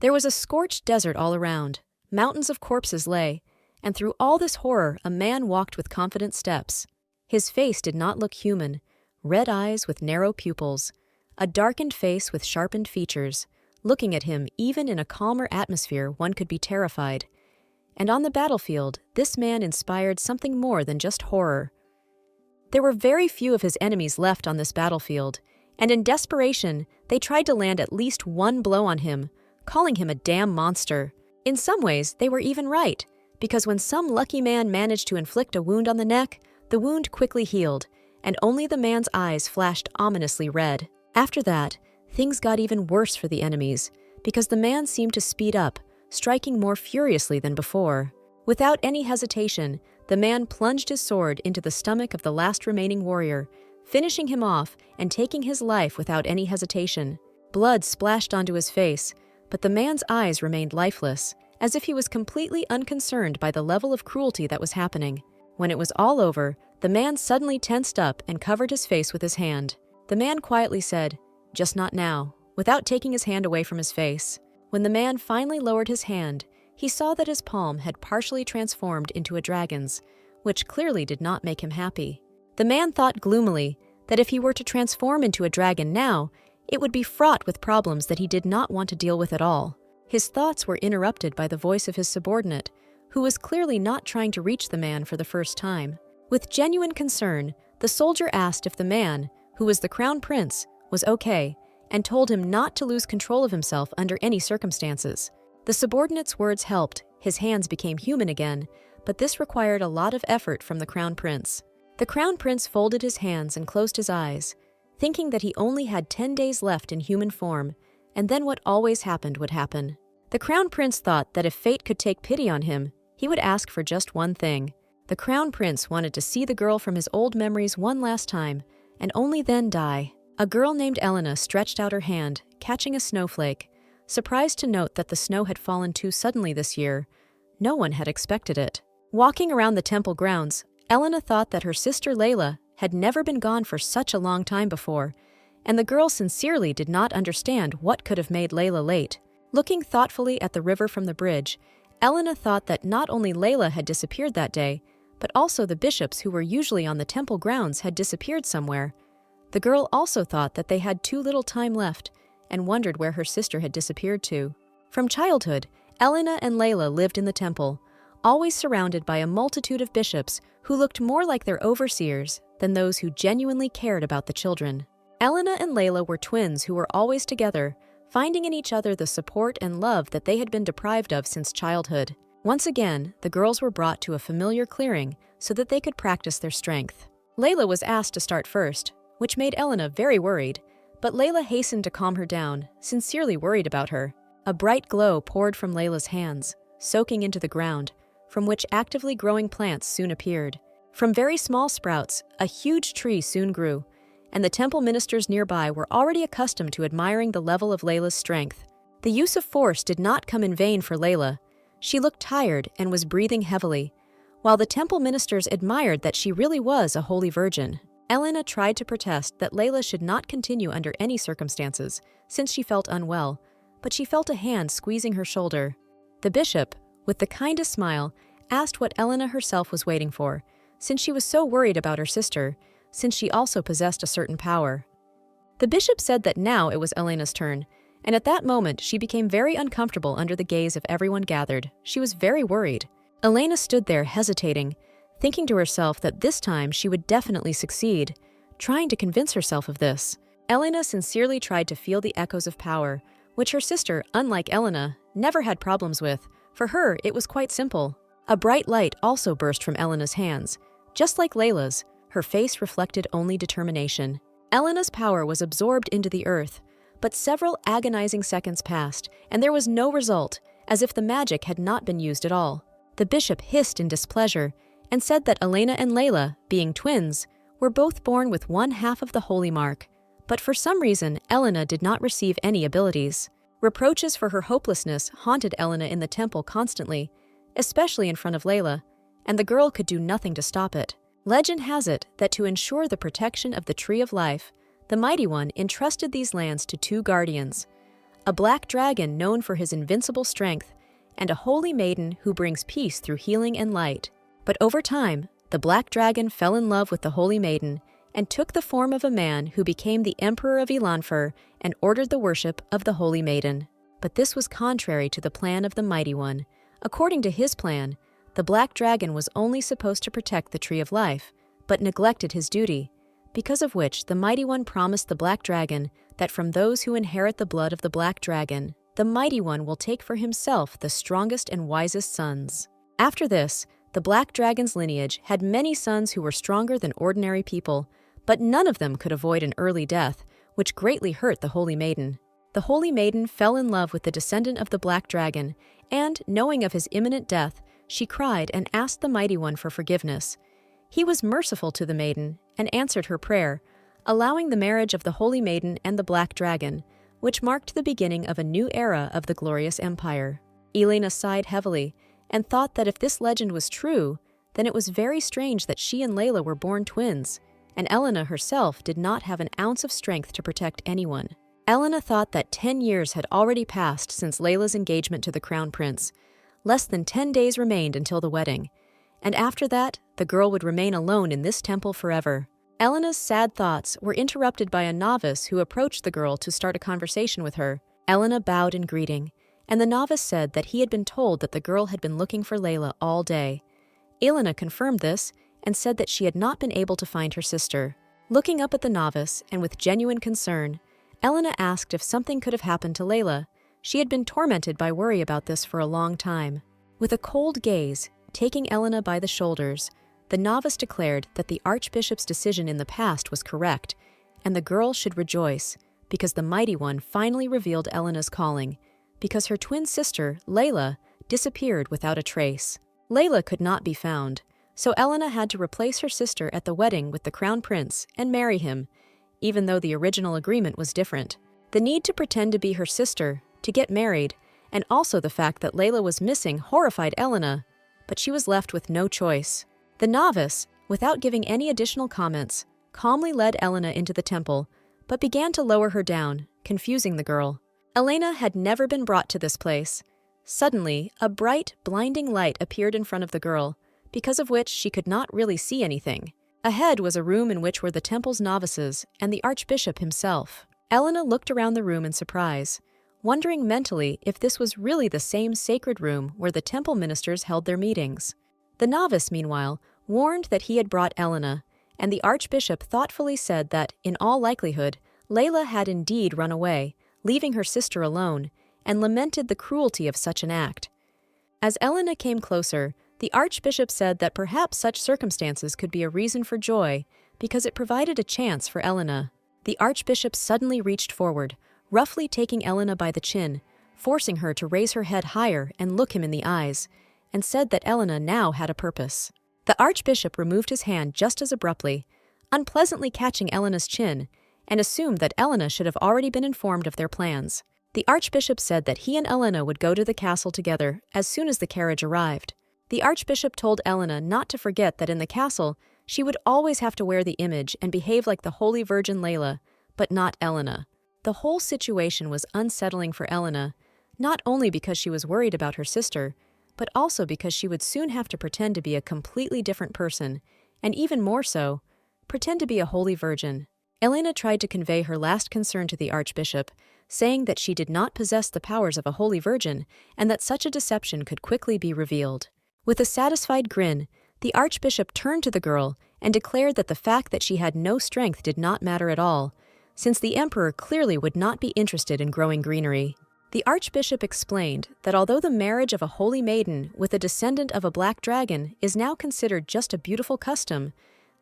There was a scorched desert all around. Mountains of corpses lay, and through all this horror a man walked with confident steps. His face did not look human, red eyes with narrow pupils, a darkened face with sharpened features. Looking at him, even in a calmer atmosphere, one could be terrified. And on the battlefield, this man inspired something more than just horror. There were very few of his enemies left on this battlefield, and in desperation, they tried to land at least one blow on him, calling him a damn monster. In some ways, they were even right, because when some lucky man managed to inflict a wound on the neck, the wound quickly healed, and only the man's eyes flashed ominously red. After that, things got even worse for the enemies, because the man seemed to speed up, striking more furiously than before. Without any hesitation, the man plunged his sword into the stomach of the last remaining warrior, finishing him off and taking his life without any hesitation. Blood splashed onto his face, but the man's eyes remained lifeless, as if he was completely unconcerned by the level of cruelty that was happening. When it was all over, the man suddenly tensed up and covered his face with his hand. The man quietly said, "Just not now," without taking his hand away from his face. When the man finally lowered his hand, he saw that his palm had partially transformed into a dragon's, which clearly did not make him happy. The man thought gloomily that if he were to transform into a dragon now, it would be fraught with problems that he did not want to deal with at all. His thoughts were interrupted by the voice of his subordinate, who was clearly not trying to reach the man for the first time. With genuine concern, the soldier asked if the man, who was the crown prince, was okay, and told him not to lose control of himself under any circumstances. The subordinate's words helped, his hands became human again, but this required a lot of effort from the crown prince. The crown prince folded his hands and closed his eyes, thinking that he only had 10 days left in human form, and then what always happened would happen. The crown prince thought that if fate could take pity on him, he would ask for just one thing. The crown prince wanted to see the girl from his old memories one last time, and only then die. A girl named Elena stretched out her hand, catching a snowflake, surprised to note that the snow had fallen too suddenly this year. No one had expected it. Walking around the temple grounds, Elena thought that her sister Layla had never been gone for such a long time before, and the girl sincerely did not understand what could have made Layla late. Looking thoughtfully at the river from the bridge, Elena thought that not only Layla had disappeared that day, but also the bishops who were usually on the temple grounds had disappeared somewhere. The girl also thought that they had too little time left, and wondered where her sister had disappeared to. From childhood, Elena and Layla lived in the temple, always surrounded by a multitude of bishops who looked more like their overseers than those who genuinely cared about the children. Elena and Layla were twins who were always together, finding in each other the support and love that they had been deprived of since childhood. Once again, the girls were brought to a familiar clearing so that they could practice their strength. Layla was asked to start first, which made Elena very worried, but Layla hastened to calm her down, sincerely worried about her. A bright glow poured from Layla's hands, soaking into the ground, from which actively growing plants soon appeared. From very small sprouts, a huge tree soon grew, and the temple ministers nearby were already accustomed to admiring the level of Layla's strength. The use of force did not come in vain for Layla. She looked tired and was breathing heavily, while the temple ministers admired that she really was a holy virgin. Elena tried to protest that Layla should not continue under any circumstances, since she felt unwell, but she felt a hand squeezing her shoulder. The bishop, with the kindest smile, asked what Elena herself was waiting for, since she was so worried about her sister, since she also possessed a certain power. The bishop said that now it was Elena's turn, and at that moment she became very uncomfortable under the gaze of everyone gathered. She was very worried. Elena stood there hesitating, thinking to herself that this time she would definitely succeed, trying to convince herself of this. Elena sincerely tried to feel the echoes of power, which her sister, unlike Elena, never had problems with. For her, it was quite simple. A bright light also burst from Elena's hands. Just like Layla's, her face reflected only determination. Elena's power was absorbed into the earth, but several agonizing seconds passed, and there was no result, as if the magic had not been used at all. The bishop hissed in displeasure and said that Elena and Layla, being twins, were both born with one half of the holy mark, but for some reason Elena did not receive any abilities. Reproaches for her hopelessness haunted Elena in the temple constantly, especially in front of Layla, and the girl could do nothing to stop it. Legend has it that to ensure the protection of the Tree of Life, the Mighty One entrusted these lands to two guardians. a black dragon known for his invincible strength, and a holy maiden who brings peace through healing and light. But over time, the black dragon fell in love with the holy maiden and took the form of a man who became the emperor of Elanfer and ordered the worship of the holy maiden. But this was contrary to the plan of the Mighty One. According to his plan, the black dragon was only supposed to protect the Tree of Life, but neglected his duty, because of which the Mighty One promised the black dragon that from those who inherit the blood of the black dragon, the Mighty One will take for himself the strongest and wisest sons. After this, the black dragon's lineage had many sons who were stronger than ordinary people, but none of them could avoid an early death, which greatly hurt the holy maiden. The holy maiden fell in love with the descendant of the black dragon, and, knowing of his imminent death, she cried and asked the Mighty One for forgiveness. He was merciful to the maiden and answered her prayer, allowing the marriage of the holy maiden and the black dragon, which marked the beginning of a new era of the glorious empire. Elena sighed heavily and thought that if this legend was true, then it was very strange that she and Layla were born twins, and Elena herself did not have an ounce of strength to protect anyone. Elena thought that 10 years had already passed since Layla's engagement to the crown prince. Less than 10 days remained until the wedding, and after that, the girl would remain alone in this temple forever. Elena's sad thoughts were interrupted by a novice who approached the girl to start a conversation with her. Elena bowed in greeting, and the novice said that he had been told that the girl had been looking for Layla all day. Elena confirmed this and said that she had not been able to find her sister. Looking up at the novice, and with genuine concern, Elena asked if something could have happened to Layla. She had been tormented by worry about this for a long time. With a cold gaze, taking Elena by the shoulders, the novice declared that the archbishop's decision in the past was correct, and the girl should rejoice, because the Mighty One finally revealed Elena's calling, because her twin sister, Layla, disappeared without a trace. Layla could not be found, so Elena had to replace her sister at the wedding with the crown prince and marry him, even though the original agreement was different. The need to pretend to be her sister, to get married, and also the fact that Layla was missing horrified Elena, but she was left with no choice. The novice, without giving any additional comments, calmly led Elena into the temple, but began to lower her down, confusing the girl. Elena had never been brought to this place. Suddenly, a bright, blinding light appeared in front of the girl, because of which she could not really see anything. Ahead was a room in which were the temple's novices and the archbishop himself. Elena looked around the room in surprise, wondering mentally if this was really the same sacred room where the temple ministers held their meetings. The novice, meanwhile, warned that he had brought Elena, and the archbishop thoughtfully said that, in all likelihood, Layla had indeed run away, leaving her sister alone, and lamented the cruelty of such an act. As Elena came closer, the archbishop said that perhaps such circumstances could be a reason for joy, because it provided a chance for Elena. The archbishop suddenly reached forward, roughly taking Elena by the chin, forcing her to raise her head higher and look him in the eyes, and said that Elena now had a purpose. The archbishop removed his hand just as abruptly, unpleasantly catching Elena's chin, and assumed that Elena should have already been informed of their plans. The archbishop said that he and Elena would go to the castle together as soon as the carriage arrived. The archbishop told Elena not to forget that in the castle she would always have to wear the image and behave like the Holy Virgin Layla, but not Elena. The whole situation was unsettling for Elena, not only because she was worried about her sister, but also because she would soon have to pretend to be a completely different person, and even more so, pretend to be a holy virgin. Elena tried to convey her last concern to the archbishop, saying that she did not possess the powers of a holy virgin and that such a deception could quickly be revealed. With a satisfied grin, the archbishop turned to the girl and declared that the fact that she had no strength did not matter at all, since the emperor clearly would not be interested in growing greenery. The archbishop explained that although the marriage of a holy maiden with a descendant of a black dragon is now considered just a beautiful custom,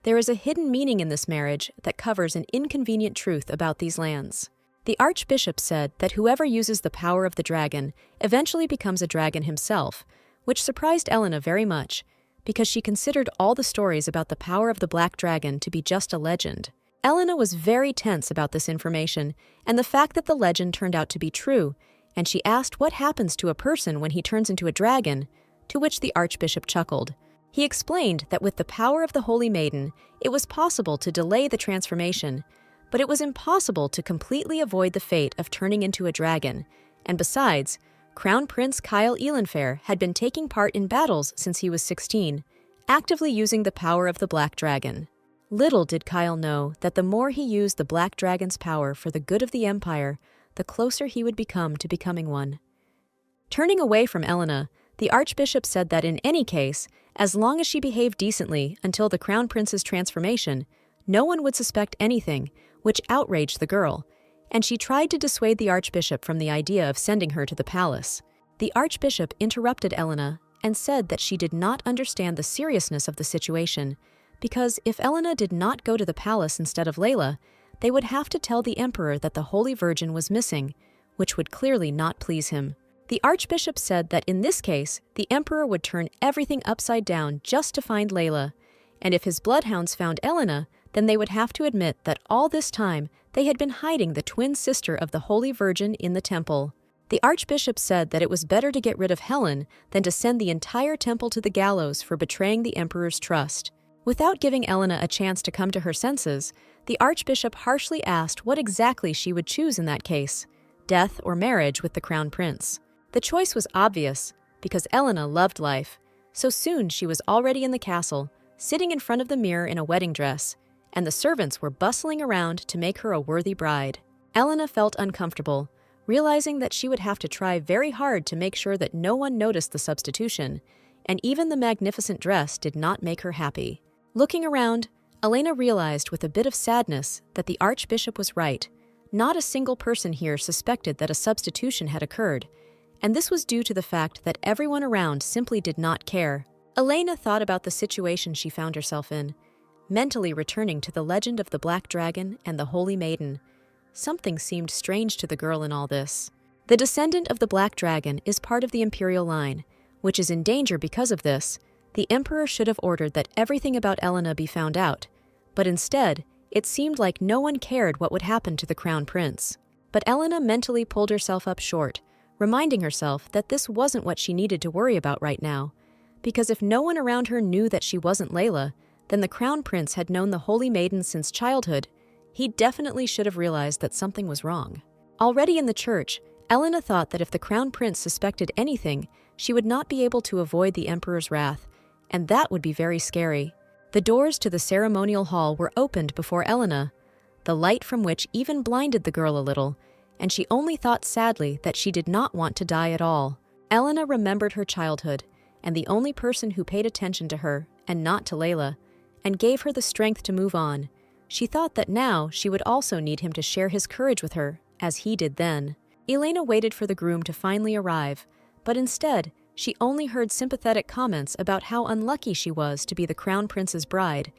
there is a hidden meaning in this marriage that covers an inconvenient truth about these lands. The archbishop said that whoever uses the power of the dragon eventually becomes a dragon himself, which surprised Elena very much, because she considered all the stories about the power of the black dragon to be just a legend. Elena was very tense about this information and the fact that the legend turned out to be true, and she asked what happens to a person when he turns into a dragon, to which the archbishop chuckled. He explained that with the power of the Holy Maiden, it was possible to delay the transformation, But it was impossible to completely avoid the fate of turning into a dragon, and besides, Crown Prince Kyle Elenfair had been taking part in battles since he was 16, actively using the power of the Black Dragon. Little did Kyle know that the more he used the Black Dragon's power for the good of the Empire, the closer he would become to becoming one. Turning away from Elena, the Archbishop said that in any case, as long as she behaved decently until the Crown Prince's transformation, no one would suspect anything, which outraged the girl, and she tried to dissuade the Archbishop from the idea of sending her to the palace. The Archbishop interrupted Elena and said that she did not understand the seriousness of the situation, because if Elena did not go to the palace instead of Layla, they would have to tell the Emperor that the Holy Virgin was missing, which would clearly not please him. The Archbishop said that in this case, the Emperor would turn everything upside down just to find Layla, and if his bloodhounds found Elena, then they would have to admit that all this time they had been hiding the twin sister of the Holy Virgin in the temple. The Archbishop said that it was better to get rid of Helen than to send the entire temple to the gallows for betraying the Emperor's trust. Without giving Elena a chance to come to her senses, the Archbishop harshly asked what exactly she would choose in that case, death or marriage with the Crown Prince. The choice was obvious, because Elena loved life, so soon she was already in the castle, sitting in front of the mirror in a wedding dress, and the servants were bustling around to make her a worthy bride. Elena felt uncomfortable, realizing that she would have to try very hard to make sure that no one noticed the substitution, and even the magnificent dress did not make her happy. Looking around, Elena realized with a bit of sadness that the Archbishop was right. Not a single person here suspected that a substitution had occurred, and this was due to the fact that everyone around simply did not care. Elena thought about the situation she found herself in, mentally returning to the legend of the Black Dragon and the Holy Maiden. Something seemed strange to the girl in all this. The descendant of the Black Dragon is part of the imperial line, which is in danger because of this. The Emperor should have ordered that everything about Elena be found out, but instead, it seemed like no one cared what would happen to the Crown Prince. But Elena mentally pulled herself up short, reminding herself that this wasn't what she needed to worry about right now, because if no one around her knew that she wasn't Layla, then the Crown Prince had known the Holy Maiden since childhood. He definitely should have realized that something was wrong. Already in the church, Elena thought that if the Crown Prince suspected anything, she would not be able to avoid the Emperor's wrath, and that would be very scary. The doors to the ceremonial hall were opened before Elena, the light from which even blinded the girl a little, and she only thought sadly that she did not want to die at all. Elena remembered her childhood, and the only person who paid attention to her, and not to Layla, and gave her the strength to move on. She thought that now she would also need him to share his courage with her, as he did then. Elena waited for the groom to finally arrive, but instead, she only heard sympathetic comments about how unlucky she was to be the Crown Prince's bride,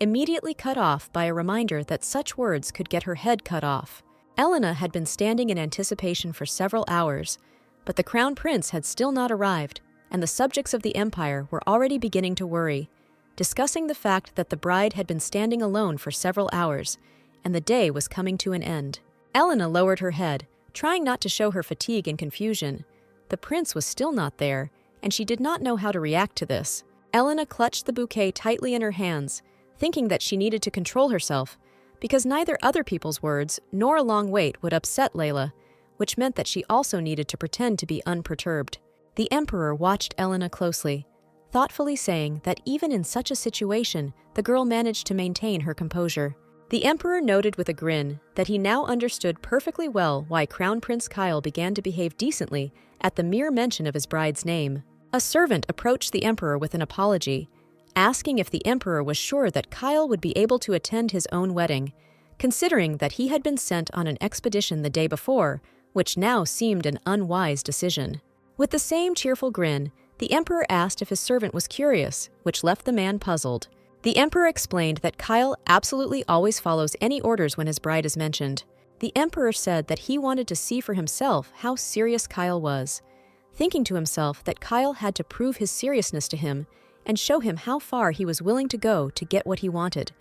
immediately cut off by a reminder that such words could get her head cut off. Elena had been standing in anticipation for several hours, but the Crown Prince had still not arrived, and the subjects of the Empire were already beginning to worry, discussing the fact that the bride had been standing alone for several hours, and the day was coming to an end. Elena lowered her head, trying not to show her fatigue and confusion. The prince was still not there, and she did not know how to react to this. Elena clutched the bouquet tightly in her hands, thinking that she needed to control herself, because neither other people's words nor a long wait would upset Layla, which meant that she also needed to pretend to be unperturbed. The Emperor watched Elena closely, thoughtfully saying that even in such a situation, the girl managed to maintain her composure. The Emperor noted with a grin that he now understood perfectly well why Crown Prince Kyle began to behave decently at the mere mention of his bride's name. A servant approached the Emperor with an apology, asking if the Emperor was sure that Kyle would be able to attend his own wedding, considering that he had been sent on an expedition the day before, which now seemed an unwise decision. With the same cheerful grin, the Emperor asked if his servant was curious, which left the man puzzled. The Emperor explained that Kyle absolutely always follows any orders when his bride is mentioned. The Emperor said that he wanted to see for himself how serious Kyle was, thinking to himself that Kyle had to prove his seriousness to him and show him how far he was willing to go to get what he wanted,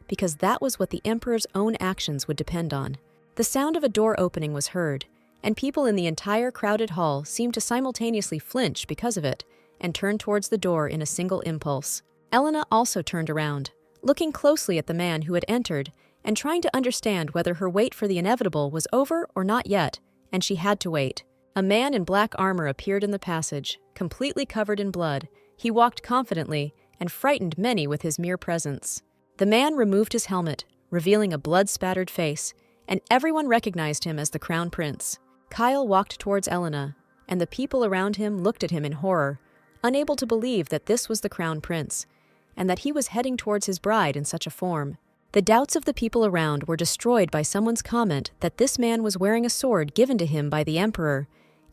because that was what the Emperor's own actions would depend on. The sound of a door opening was heard, and people in the entire crowded hall seemed to simultaneously flinch because of it and turn towards the door in a single impulse. Elena also turned around, looking closely at the man who had entered and trying to understand whether her wait for the inevitable was over or not yet, and she had to wait. A man in black armor appeared in the passage, completely covered in blood. He walked confidently and frightened many with his mere presence. The man removed his helmet, revealing a blood-spattered face, and everyone recognized him as the Crown Prince. Kyle walked towards Elena, and the people around him looked at him in horror, unable to believe that this was the Crown Prince, and that he was heading towards his bride in such a form. The doubts of the people around were destroyed by someone's comment that this man was wearing a sword given to him by the Emperor,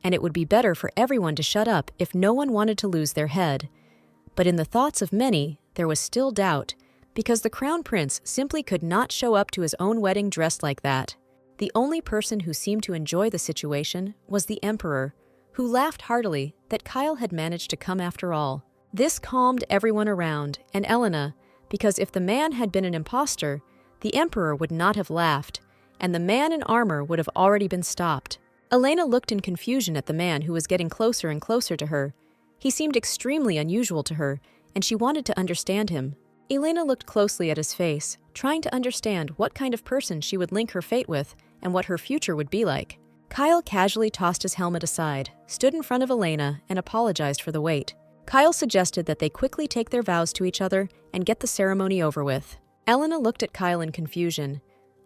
and it would be better for everyone to shut up if no one wanted to lose their head. But in the thoughts of many, there was still doubt, because the Crown Prince simply could not show up to his own wedding dressed like that. The only person who seemed to enjoy the situation was the Emperor, who laughed heartily that Kyle had managed to come after all. This calmed everyone around, and Elena, because if the man had been an imposter, the Emperor would not have laughed, and the man in armor would have already been stopped. Elena looked in confusion at the man who was getting closer and closer to her. He seemed extremely unusual to her, and she wanted to understand him. Elena looked closely at his face, trying to understand what kind of person she would link her fate with and what her future would be like. Kyle casually tossed his helmet aside, stood in front of Elena, and apologized for the wait. Kyle suggested that they quickly take their vows to each other and get the ceremony over with. Elena looked at Kyle in confusion,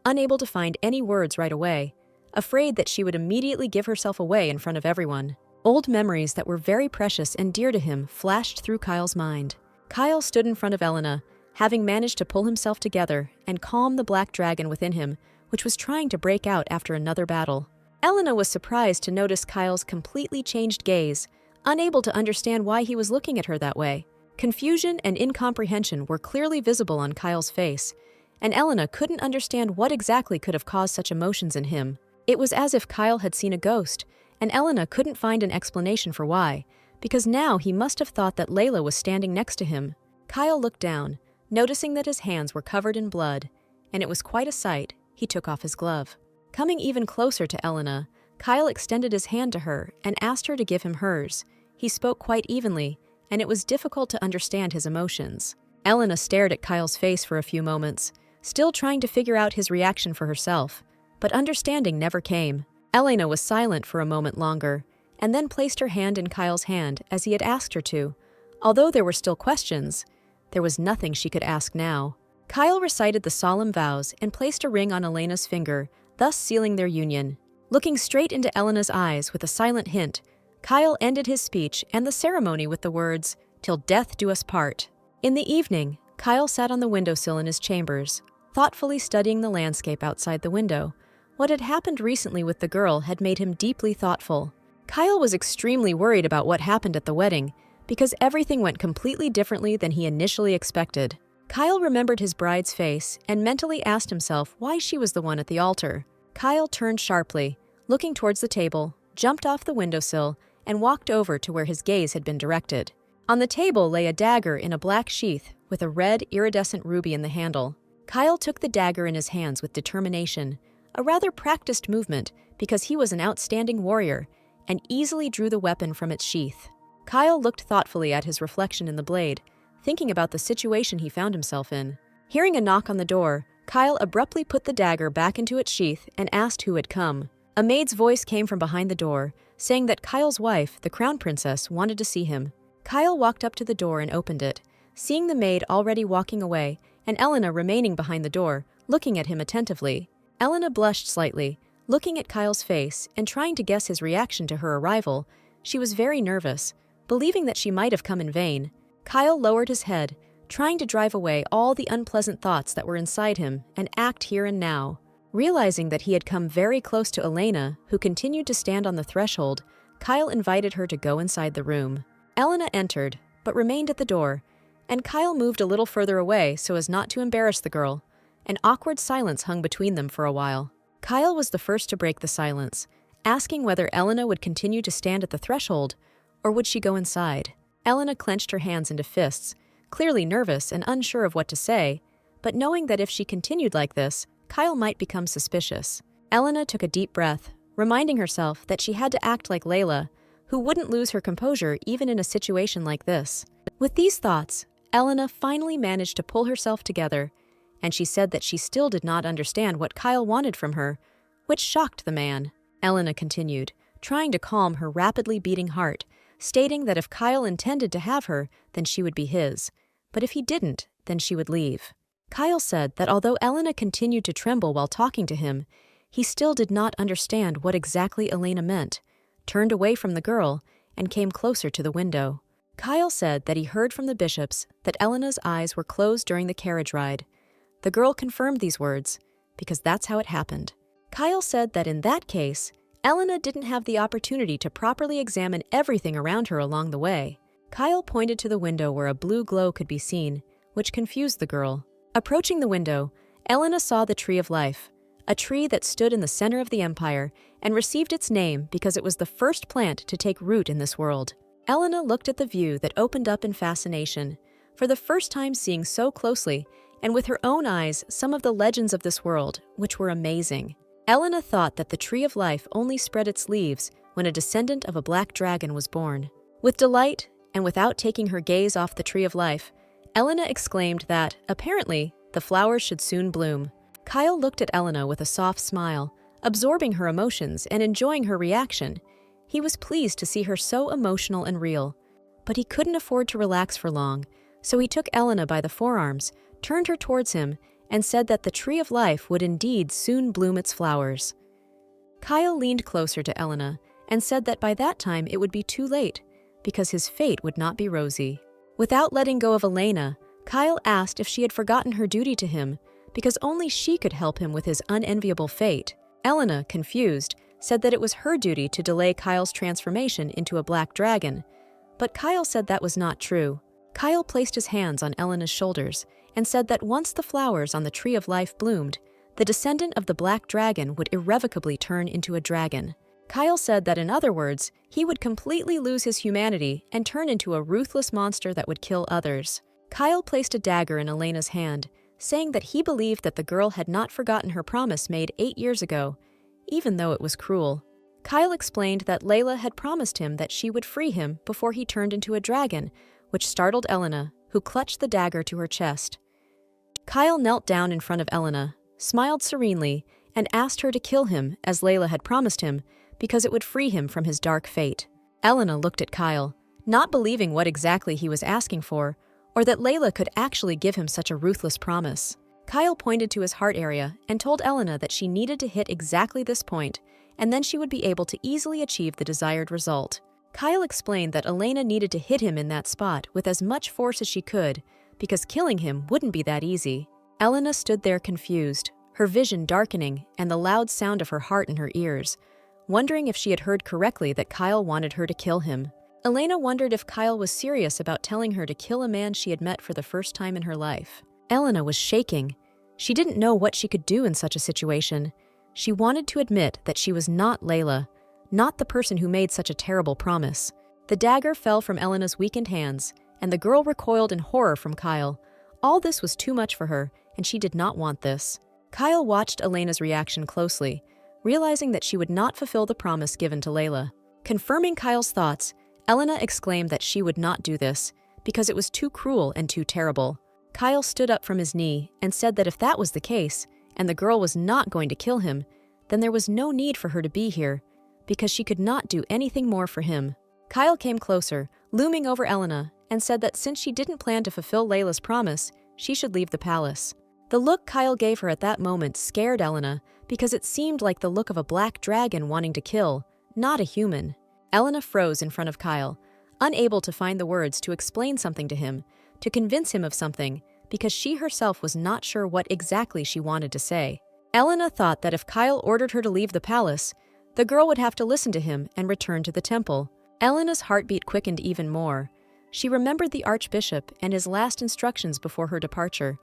unable to find any words right away, afraid that she would immediately give herself away in front of everyone. Old memories that were very precious and dear to him flashed through Kyle's mind. Kyle stood in front of Elena, having managed to pull himself together and calm the black dragon within him, which was trying to break out after another battle. Elena was surprised to notice Kyle's completely changed gaze, unable to understand why he was looking at her that way. Confusion and incomprehension were clearly visible on Kyle's face, and Elena couldn't understand what exactly could have caused such emotions in him. It was as if Kyle had seen a ghost, and Elena couldn't find an explanation for why, because now he must have thought that Layla was standing next to him. Kyle looked down, noticing that his hands were covered in blood, and it was quite a sight. He took off his glove. Coming even closer to Elena, Kyle extended his hand to her and asked her to give him hers. He spoke quite evenly, and it was difficult to understand his emotions. Elena stared at Kyle's face for a few moments, still trying to figure out his reaction for herself, but understanding never came. Elena was silent for a moment longer, and then placed her hand in Kyle's hand as he had asked her to. Although there were still questions, there was nothing she could ask now. Kyle recited the solemn vows and placed a ring on Elena's finger, thus sealing their union. Looking straight into Elena's eyes with a silent hint, Kyle ended his speech and the ceremony with the words, "Till death do us part." In the evening, Kyle sat on the windowsill in his chambers, thoughtfully studying the landscape outside the window. What had happened recently with the girl had made him deeply thoughtful. Kyle was extremely worried about what happened at the wedding, because everything went completely differently than he initially expected. Kyle remembered his bride's face and mentally asked himself why she was the one at the altar. Kyle turned sharply, looking towards the table, jumped off the windowsill, and walked over to where his gaze had been directed. On the table lay a dagger in a black sheath with a red, iridescent ruby in the handle. Kyle took the dagger in his hands with determination, a rather practiced movement because he was an outstanding warrior, and easily drew the weapon from its sheath. Kyle looked thoughtfully at his reflection in the blade, thinking about the situation he found himself in. Hearing a knock on the door, Kyle abruptly put the dagger back into its sheath and asked who had come. A maid's voice came from behind the door, saying that Kyle's wife, the Crown Princess, wanted to see him. Kyle walked up to the door and opened it, seeing the maid already walking away and Elena remaining behind the door, looking at him attentively. Elena blushed slightly, looking at Kyle's face and trying to guess his reaction to her arrival. She was very nervous, believing that she might have come in vain. Kyle lowered his head, trying to drive away all the unpleasant thoughts that were inside him and act here and now. Realizing that he had come very close to Elena, who continued to stand on the threshold, Kyle invited her to go inside the room. Elena entered, but remained at the door, and Kyle moved a little further away so as not to embarrass the girl. An awkward silence hung between them for a while. Kyle was the first to break the silence, asking whether Elena would continue to stand at the threshold, or would she go inside. Elena clenched her hands into fists, clearly nervous and unsure of what to say, but knowing that if she continued like this, Kyle might become suspicious. Elena took a deep breath, reminding herself that she had to act like Layla, who wouldn't lose her composure even in a situation like this. With these thoughts, Elena finally managed to pull herself together and she said that she still did not understand what Kyle wanted from her, which shocked the man. Elena continued, trying to calm her rapidly beating heart, stating that if Kyle intended to have her, then she would be his, but if he didn't, then she would leave. Kyle said that although Elena continued to tremble while talking to him, he still did not understand what exactly Elena meant, turned away from the girl, and came closer to the window. Kyle said that he heard from the bishops that Elena's eyes were closed during the carriage ride. The girl confirmed these words, because that's how it happened. Kyle said that in that case, Elena didn't have the opportunity to properly examine everything around her along the way. Kyle pointed to the window where a blue glow could be seen, which confused the girl. Approaching the window, Elena saw the Tree of Life, a tree that stood in the center of the empire and received its name because it was the first plant to take root in this world. Elena looked at the view that opened up in fascination, for the first time seeing so closely, and with her own eyes, some of the legends of this world, which were amazing. Elena thought that the Tree of Life only spread its leaves when a descendant of a black dragon was born. With delight, and without taking her gaze off the Tree of Life, Elena exclaimed that, apparently, the flowers should soon bloom. Kyle looked at Elena with a soft smile, absorbing her emotions and enjoying her reaction. He was pleased to see her so emotional and real. But he couldn't afford to relax for long, so he took Elena by the forearms, turned her towards him, and said that the Tree of Life would indeed soon bloom its flowers. Kyle leaned closer to Elena and said that by that time it would be too late, because his fate would not be rosy. Without letting go of Elena, Kyle asked if she had forgotten her duty to him, because only she could help him with his unenviable fate. Elena, confused, said that it was her duty to delay Kyle's transformation into a black dragon, but Kyle said that was not true. Kyle placed his hands on Elena's shoulders and said that once the flowers on the Tree of Life bloomed, the descendant of the black dragon would irrevocably turn into a dragon. Kyle said that in other words, he would completely lose his humanity and turn into a ruthless monster that would kill others. Kyle placed a dagger in Elena's hand, saying that he believed that the girl had not forgotten her promise made 8 years ago, even though it was cruel. Kyle explained that Layla had promised him that she would free him before he turned into a dragon, which startled Elena, who clutched the dagger to her chest. Kyle knelt down in front of Elena, smiled serenely, and asked her to kill him as Layla had promised him, because it would free him from his dark fate. Elena looked at Kyle, not believing what exactly he was asking for, or that Layla could actually give him such a ruthless promise. Kyle pointed to his heart area and told Elena that she needed to hit exactly this point, and then she would be able to easily achieve the desired result. Kyle explained that Elena needed to hit him in that spot with as much force as she could, because killing him wouldn't be that easy. Elena stood there confused, her vision darkening and the loud sound of her heart in her ears, wondering if she had heard correctly that Kyle wanted her to kill him. Elena wondered if Kyle was serious about telling her to kill a man she had met for the first time in her life. Elena was shaking. She didn't know what she could do in such a situation. She wanted to admit that she was not Layla, not the person who made such a terrible promise. The dagger fell from Elena's weakened hands, and the girl recoiled in horror from Kyle. All this was too much for her, and she did not want this. Kyle watched Elena's reaction closely, realizing that she would not fulfill the promise given to Layla. Confirming Kyle's thoughts, Elena exclaimed that she would not do this, because it was too cruel and too terrible. Kyle stood up from his knee and said that if that was the case, and the girl was not going to kill him, then there was no need for her to be here, because she could not do anything more for him. Kyle came closer, looming over Elena, and said that since she didn't plan to fulfill Layla's promise, she should leave the palace. The look Kyle gave her at that moment scared Elena, because it seemed like the look of a black dragon wanting to kill, not a human. Elena froze in front of Kyle, unable to find the words to explain something to him, to convince him of something, because she herself was not sure what exactly she wanted to say. Elena thought that if Kyle ordered her to leave the palace, the girl would have to listen to him and return to the temple. Elena's heartbeat quickened even more. She remembered the archbishop and his last instructions before her departure,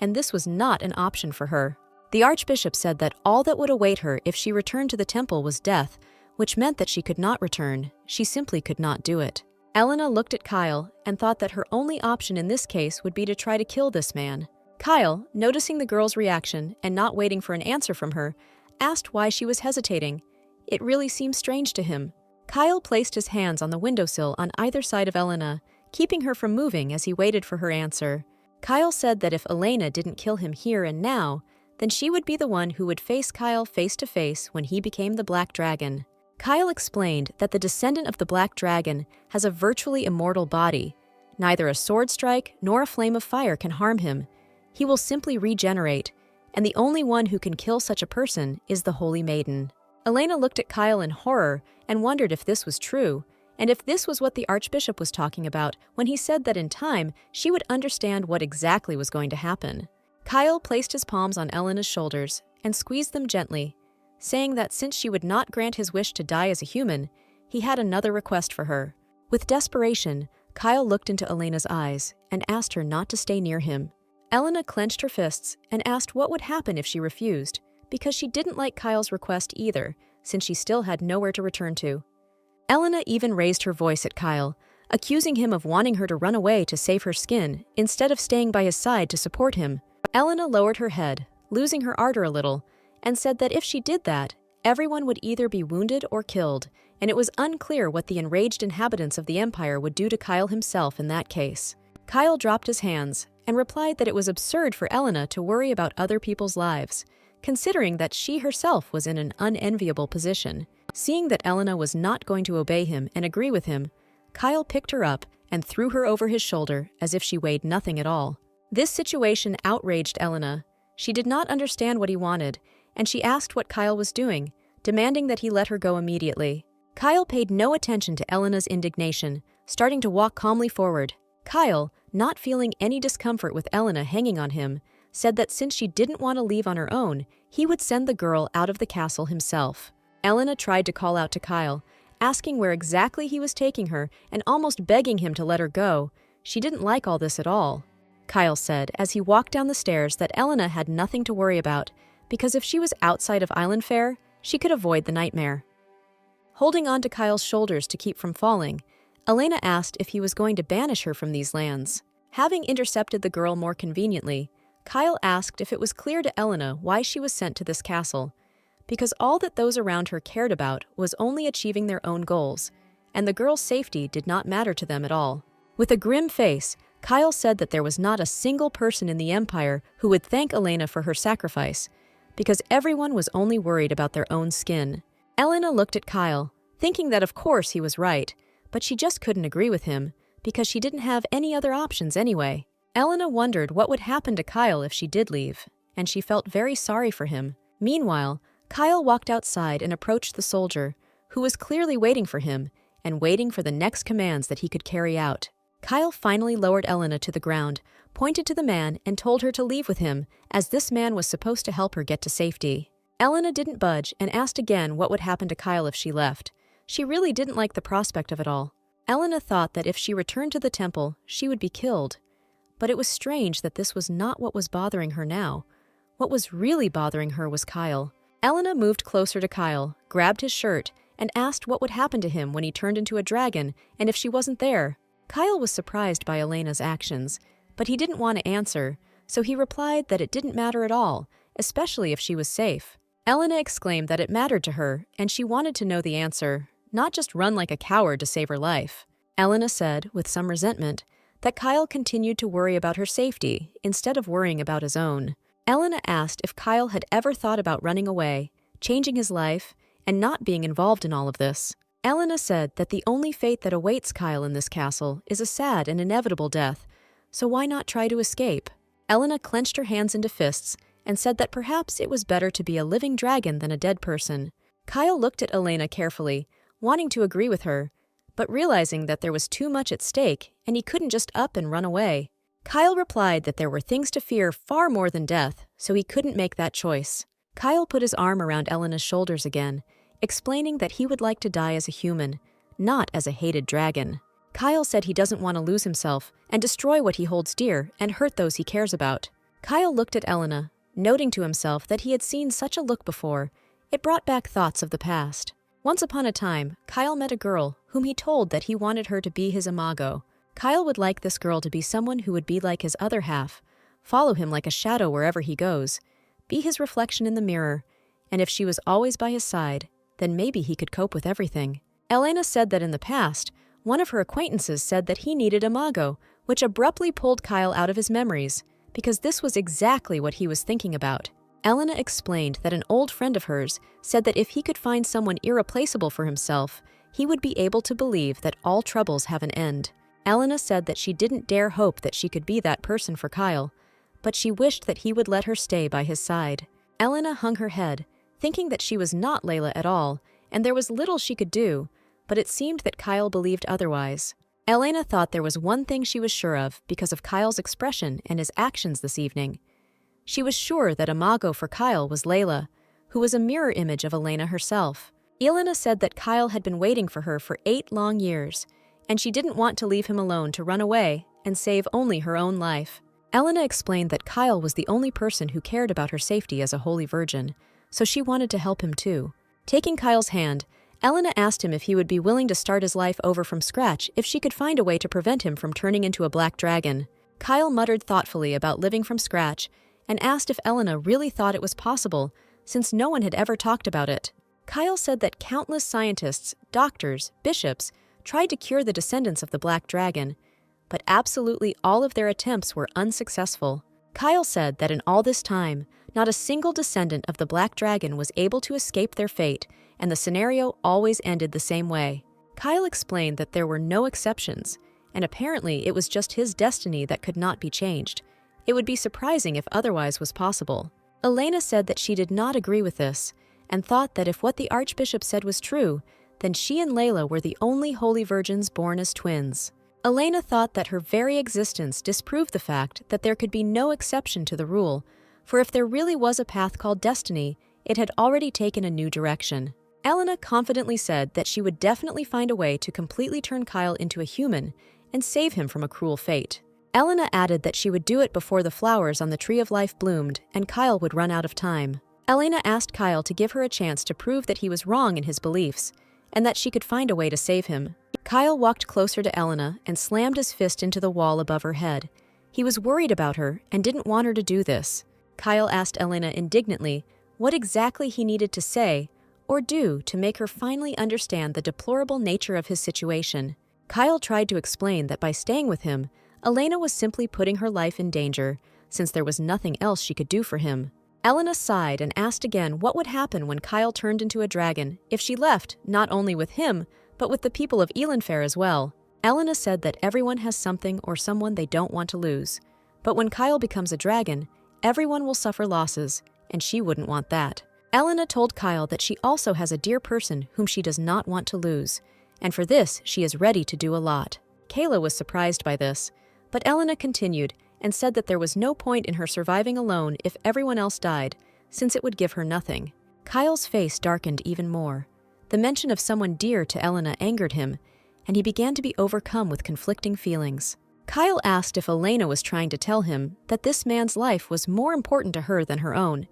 and this was not an option for her. The archbishop said that all that would await her if she returned to the temple was death, which meant that she could not return. She simply could not do it. Elena looked at Kyle and thought that her only option in this case would be to try to kill this man. Kyle, noticing the girl's reaction and not waiting for an answer from her, asked why she was hesitating. It really seemed strange to him. Kyle placed his hands on the windowsill on either side of Elena, keeping her from moving as he waited for her answer. Kyle said that if Elena didn't kill him here and now, then she would be the one who would face Kyle face to face when he became the Black Dragon. Kyle explained that the descendant of the Black Dragon has a virtually immortal body. Neither a sword strike nor a flame of fire can harm him. He will simply regenerate, and the only one who can kill such a person is the Holy Maiden. Elena looked at Kyle in horror and wondered if this was true, and if this was what the Archbishop was talking about when he said that in time she would understand what exactly was going to happen. Kyle placed his palms on Elena's shoulders and squeezed them gently, saying that since she would not grant his wish to die as a human, he had another request for her. With desperation, Kyle looked into Elena's eyes and asked her not to stay near him. Elena clenched her fists and asked what would happen if she refused, because she didn't like Kyle's request either, since she still had nowhere to return to. Elena even raised her voice at Kyle, accusing him of wanting her to run away to save her skin instead of staying by his side to support him. Elena lowered her head, losing her ardor a little, and said that if she did that, everyone would either be wounded or killed, and it was unclear what the enraged inhabitants of the Empire would do to Kyle himself in that case. Kyle dropped his hands and replied that it was absurd for Elena to worry about other people's lives, considering that she herself was in an unenviable position. Seeing that Elena was not going to obey him and agree with him, Kyle picked her up and threw her over his shoulder as if she weighed nothing at all. This situation outraged Elena. She did not understand what he wanted, and she asked what Kyle was doing, demanding that he let her go immediately. Kyle paid no attention to Elena's indignation, starting to walk calmly forward. Kyle, not feeling any discomfort with Elena hanging on him, said that since she didn't want to leave on her own, he would send the girl out of the castle himself. Elena tried to call out to Kyle, asking where exactly he was taking her and almost begging him to let her go. She didn't like all this at all. Kyle said as he walked down the stairs that Elena had nothing to worry about, because if she was outside of Island Fair, she could avoid the nightmare. Holding on to Kyle's shoulders to keep from falling, Elena asked if he was going to banish her from these lands. Having intercepted the girl more conveniently, Kyle asked if it was clear to Elena why she was sent to this castle, because all that those around her cared about was only achieving their own goals, and the girl's safety did not matter to them at all. With a grim face, Kyle said that there was not a single person in the Empire who would thank Elena for her sacrifice, because everyone was only worried about their own skin. Elena looked at Kyle, thinking that of course he was right, but she just couldn't agree with him, because she didn't have any other options anyway. Elena wondered what would happen to Kyle if she did leave, and she felt very sorry for him. Meanwhile, Kyle walked outside and approached the soldier, who was clearly waiting for him and waiting for the next commands that he could carry out. Kyle finally lowered Elena to the ground, pointed to the man, and told her to leave with him, as this man was supposed to help her get to safety. Elena didn't budge and asked again what would happen to Kyle if she left. She really didn't like the prospect of it all. Elena thought that if she returned to the temple, she would be killed. But it was strange that this was not what was bothering her now. What was really bothering her was Kyle. Elena moved closer to Kyle, grabbed his shirt, and asked what would happen to him when he turned into a dragon and if she wasn't there. Kyle was surprised by Elena's actions, but he didn't want to answer, so he replied that it didn't matter at all, especially if she was safe. Elena exclaimed that it mattered to her, and she wanted to know the answer, not just run like a coward to save her life. Elena said, with some resentment, that Kyle continued to worry about her safety instead of worrying about his own. Elena asked if Kyle had ever thought about running away, changing his life, and not being involved in all of this. Elena said that the only fate that awaits Kyle in this castle is a sad and inevitable death, so why not try to escape? Elena clenched her hands into fists and said that perhaps it was better to be a living dragon than a dead person. Kyle looked at Elena carefully, wanting to agree with her, but realizing that there was too much at stake and he couldn't just up and run away. Kyle replied that there were things to fear far more than death, so he couldn't make that choice. Kyle put his arm around Elena's shoulders again, explaining that he would like to die as a human, not as a hated dragon. Kyle said he doesn't want to lose himself and destroy what he holds dear and hurt those he cares about. Kyle looked at Elena, noting to himself that he had seen such a look before. It brought back thoughts of the past. Once upon a time, Kyle met a girl whom he told that he wanted her to be his imago. Kyle would like this girl to be someone who would be like his other half, follow him like a shadow wherever he goes, be his reflection in the mirror, and if she was always by his side, then maybe he could cope with everything. Elena said that in the past, one of her acquaintances said that he needed imago, which abruptly pulled Kyle out of his memories, because this was exactly what he was thinking about. Elena explained that an old friend of hers said that if he could find someone irreplaceable for himself, he would be able to believe that all troubles have an end. Elena said that she didn't dare hope that she could be that person for Kyle, but she wished that he would let her stay by his side. Elena hung her head, thinking that she was not Layla at all, and there was little she could do, but it seemed that Kyle believed otherwise. Elena thought there was one thing she was sure of because of Kyle's expression and his actions this evening. She was sure that imago for Kyle was Layla, who was a mirror image of Elena herself. Elena said that Kyle had been waiting for her for 8 long years, and she didn't want to leave him alone to run away and save only her own life. Elena explained that Kyle was the only person who cared about her safety as a holy virgin, so she wanted to help him too. Taking Kyle's hand, Elena asked him if he would be willing to start his life over from scratch if she could find a way to prevent him from turning into a black dragon. Kyle muttered thoughtfully about living from scratch and asked if Elena really thought it was possible, since no one had ever talked about it. Kyle said that countless scientists, doctors, bishops tried to cure the descendants of the black dragon, but absolutely all of their attempts were unsuccessful. Kyle said that in all this time, not a single descendant of the black dragon was able to escape their fate, and the scenario always ended the same way. Kyle explained that there were no exceptions, and apparently it was just his destiny that could not be changed. It would be surprising if otherwise was possible. Elena said that she did not agree with this, and thought that if what the archbishop said was true, then she and Layla were the only holy virgins born as twins. Elena thought that her very existence disproved the fact that there could be no exception to the rule, for if there really was a path called destiny, it had already taken a new direction. Elena confidently said that she would definitely find a way to completely turn Kyle into a human and save him from a cruel fate. Elena added that she would do it before the flowers on the Tree of Life bloomed and Kyle would run out of time. Elena asked Kyle to give her a chance to prove that he was wrong in his beliefs, and that she could find a way to save him. Kyle walked closer to Elena and slammed his fist into the wall above her head. He was worried about her and didn't want her to do this. Kyle asked Elena indignantly what exactly he needed to say or do to make her finally understand the deplorable nature of his situation. Kyle tried to explain that by staying with him, Elena was simply putting her life in danger, since there was nothing else she could do for him. Elena sighed and asked again what would happen when Kyle turned into a dragon if she left, not only with him, but with the people of Elenfair as well. Elena said that everyone has something or someone they don't want to lose. But when Kyle becomes a dragon, everyone will suffer losses, and she wouldn't want that. Elena told Kyle that she also has a dear person whom she does not want to lose, and for this she is ready to do a lot. Kayla was surprised by this, but Elena continued and said that there was no point in her surviving alone if everyone else died, since it would give her nothing. Kyle's face darkened even more. The mention of someone dear to Elena angered him, and he began to be overcome with conflicting feelings. Kyle asked if Elena was trying to tell him that this man's life was more important to her than her own,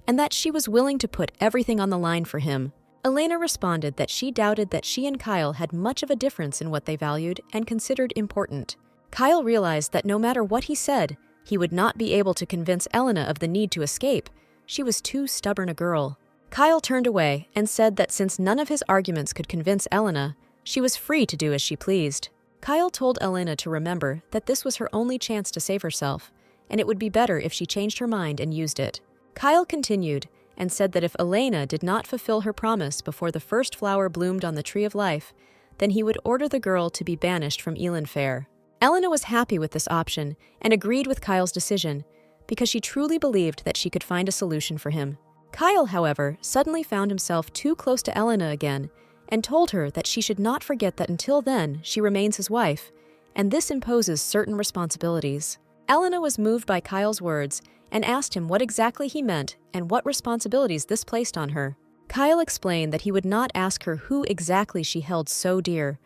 and that she was willing to put everything on the line for him. Elena responded that she doubted that she and Kyle had much of a difference in what they valued and considered important. Kyle realized that no matter what he said, he would not be able to convince Elena of the need to escape. She was too stubborn a girl. Kyle turned away and said that since none of his arguments could convince Elena, she was free to do as she pleased. Kyle told Elena to remember that this was her only chance to save herself, and it would be better if she changed her mind and used it. Kyle continued and said that if Elena did not fulfill her promise before the first flower bloomed on the Tree of Life, then he would order the girl to be banished from Elenfair. Elena was happy with this option and agreed with Kyle's decision, because she truly believed that she could find a solution for him. Kyle, however, suddenly found himself too close to Elena again and told her that she should not forget that until then she remains his wife, and this imposes certain responsibilities. Elena was moved by Kyle's words and asked him what exactly he meant and what responsibilities this placed on her. Kyle explained that he would not ask her who exactly she held so dear,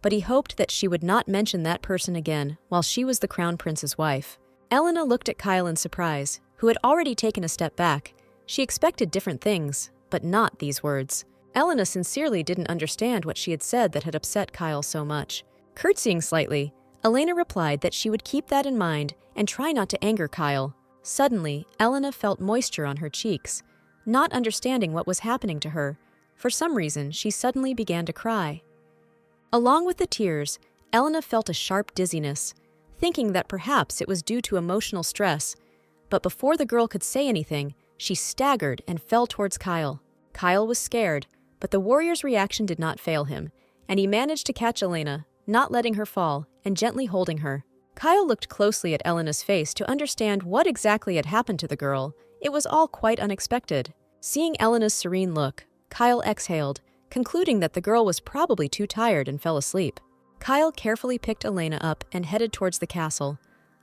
but he hoped that she would not mention that person again while she was the Crown Prince's wife. Elena looked at Kyle in surprise, who had already taken a step back. She expected different things, but not these words. Elena sincerely didn't understand what she had said that had upset Kyle so much. Curtsying slightly, Elena replied that she would keep that in mind and try not to anger Kyle. Suddenly, Elena felt moisture on her cheeks. Not understanding what was happening to her, for some reason she suddenly began to cry. Along with the tears, Elena felt a sharp dizziness, thinking that perhaps it was due to emotional stress. But before the girl could say anything, she staggered and fell towards Kyle. Kyle was scared, but the warrior's reaction did not fail him, and he managed to catch Elena, not letting her fall, and gently holding her. Kyle looked closely at Elena's face to understand what exactly had happened to the girl. It was all quite unexpected. Seeing Elena's serene look, Kyle exhaled, concluding that the girl was probably too tired and fell asleep. Kyle carefully picked Elena up and headed towards the castle.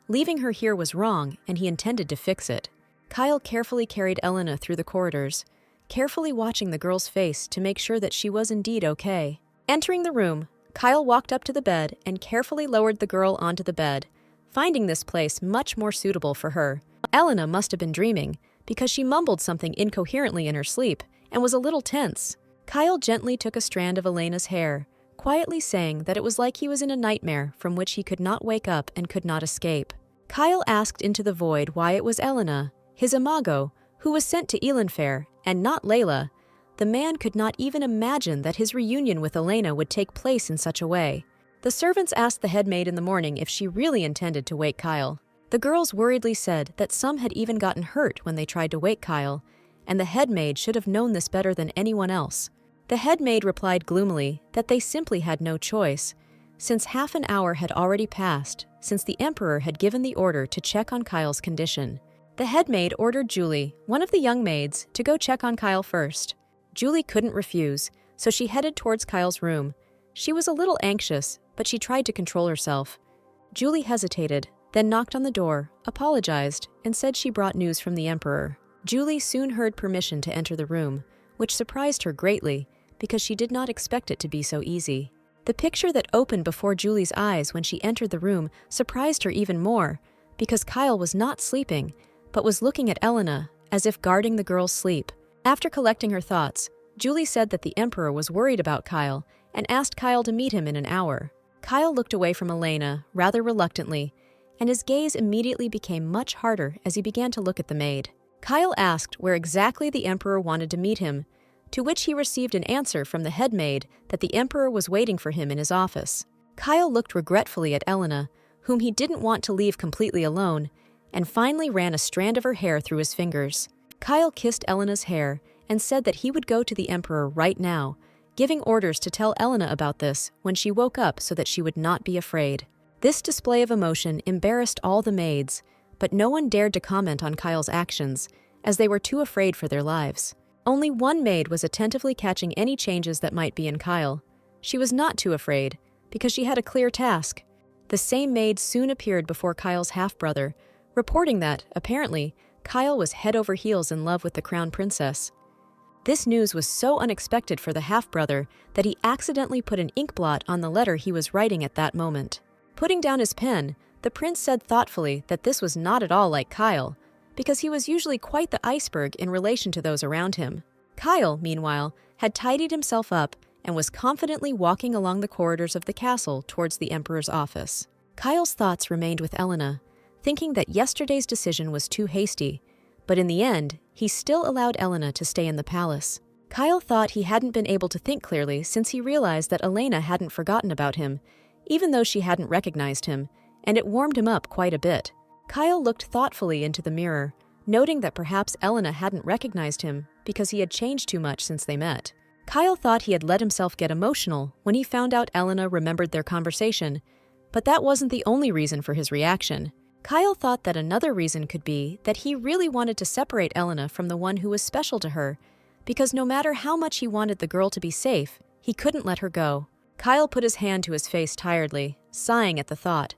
Leaving her here was wrong, and he intended to fix it. Kyle carefully carried Elena through the corridors, carefully watching the girl's face to make sure that she was indeed okay. Entering the room, Kyle walked up to the bed and carefully lowered the girl onto the bed, finding this place much more suitable for her. Elena must have been dreaming, because she mumbled something incoherently in her sleep and was a little tense. Kyle gently took a strand of Elena's hair, quietly saying that it was like he was in a nightmare from which he could not wake up and could not escape. Kyle asked into the void why it was Elena, his imago, who was sent to Elenfair, and not Layla. The man could not even imagine that his reunion with Elena would take place in such a way. The servants asked the head maid in the morning if she really intended to wake Kyle. The girls worriedly said that some had even gotten hurt when they tried to wake Kyle, and the head maid should have known this better than anyone else. The head maid replied gloomily that they simply had no choice, since half an hour had already passed since the Emperor had given the order to check on Kyle's condition. The head maid ordered Julie, one of the young maids, to go check on Kyle first. Julie couldn't refuse, so she headed towards Kyle's room. She was a little anxious, but she tried to control herself. Julie hesitated, then knocked on the door, apologized, and said she brought news from the Emperor. Julie soon heard permission to enter the room, which surprised her greatly, because she did not expect it to be so easy. The picture that opened before Julie's eyes when she entered the room surprised her even more, because Kyle was not sleeping, but was looking at Elena, as if guarding the girl's sleep. After collecting her thoughts, Julie said that the Emperor was worried about Kyle and asked Kyle to meet him in an hour. Kyle looked away from Elena, rather reluctantly, and his gaze immediately became much harder as he began to look at the maid. Kyle asked where exactly the Emperor wanted to meet him, to which he received an answer from the head maid that the Emperor was waiting for him in his office. Kyle looked regretfully at Elena, whom he didn't want to leave completely alone, and finally ran a strand of her hair through his fingers. Kyle kissed Elena's hair and said that he would go to the Emperor right now, giving orders to tell Elena about this when she woke up so that she would not be afraid. This display of emotion embarrassed all the maids, but no one dared to comment on Kyle's actions, as they were too afraid for their lives. Only one maid was attentively catching any changes that might be in Kyle. She was not too afraid, because she had a clear task. The same maid soon appeared before Kyle's half-brother, reporting that, apparently, Kyle was head over heels in love with the crown princess. This news was so unexpected for the half-brother that he accidentally put an ink blot on the letter he was writing at that moment. Putting down his pen, the prince said thoughtfully that this was not at all like Kyle, because he was usually quite the iceberg in relation to those around him. Kyle, meanwhile, had tidied himself up and was confidently walking along the corridors of the castle towards the Emperor's office. Kyle's thoughts remained with Elena, thinking that yesterday's decision was too hasty, but in the end, he still allowed Elena to stay in the palace. Kyle thought he hadn't been able to think clearly since he realized that Elena hadn't forgotten about him, even though she hadn't recognized him, and it warmed him up quite a bit. Kyle looked thoughtfully into the mirror, noting that perhaps Elena hadn't recognized him because he had changed too much since they met. Kyle thought he had let himself get emotional when he found out Elena remembered their conversation, but that wasn't the only reason for his reaction. Kyle thought that another reason could be that he really wanted to separate Elena from the one who was special to her, because no matter how much he wanted the girl to be safe, he couldn't let her go. Kyle put his hand to his face tiredly, sighing at the thought.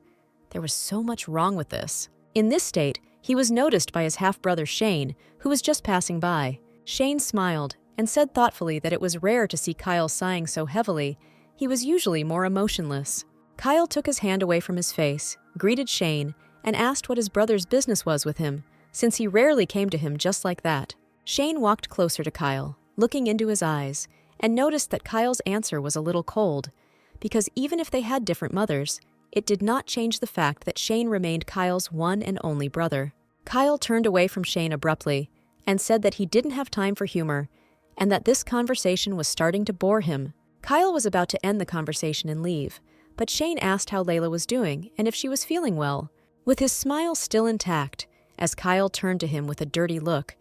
There was so much wrong with this. In this state, he was noticed by his half-brother Shane, who was just passing by. Shane smiled and said thoughtfully that it was rare to see Kyle sighing so heavily. He was usually more emotionless. Kyle took his hand away from his face, greeted Shane, and asked what his brother's business was with him, since he rarely came to him just like that. Shane walked closer to Kyle, looking into his eyes, and noticed that Kyle's answer was a little cold, because even if they had different mothers, it did not change the fact that Shane remained Kyle's one and only brother. Kyle turned away from Shane abruptly and said that he didn't have time for humor and that this conversation was starting to bore him. Kyle was about to end the conversation and leave, but Shane asked how Layla was doing and if she was feeling well. With his smile still intact, as Kyle turned to him with a dirty look,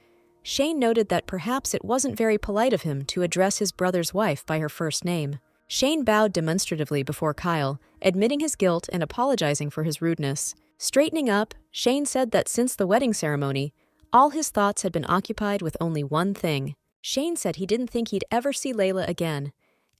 Shane noted that perhaps it wasn't very polite of him to address his brother's wife by her first name. Shane bowed demonstratively before Kyle, admitting his guilt and apologizing for his rudeness. Straightening up, Shane said that since the wedding ceremony, all his thoughts had been occupied with only one thing. Shane said he didn't think he'd ever see Layla again.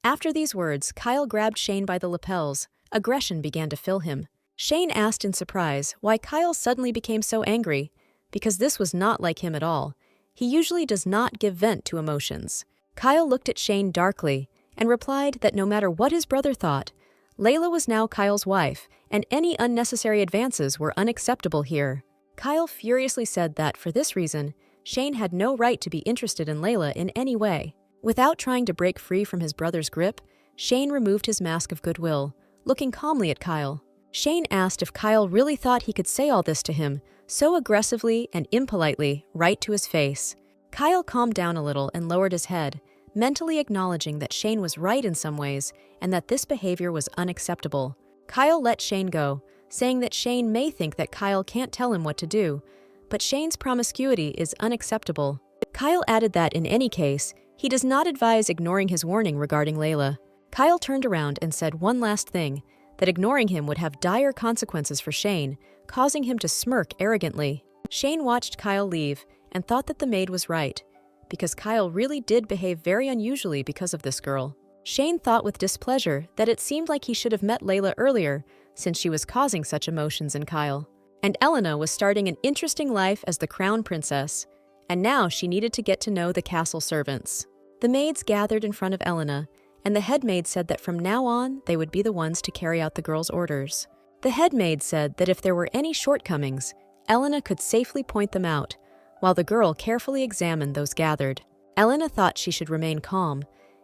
After these words, Kyle grabbed Shane by the lapels. Aggression began to fill him. Shane asked in surprise why Kyle suddenly became so angry, because this was not like him at all. He usually does not give vent to emotions. Kyle looked at Shane darkly and replied that no matter what his brother thought, Layla was now Kyle's wife, and any unnecessary advances were unacceptable here. Kyle furiously said that, for this reason, Shane had no right to be interested in Layla in any way. Without trying to break free from his brother's grip, Shane removed his mask of goodwill, looking calmly at Kyle. Shane asked if Kyle really thought he could say all this to him, so aggressively and impolitely, right to his face. Kyle calmed down a little and lowered his head, mentally acknowledging that Shane was right in some ways and that this behavior was unacceptable. Kyle let Shane go, saying that Shane may think that Kyle can't tell him what to do, but Shane's promiscuity is unacceptable. Kyle added that in any case, he does not advise ignoring his warning regarding Layla. Kyle turned around and said one last thing, that ignoring him would have dire consequences for Shane, causing him to smirk arrogantly. Shane watched Kyle leave and thought that the maid was right, because Kyle really did behave very unusually because of this girl. Shane thought with displeasure that it seemed like he should have met Layla earlier, since she was causing such emotions in Kyle. And Elena was starting an interesting life as the crown princess, and now she needed to get to know the castle servants. The maids gathered in front of Elena, and the head maid said that from now on they would be the ones to carry out the girl's orders. The head maid said that if there were any shortcomings, Elena could safely point them out, while the girl carefully examined those gathered. Elena thought she should remain calm.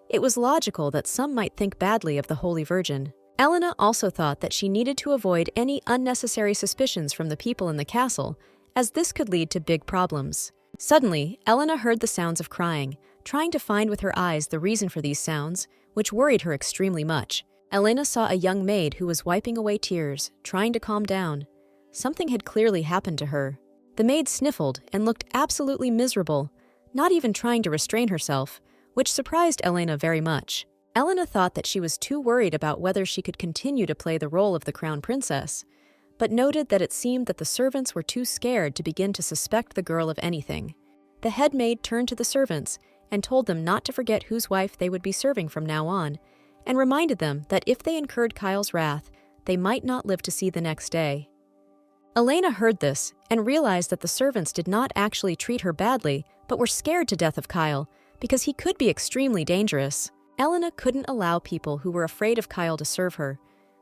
It was logical that some might think badly of the Holy Virgin. Elena also thought that she needed to avoid any unnecessary suspicions from the people in the castle, as this could lead to big problems. Suddenly, Elena heard the sounds of crying, trying to find with her eyes the reason for these sounds, which worried her extremely much. Elena saw a young maid who was wiping away tears, trying to calm down. Something had clearly happened to her. The maid sniffled and looked absolutely miserable, not even trying to restrain herself, which surprised Elena very much. Elena thought that she was too worried about whether she could continue to play the role of the crown princess, but noted that it seemed that the servants were too scared to begin to suspect the girl of anything. The head maid turned to the servants and told them not to forget whose wife they would be serving from now on, and reminded them that if they incurred Kyle's wrath, they might not live to see the next day. Elena heard this and realized that the servants did not actually treat her badly, but were scared to death of Kyle, because he could be extremely dangerous. Elena couldn't allow people who were afraid of Kyle to serve her,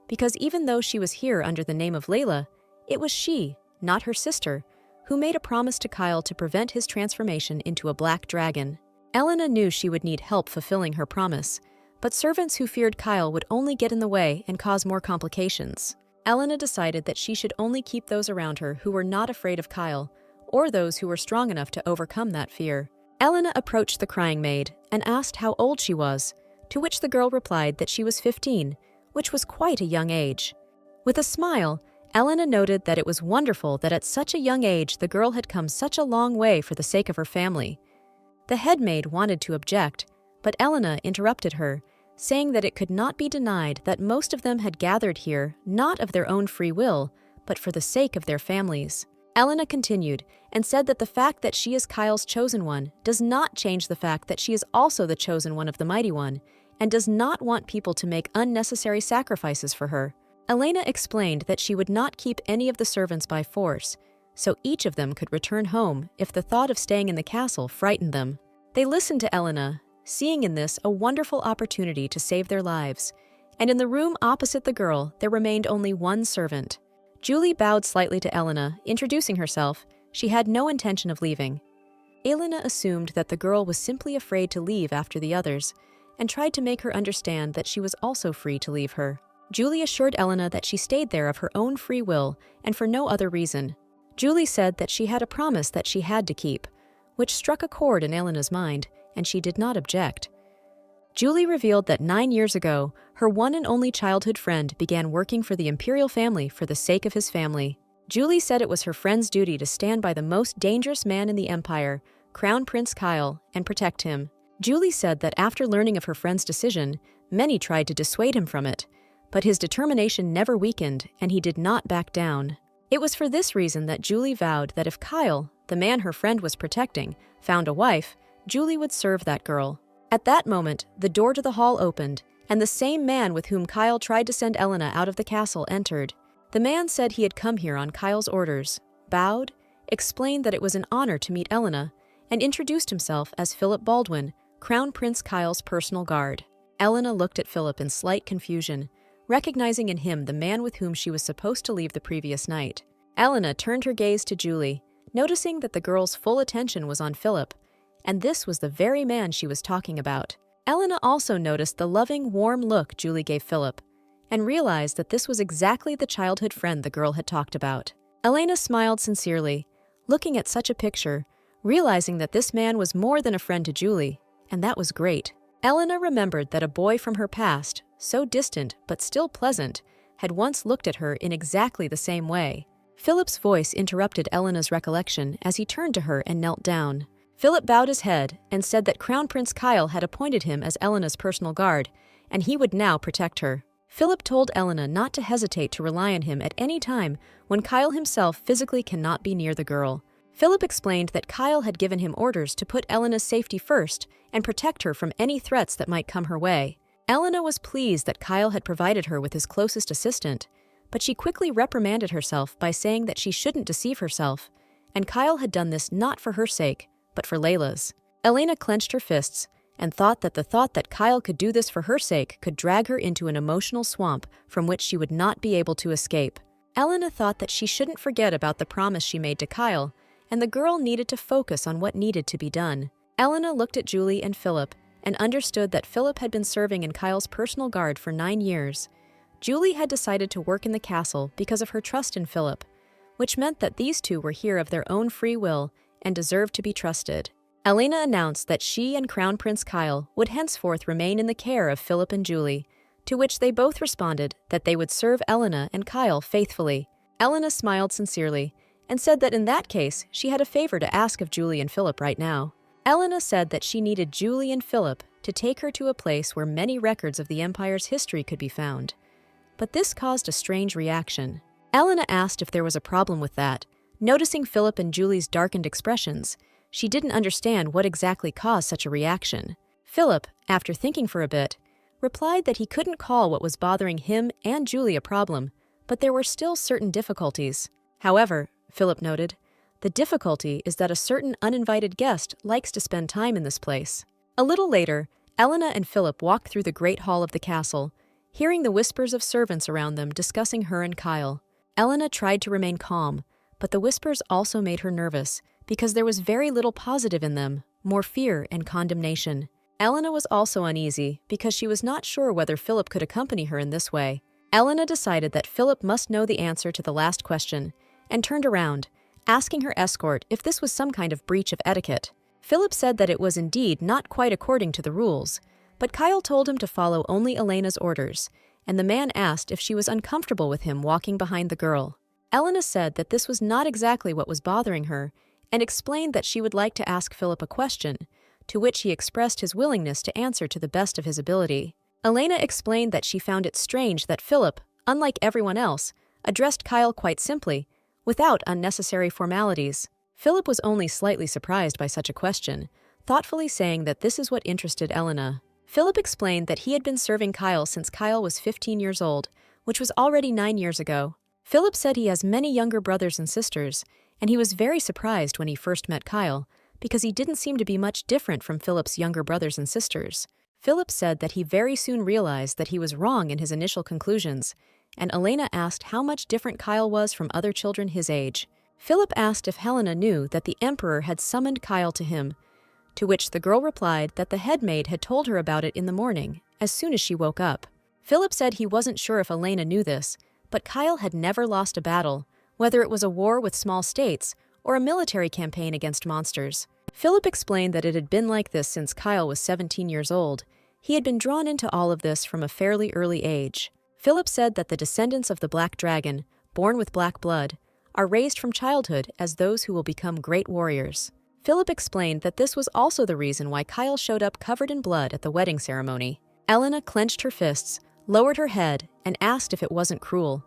because even though she was here under the name of Layla, it was she, not her sister, who made a promise to Kyle to prevent his transformation into a black dragon. Elena knew she would need help fulfilling her promise, but servants who feared Kyle would only get in the way and cause more complications. Elena decided that she should only keep those around her who were not afraid of Kyle, or those who were strong enough to overcome that fear. Elena approached the crying maid and asked how old she was, to which the girl replied that she was 15, which was quite a young age. With a smile, Elena noted that it was wonderful that at such a young age the girl had come such a long way for the sake of her family. The head maid wanted to object, but Elena interrupted her, saying that it could not be denied that most of them had gathered here not of their own free will, but for the sake of their families. Elena continued and said that the fact that she is Kyle's chosen one does not change the fact that she is also the chosen one of the Mighty One, and does not want people to make unnecessary sacrifices for her. Elena explained that she would not keep any of the servants by force, so each of them could return home if the thought of staying in the castle frightened them. They listened to Elena, seeing in this a wonderful opportunity to save their lives, and in the room opposite the girl there remained only one servant. Julie bowed slightly to Elena, introducing herself. She had no intention of leaving. Elena assumed that the girl was simply afraid to leave after the others, and tried to make her understand that she was also free to leave her. Julie assured Elena that she stayed there of her own free will and for no other reason. Julie said that she had a promise that she had to keep, which struck a chord in Elena's mind, and she did not object. Julie revealed that 9 years ago, her one and only childhood friend began working for the imperial family for the sake of his family. Julie said it was her friend's duty to stand by the most dangerous man in the empire, Crown Prince Kyle, and protect him. Julie said that after learning of her friend's decision, many tried to dissuade him from it, but his determination never weakened and he did not back down. It was for this reason that Julie vowed that if Kyle, the man her friend was protecting, found a wife, Julie would serve that girl. At that moment, the door to the hall opened, and the same man with whom Kyle tried to send Elena out of the castle entered. The man said he had come here on Kyle's orders, bowed, explained that it was an honor to meet Elena, and introduced himself as Philip Baldwin, Crown Prince Kyle's personal guard. Elena looked at Philip in slight confusion, recognizing in him the man with whom she was supposed to leave the previous night. Elena turned her gaze to Julie, noticing that the girl's full attention was on Philip, and this was the very man she was talking about. Elena also noticed the loving, warm look Julie gave Philip, and realized that this was exactly the childhood friend the girl had talked about. Elena smiled sincerely, looking at such a picture, realizing that this man was more than a friend to Julie, and that was great. Elena remembered that a boy from her past, so distant but still pleasant, had once looked at her in exactly the same way. Philip's voice interrupted Elena's recollection as he turned to her and knelt down. Philip bowed his head and said that Crown Prince Kyle had appointed him as Elena's personal guard, and he would now protect her. Philip told Elena not to hesitate to rely on him at any time when Kyle himself physically cannot be near the girl. Philip explained that Kyle had given him orders to put Elena's safety first and protect her from any threats that might come her way. Elena was pleased that Kyle had provided her with his closest assistant, but she quickly reprimanded herself by saying that she shouldn't deceive herself, and Kyle had done this not for her sake, but for Layla's. Elena clenched her fists and thought that Kyle could do this for her sake could drag her into an emotional swamp from which she would not be able to escape. Elena thought that she shouldn't forget about the promise she made to Kyle, and the girl needed to focus on what needed to be done. Elena looked at Julie and Philip and understood that Philip had been serving in Kyle's personal guard for 9 years. Julie had decided to work in the castle because of her trust in Philip, which meant that these two were here of their own free will and deserved to be trusted. Elena announced that she and Crown Prince Kyle would henceforth remain in the care of Philip and Julie, to which they both responded that they would serve Elena and Kyle faithfully. Elena smiled sincerely and said that in that case she had a favor to ask of Julie and Philip right now. Elena said that she needed Julie and Philip to take her to a place where many records of the Empire's history could be found. But this caused a strange reaction. Elena asked if there was a problem with that. Noticing Philip and Julie's darkened expressions, she didn't understand what exactly caused such a reaction. Philip, after thinking for a bit, replied that he couldn't call what was bothering him and Julie a problem, but there were still certain difficulties. However, Philip noted, the difficulty is that a certain uninvited guest likes to spend time in this place. A little later, Elena and Philip walked through the great hall of the castle, hearing the whispers of servants around them discussing her and Kyle. Elena tried to remain calm, but the whispers also made her nervous, because there was very little positive in them, more fear and condemnation. Elena was also uneasy because she was not sure whether Philip could accompany her in this way. Elena decided that Philip must know the answer to the last question, and turned around, asking her escort if this was some kind of breach of etiquette. Philip said that it was indeed not quite according to the rules, but Kyle told him to follow only Elena's orders, and the man asked if she was uncomfortable with him walking behind the girl. Elena said that this was not exactly what was bothering her, and explained that she would like to ask Philip a question, to which he expressed his willingness to answer to the best of his ability. Elena explained that she found it strange that Philip, unlike everyone else, addressed Kyle quite simply, without unnecessary formalities. Philip was only slightly surprised by such a question, thoughtfully saying that this is what interested Elena. Philip explained that he had been serving Kyle since Kyle was 15 years old, which was already 9 years ago. Philip said he has many younger brothers and sisters, and he was very surprised when he first met Kyle, because he didn't seem to be much different from Philip's younger brothers and sisters. Philip said that he very soon realized that he was wrong in his initial conclusions, and Elena asked how much different Kyle was from other children his age. Philip asked if Helena knew that the Emperor had summoned Kyle to him, to which the girl replied that the head maid had told her about it in the morning, as soon as she woke up. Philip said he wasn't sure if Elena knew this, but Kyle had never lost a battle, whether it was a war with small states or a military campaign against monsters. Philip explained that it had been like this since Kyle was 17 years old. He had been drawn into all of this from a fairly early age. Philip said that the descendants of the Black Dragon, born with black blood, are raised from childhood as those who will become great warriors. Philip explained that this was also the reason why Kyle showed up covered in blood at the wedding ceremony. Elena clenched her fists, lowered her head, and asked if it wasn't cruel,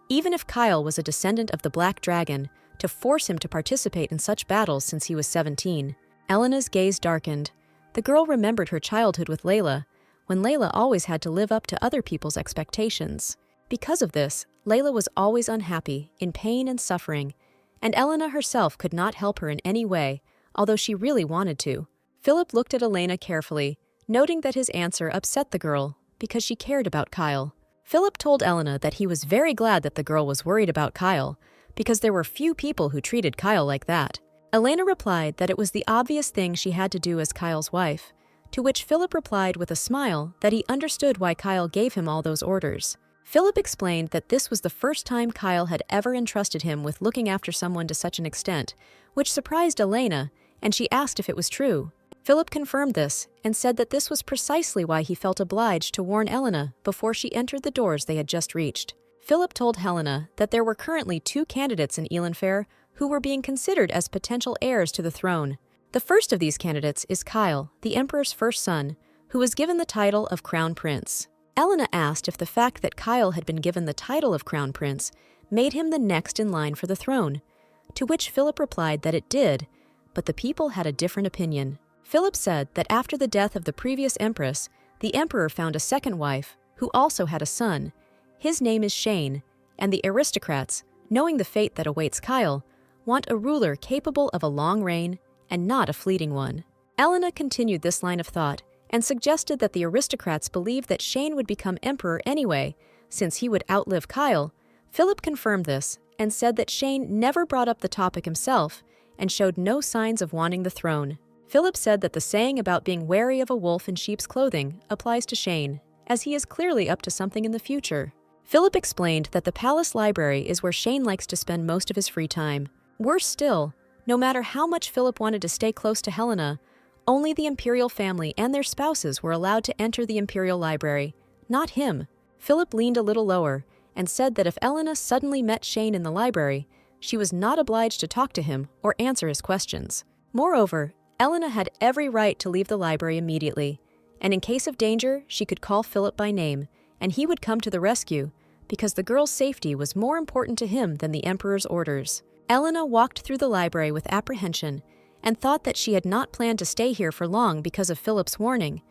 even if Kyle was a descendant of the Black Dragon, to force him to participate in such battles since he was 17. Elena's gaze darkened. The girl remembered her childhood with Layla, when Layla always had to live up to other people's expectations. Because of this, Layla was always unhappy, in pain and suffering, and Elena herself could not help her in any way, although she really wanted to. Philip looked at Elena carefully, noting that his answer upset the girl because she cared about Kyle. Philip told Elena that he was very glad that the girl was worried about Kyle, because there were few people who treated Kyle like that. Elena replied that it was the obvious thing she had to do as Kyle's wife, to which Philip replied with a smile that he understood why Kyle gave him all those orders. Philip explained that this was the first time Kyle had ever entrusted him with looking after someone to such an extent, which surprised Elena, and she asked if it was true. Philip confirmed this and said that this was precisely why he felt obliged to warn Elena before she entered the doors they had just reached. Philip told Helena that there were currently 2 candidates in Elanfair who were being considered as potential heirs to the throne. The first of these candidates is Kyle, the Emperor's first son, who was given the title of Crown Prince. Elena asked if the fact that Kyle had been given the title of Crown Prince made him the next in line for the throne, to which Philip replied that it did, but the people had a different opinion. Philip said that after the death of the previous empress, the emperor found a second wife, who also had a son. His name is Shane, and the aristocrats, knowing the fate that awaits Kyle, want a ruler capable of a long reign and not a fleeting one. Elena continued this line of thought and suggested that the aristocrats believed that Shane would become emperor anyway, since he would outlive Kyle. Philip confirmed this and said that Shane never brought up the topic himself and showed no signs of wanting the throne. Philip said that the saying about being wary of a wolf in sheep's clothing applies to Shane, as he is clearly up to something in the future. Philip explained that the palace library is where Shane likes to spend most of his free time. Worse still, no matter how much Philip wanted to stay close to Helena, only the imperial family and their spouses were allowed to enter the imperial library, not him. Philip leaned a little lower and said that if Elena suddenly met Shane in the library, she was not obliged to talk to him or answer his questions. Moreover, Elena had every right to leave the library immediately, and in case of danger, she could call Philip by name, and he would come to the rescue, because the girl's safety was more important to him than the Emperor's orders. Elena walked through the library with apprehension and thought that she had not planned to stay here for long because of Philip's warning,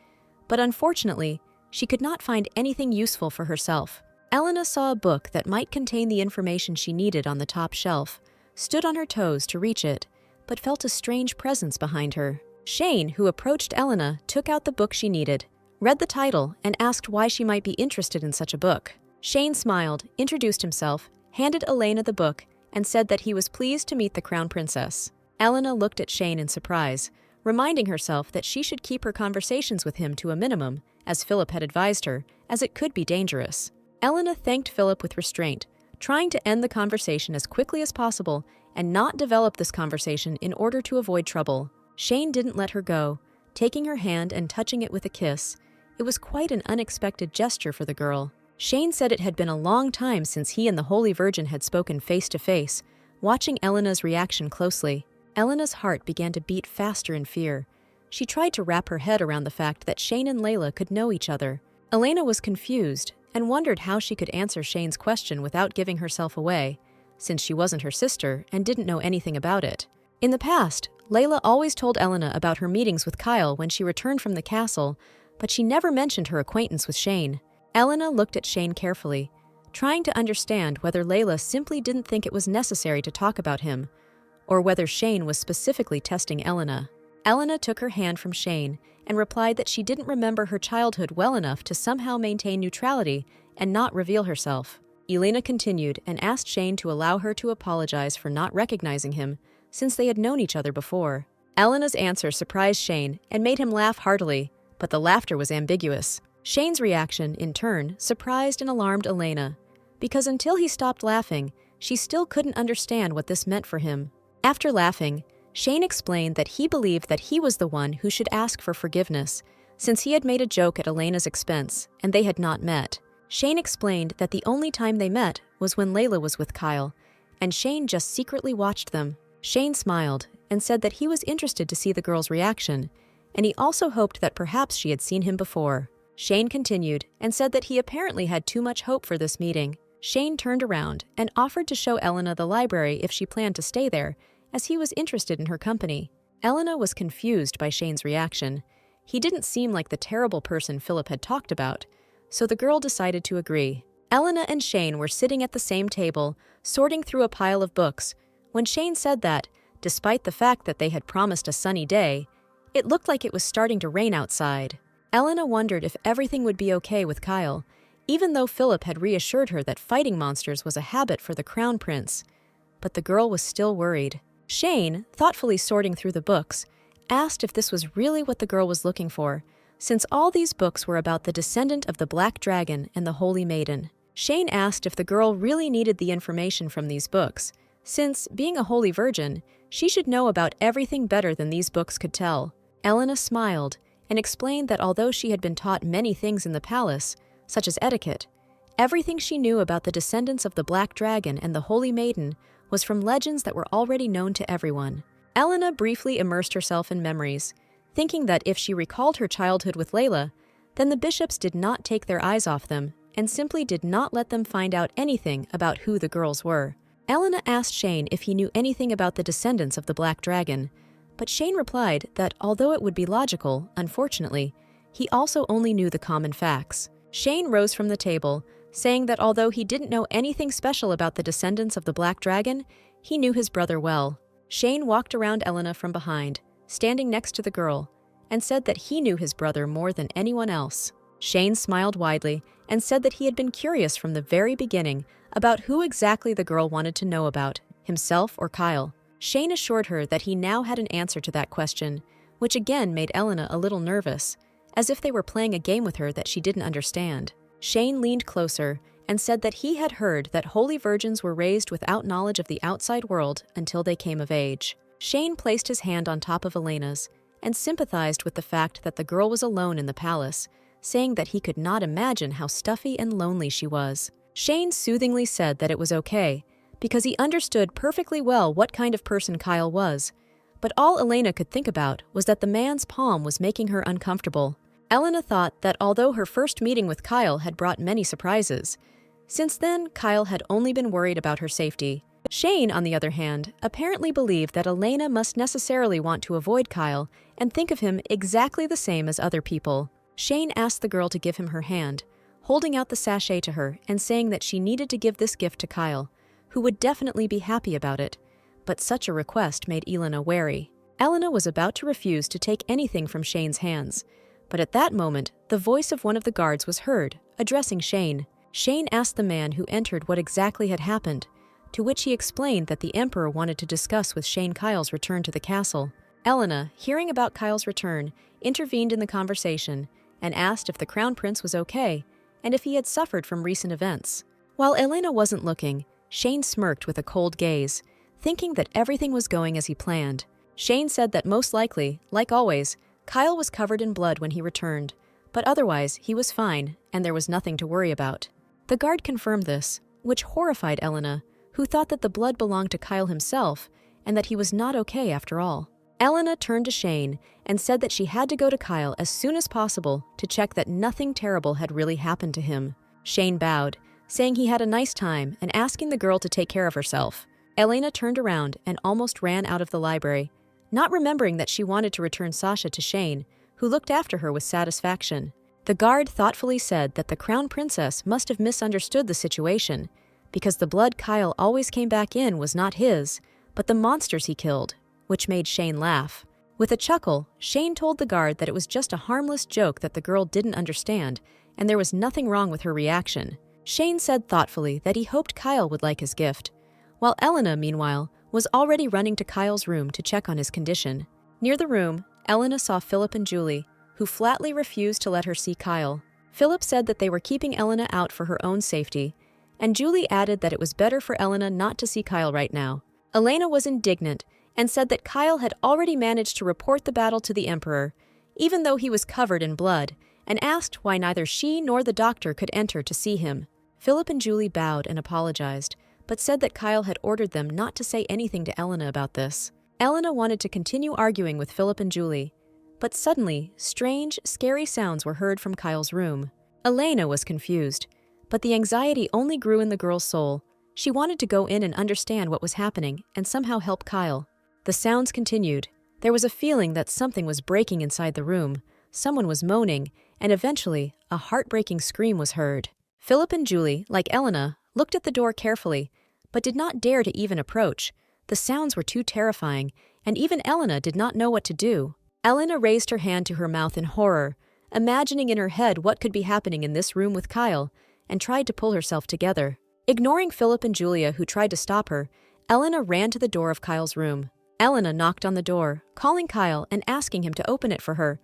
but unfortunately, she could not find anything useful for herself. Elena saw a book that might contain the information she needed on the top shelf, stood on her toes to reach it, but felt a strange presence behind her. Shane, who approached Elena, took out the book she needed, read the title, and asked why she might be interested in such a book. Shane smiled, introduced himself, handed Elena the book, and said that he was pleased to meet the Crown Princess. Elena looked at Shane in surprise, reminding herself that she should keep her conversations with him to a minimum, as Philip had advised her, as it could be dangerous. Elena thanked Philip with restraint, trying to end the conversation as quickly as possible and not develop this conversation in order to avoid trouble. Shane didn't let her go, taking her hand and touching it with a kiss. It was quite an unexpected gesture for the girl. Shane said it had been a long time since he and the Holy Virgin had spoken face to face, watching Elena's reaction closely. Elena's heart began to beat faster in fear. She tried to wrap her head around the fact that Shane and Layla could know each other. Elena was confused and wondered how she could answer Shane's question without giving herself away, since she wasn't her sister and didn't know anything about it. In the past, Layla always told Elena about her meetings with Kyle when she returned from the castle, but she never mentioned her acquaintance with Shane. Elena looked at Shane carefully, trying to understand whether Layla simply didn't think it was necessary to talk about him, or whether Shane was specifically testing Elena. Elena took her hand from Shane and replied that she didn't remember her childhood well enough to somehow maintain neutrality and not reveal herself. Elena continued and asked Shane to allow her to apologize for not recognizing him, since they had known each other before. Elena's answer surprised Shane and made him laugh heartily, but the laughter was ambiguous. Shane's reaction, in turn, surprised and alarmed Elena, because until he stopped laughing, she still couldn't understand what this meant for him. After laughing, Shane explained that he believed that he was the one who should ask for forgiveness, since he had made a joke at Elena's expense and they had not met. Shane explained that the only time they met was when Layla was with Kyle, and Shane just secretly watched them. Shane smiled and said that he was interested to see the girl's reaction, and he also hoped that perhaps she had seen him before. Shane continued and said that he apparently had too much hope for this meeting. Shane turned around and offered to show Elena the library if she planned to stay there, as he was interested in her company. Elena was confused by Shane's reaction. He didn't seem like the terrible person Philip had talked about, so the girl decided to agree. Elena and Shane were sitting at the same table, sorting through a pile of books, when Shane said that, despite the fact that they had promised a sunny day, it looked like it was starting to rain outside. Elena wondered if everything would be okay with Kyle, even though Philip had reassured her that fighting monsters was a habit for the Crown Prince. But the girl was still worried. Shane, thoughtfully sorting through the books, asked if this was really what the girl was looking for, since all these books were about the descendant of the Black Dragon and the Holy Maiden. Shane asked if the girl really needed the information from these books, since, being a holy virgin, she should know about everything better than these books could tell. Elena smiled and explained that although she had been taught many things in the palace, such as etiquette, everything she knew about the descendants of the Black Dragon and the Holy Maiden was from legends that were already known to everyone. Elena briefly immersed herself in memories, thinking that if she recalled her childhood with Layla, then the bishops did not take their eyes off them and simply did not let them find out anything about who the girls were. Elena asked Shane if he knew anything about the descendants of the Black Dragon, but Shane replied that although it would be logical, unfortunately, he also only knew the common facts. Shane rose from the table, saying that although he didn't know anything special about the descendants of the Black Dragon, he knew his brother well. Shane walked around Elena from behind, standing next to the girl, and said that he knew his brother more than anyone else. Shane smiled widely and said that he had been curious from the very beginning about who exactly the girl wanted to know about, himself or Kyle. Shane assured her that he now had an answer to that question, which again made Elena a little nervous, as if they were playing a game with her that she didn't understand. Shane leaned closer and said that he had heard that holy virgins were raised without knowledge of the outside world until they came of age. Shane placed his hand on top of Elena's and sympathized with the fact that the girl was alone in the palace, saying that he could not imagine how stuffy and lonely she was. Shane soothingly said that it was okay, because he understood perfectly well what kind of person Kyle was, but all Elena could think about was that the man's palm was making her uncomfortable. Elena thought that although her first meeting with Kyle had brought many surprises, since then Kyle had only been worried about her safety. Shane, on the other hand, apparently believed that Elena must necessarily want to avoid Kyle and think of him exactly the same as other people. Shane asked the girl to give him her hand, holding out the sachet to her and saying that she needed to give this gift to Kyle, who would definitely be happy about it, but such a request made Elena wary. Elena was about to refuse to take anything from Shane's hands, but at that moment, the voice of one of the guards was heard, addressing Shane. Shane asked the man who entered what exactly had happened, to which he explained that the Emperor wanted to discuss with Shane Kyle's return to the castle. Elena, hearing about Kyle's return, intervened in the conversation and asked if the Crown Prince was okay and if he had suffered from recent events. While Elena wasn't looking, Shane smirked with a cold gaze, thinking that everything was going as he planned. Shane said that most likely, like always, Kyle was covered in blood when he returned, but otherwise he was fine and there was nothing to worry about. The guard confirmed this, which horrified Elena, who thought that the blood belonged to Kyle himself and that he was not okay after all. Elena turned to Shane and said that she had to go to Kyle as soon as possible to check that nothing terrible had really happened to him. Shane bowed, saying he had a nice time and asking the girl to take care of herself. Elena turned around and almost ran out of the library, not remembering that she wanted to return Sasha to Shane, who looked after her with satisfaction. The guard thoughtfully said that the Crown Princess must have misunderstood the situation, because the blood Kyle always came back in was not his, but the monsters he killed, which made Shane laugh. With a chuckle, Shane told the guard that it was just a harmless joke that the girl didn't understand, and there was nothing wrong with her reaction. Shane said thoughtfully that he hoped Kyle would like his gift, while Elena, meanwhile, was already running to Kyle's room to check on his condition. Near the room, Elena saw Philip and Julie, who flatly refused to let her see Kyle. Philip said that they were keeping Elena out for her own safety, and Julie added that it was better for Elena not to see Kyle right now. Elena was indignant and said that Kyle had already managed to report the battle to the Emperor, even though he was covered in blood, and asked why neither she nor the doctor could enter to see him. Philip and Julie bowed and apologized, but said that Kyle had ordered them not to say anything to Elena about this. Elena wanted to continue arguing with Philip and Julie, but suddenly, strange, scary sounds were heard from Kyle's room. Elena was confused, but the anxiety only grew in the girl's soul. She wanted to go in and understand what was happening and somehow help Kyle. The sounds continued. There was a feeling that something was breaking inside the room. Someone was moaning, and eventually, a heartbreaking scream was heard. Philip and Julie, like Elena, looked at the door carefully, but did not dare to even approach. The sounds were too terrifying, and even Elena did not know what to do. Elena raised her hand to her mouth in horror, imagining in her head what could be happening in this room with Kyle, and tried to pull herself together. Ignoring Philip and Julia, who tried to stop her, Elena ran to the door of Kyle's room. Elena knocked on the door, calling Kyle and asking him to open it for her,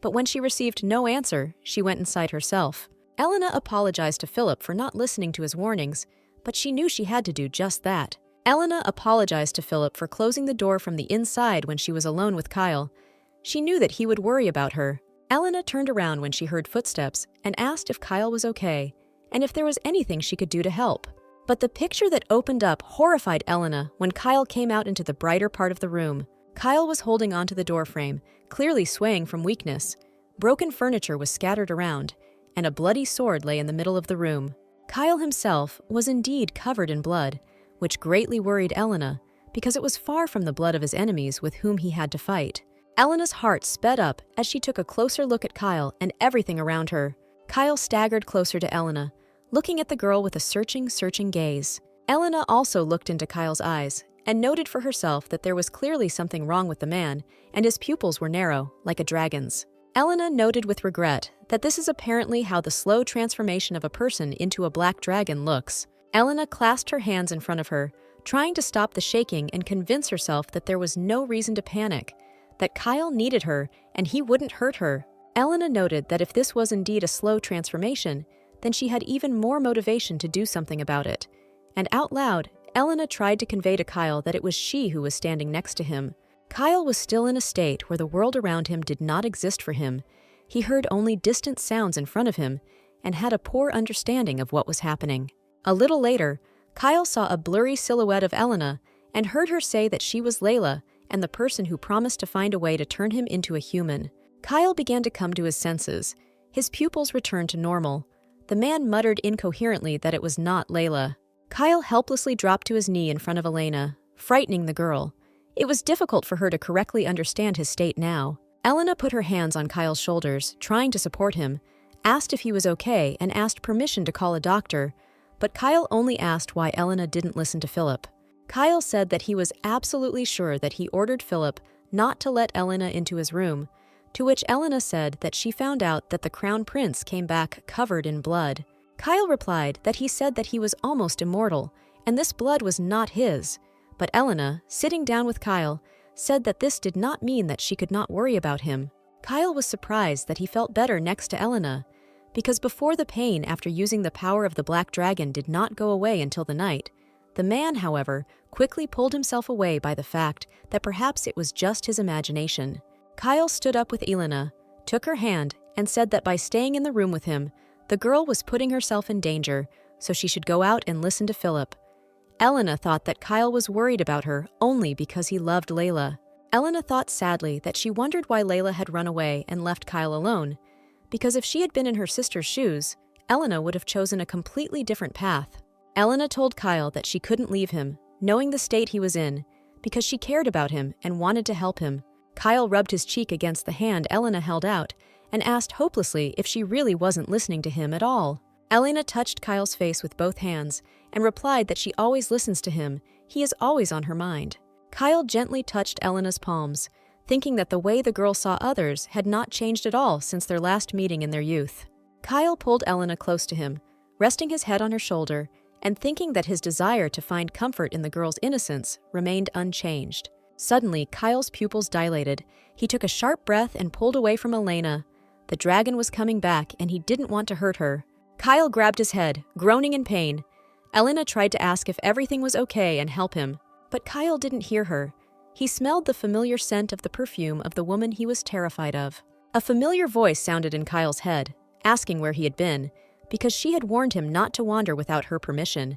but when she received no answer, she went inside herself. Elena apologized to Philip for not listening to his warnings, but she knew she had to do just that. Elena apologized to Philip for closing the door from the inside when she was alone with Kyle. She knew that he would worry about her. Elena turned around when she heard footsteps and asked if Kyle was okay, and if there was anything she could do to help. But the picture that opened up horrified Elena when Kyle came out into the brighter part of the room. Kyle was holding onto the doorframe, clearly swaying from weakness. Broken furniture was scattered around, and a bloody sword lay in the middle of the room. Kyle himself was indeed covered in blood, which greatly worried Elena, because it was far from the blood of his enemies with whom he had to fight. Elena's heart sped up as she took a closer look at Kyle and everything around her. Kyle staggered closer to Elena, looking at the girl with a searching gaze. Elena also looked into Kyle's eyes and noted for herself that there was clearly something wrong with the man, and his pupils were narrow, like a dragon's. Elena noted with regret that this is apparently how the slow transformation of a person into a black dragon looks. Elena clasped her hands in front of her, trying to stop the shaking and convince herself that there was no reason to panic, that Kyle needed her and he wouldn't hurt her. Elena noted that if this was indeed a slow transformation, then she had even more motivation to do something about it. And out loud, Elena tried to convey to Kyle that it was she who was standing next to him. Kyle was still in a state where the world around him did not exist for him. He heard only distant sounds in front of him and had a poor understanding of what was happening. A little later, Kyle saw a blurry silhouette of Elena and heard her say that she was Layla and the person who promised to find a way to turn him into a human. Kyle began to come to his senses. His pupils returned to normal. The man muttered incoherently that it was not Layla. Kyle helplessly dropped to his knee in front of Elena, frightening the girl. It was difficult for her to correctly understand his state now. Elena put her hands on Kyle's shoulders, trying to support him, asked if he was okay, and asked permission to call a doctor, but Kyle only asked why Elena didn't listen to Philip. Kyle said that he was absolutely sure that he ordered Philip not to let Elena into his room, to which Elena said that she found out that the Crown Prince came back covered in blood. Kyle replied that he said that he was almost immortal, and this blood was not his, but Elena, sitting down with Kyle, said that this did not mean that she could not worry about him. Kyle was surprised that he felt better next to Elena, because before the pain after using the power of the Black Dragon did not go away until the night, the man, however, quickly pulled himself away by the fact that perhaps it was just his imagination. Kyle stood up with Elena, took her hand, and said that by staying in the room with him, the girl was putting herself in danger, so she should go out and listen to Philip. Elena thought that Kyle was worried about her only because he loved Layla. Elena thought sadly that she wondered why Layla had run away and left Kyle alone, because if she had been in her sister's shoes, Elena would have chosen a completely different path. Elena told Kyle that she couldn't leave him, knowing the state he was in, because she cared about him and wanted to help him. Kyle rubbed his cheek against the hand Elena held out and asked hopelessly if she really wasn't listening to him at all. Elena touched Kyle's face with both hands and replied that she always listens to him. He is always on her mind. Kyle gently touched Elena's palms, thinking that the way the girl saw others had not changed at all since their last meeting in their youth. Kyle pulled Elena close to him, resting his head on her shoulder, and thinking that his desire to find comfort in the girl's innocence remained unchanged. Suddenly, Kyle's pupils dilated. He took a sharp breath and pulled away from Elena. The dragon was coming back, and he didn't want to hurt her. Kyle grabbed his head, groaning in pain. Elena tried to ask if everything was okay and help him, but Kyle didn't hear her. He smelled the familiar scent of the perfume of the woman he was terrified of. A familiar voice sounded in Kyle's head, asking where he had been, because she had warned him not to wander without her permission.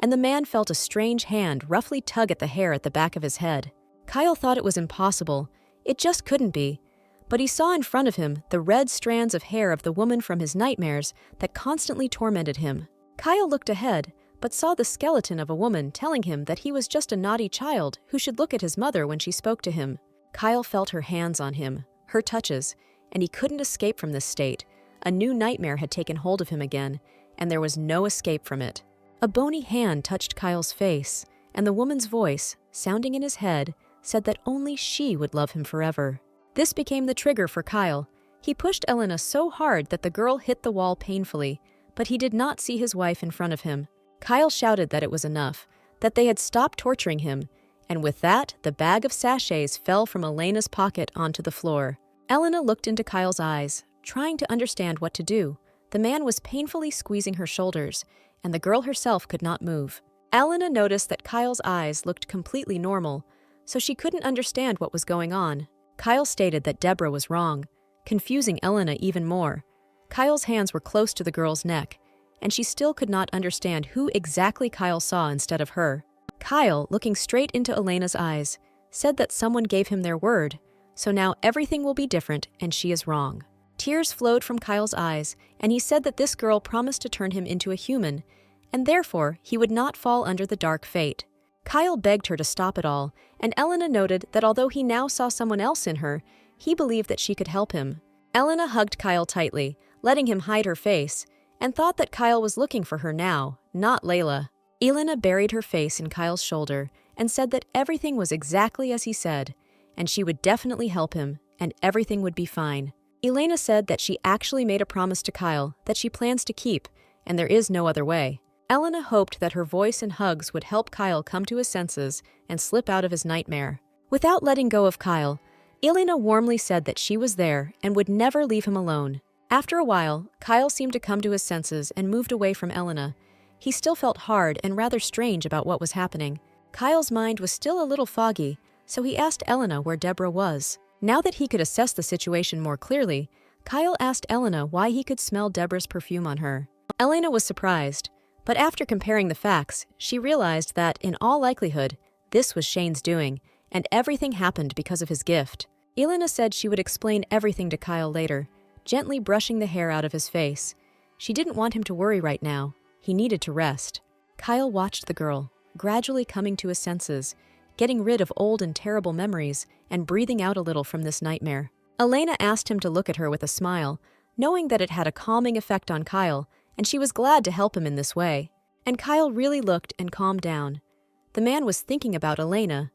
And the man felt a strange hand roughly tug at the hair at the back of his head. Kyle thought it was impossible. It just couldn't be. But he saw in front of him the red strands of hair of the woman from his nightmares that constantly tormented him. Kyle looked ahead, but saw the skeleton of a woman telling him that he was just a naughty child who should look at his mother when she spoke to him. Kyle felt her hands on him, her touches, and he couldn't escape from this state. A new nightmare had taken hold of him again, and there was no escape from it. A bony hand touched Kyle's face, and the woman's voice, sounding in his head, said that only she would love him forever. This became the trigger for Kyle. He pushed Elena so hard that the girl hit the wall painfully, but he did not see his wife in front of him. Kyle shouted that it was enough, that they had stopped torturing him, and with that, the bag of sachets fell from Elena's pocket onto the floor. Elena looked into Kyle's eyes, trying to understand what to do. The man was painfully squeezing her shoulders, and the girl herself could not move. Elena noticed that Kyle's eyes looked completely normal, so she couldn't understand what was going on. Kyle stated that Deborah was wrong, confusing Elena even more. Kyle's hands were close to the girl's neck, and she still could not understand who exactly Kyle saw instead of her. Kyle, looking straight into Elena's eyes, said that someone gave him their word, so now everything will be different and she is wrong. Tears flowed from Kyle's eyes, and he said that this girl promised to turn him into a human, and therefore he would not fall under the dark fate. Kyle begged her to stop it all, and Elena noted that although he now saw someone else in her, he believed that she could help him. Elena hugged Kyle tightly, letting him hide her face, and thought that Kyle was looking for her now, not Layla. Elena buried her face in Kyle's shoulder and said that everything was exactly as he said, and she would definitely help him, and everything would be fine. Elena said that she actually made a promise to Kyle that she plans to keep, and there is no other way. Elena hoped that her voice and hugs would help Kyle come to his senses and slip out of his nightmare. Without letting go of Kyle, Elena warmly said that she was there and would never leave him alone. After a while, Kyle seemed to come to his senses and moved away from Elena. He still felt hard and rather strange about what was happening. Kyle's mind was still a little foggy, so he asked Elena where Deborah was. Now that he could assess the situation more clearly, Kyle asked Elena why he could smell Deborah's perfume on her. Elena was surprised, but after comparing the facts, she realized that, in all likelihood, this was Shane's doing, and everything happened because of his gift. Elena said she would explain everything to Kyle later, gently brushing the hair out of his face. She didn't want him to worry right now. He needed to rest. Kyle watched the girl, gradually coming to his senses, getting rid of old and terrible memories, and breathing out a little from this nightmare. Elena asked him to look at her with a smile, knowing that it had a calming effect on Kyle, and she was glad to help him in this way. And Kyle really looked and calmed down. The man was thinking about Elena,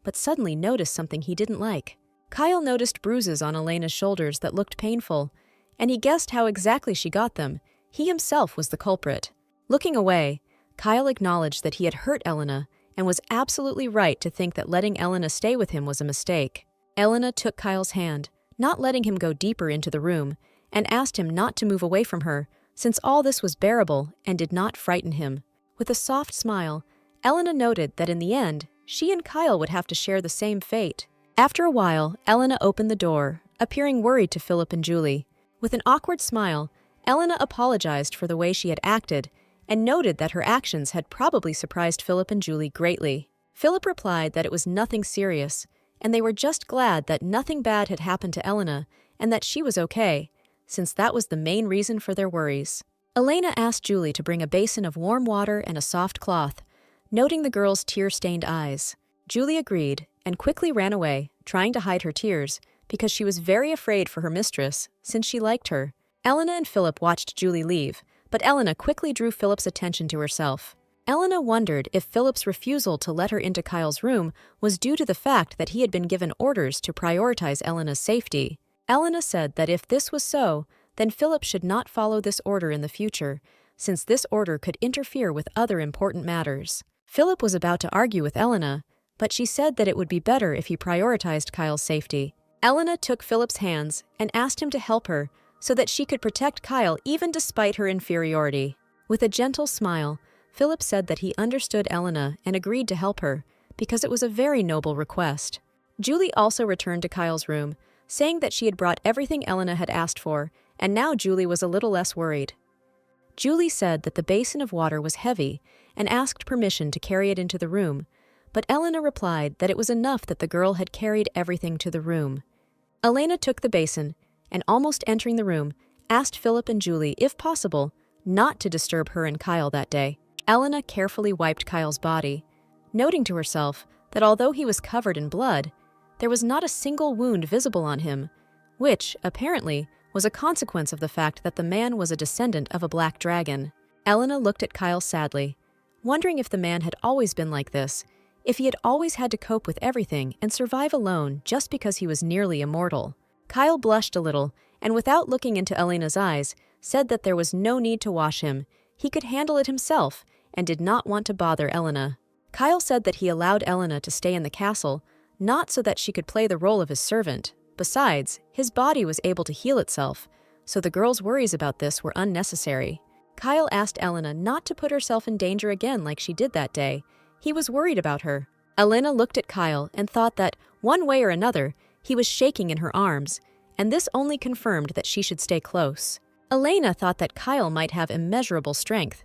but suddenly noticed something he didn't like. Kyle noticed bruises on Elena's shoulders that looked painful, and he guessed how exactly she got them. He himself was the culprit. Looking away, Kyle acknowledged that he had hurt Elena and was absolutely right to think that letting Elena stay with him was a mistake. Elena took Kyle's hand, not letting him go deeper into the room, and asked him not to move away from her, since all this was bearable and did not frighten him. With a soft smile, Elena noted that in the end, she and Kyle would have to share the same fate. After a while, Elena opened the door, appearing worried to Philip and Julie. With an awkward smile, Elena apologized for the way she had acted and noted that her actions had probably surprised Philip and Julie greatly. Philip replied that it was nothing serious, and they were just glad that nothing bad had happened to Elena and that she was okay, since that was the main reason for their worries. Elena asked Julie to bring a basin of warm water and a soft cloth, noting the girl's tear-stained eyes. Julie agreed and quickly ran away, trying to hide her tears, because she was very afraid for her mistress, since she liked her. Elena and Philip watched Julie leave, but Elena quickly drew Philip's attention to herself. Elena wondered if Philip's refusal to let her into Kyle's room was due to the fact that he had been given orders to prioritize Elena's safety. Elena said that if this was so, then Philip should not follow this order in the future, since this order could interfere with other important matters. Philip was about to argue with Elena, but she said that it would be better if he prioritized Kyle's safety. Elena took Philip's hands and asked him to help her so that she could protect Kyle even despite her inferiority. With a gentle smile, Philip said that he understood Elena and agreed to help her, because it was a very noble request. Julie also returned to Kyle's room, saying that she had brought everything Elena had asked for, and now Julie was a little less worried. Julie said that the basin of water was heavy and asked permission to carry it into the room, but Elena replied that it was enough that the girl had carried everything to the room. Elena took the basin and, almost entering the room, asked Philip and Julie, if possible, not to disturb her and Kyle that day. Elena carefully wiped Kyle's body, noting to herself that although he was covered in blood, there was not a single wound visible on him, which, apparently, was a consequence of the fact that the man was a descendant of a black dragon. Elena looked at Kyle sadly, wondering if the man had always been like this, if he had always had to cope with everything and survive alone just because he was nearly immortal. Kyle blushed a little, and without looking into Elena's eyes, said that there was no need to wash him, he could handle it himself, and did not want to bother Elena. Kyle said that he allowed Elena to stay in the castle, not so that she could play the role of his servant. Besides, his body was able to heal itself, so the girl's worries about this were unnecessary. Kyle asked Elena not to put herself in danger again like she did that day. He was worried about her. Elena looked at Kyle and thought that, one way or another, he was shaking in her arms, and this only confirmed that she should stay close. Elena thought that Kyle might have immeasurable strength,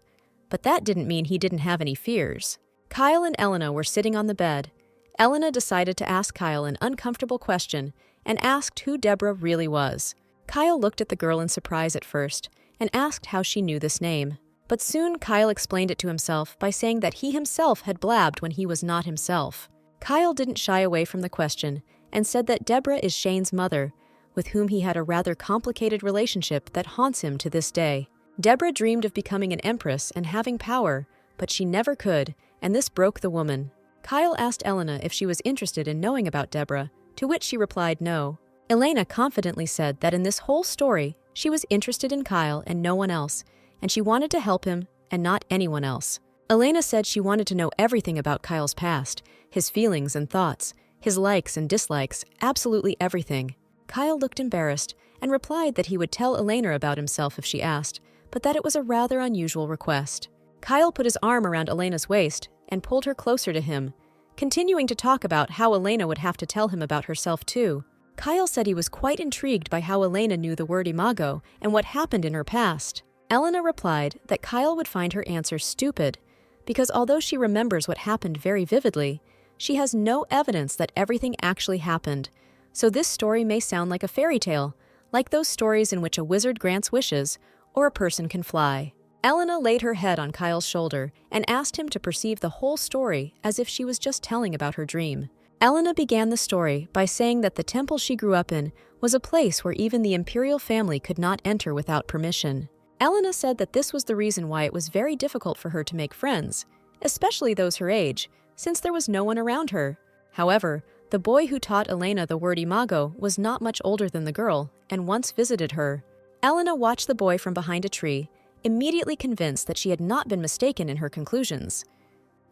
but that didn't mean he didn't have any fears. Kyle and Elena were sitting on the bed. Elena decided to ask Kyle an uncomfortable question and asked who Deborah really was. Kyle looked at the girl in surprise at first and asked how she knew this name. But soon Kyle explained it to himself by saying that he himself had blabbed when he was not himself. Kyle didn't shy away from the question and said that Deborah is Shane's mother, with whom he had a rather complicated relationship that haunts him to this day. Deborah dreamed of becoming an empress and having power, but she never could, and this broke the woman. Kyle asked Elena if she was interested in knowing about Deborah, to which she replied no. Elena confidently said that in this whole story, she was interested in Kyle and no one else, and she wanted to help him and not anyone else. Elena said she wanted to know everything about Kyle's past, his feelings and thoughts, his likes and dislikes, absolutely everything. Kyle looked embarrassed and replied that he would tell Elena about himself if she asked, but that it was a rather unusual request. Kyle put his arm around Elena's waist and pulled her closer to him, continuing to talk about how Elena would have to tell him about herself too. Kyle said he was quite intrigued by how Elena knew the word imago and what happened in her past. Elena replied that Kyle would find her answer stupid, because although she remembers what happened very vividly, she has no evidence that everything actually happened, so this story may sound like a fairy tale, like those stories in which a wizard grants wishes or a person can fly. Elena laid her head on Kyle's shoulder and asked him to perceive the whole story as if she was just telling about her dream. Elena began the story by saying that the temple she grew up in was a place where even the imperial family could not enter without permission. Elena said that this was the reason why it was very difficult for her to make friends, especially those her age, since there was no one around her. However, the boy who taught Elena the word imago was not much older than the girl and once visited her. Elena watched the boy from behind a tree, immediately convinced that she had not been mistaken in her conclusions.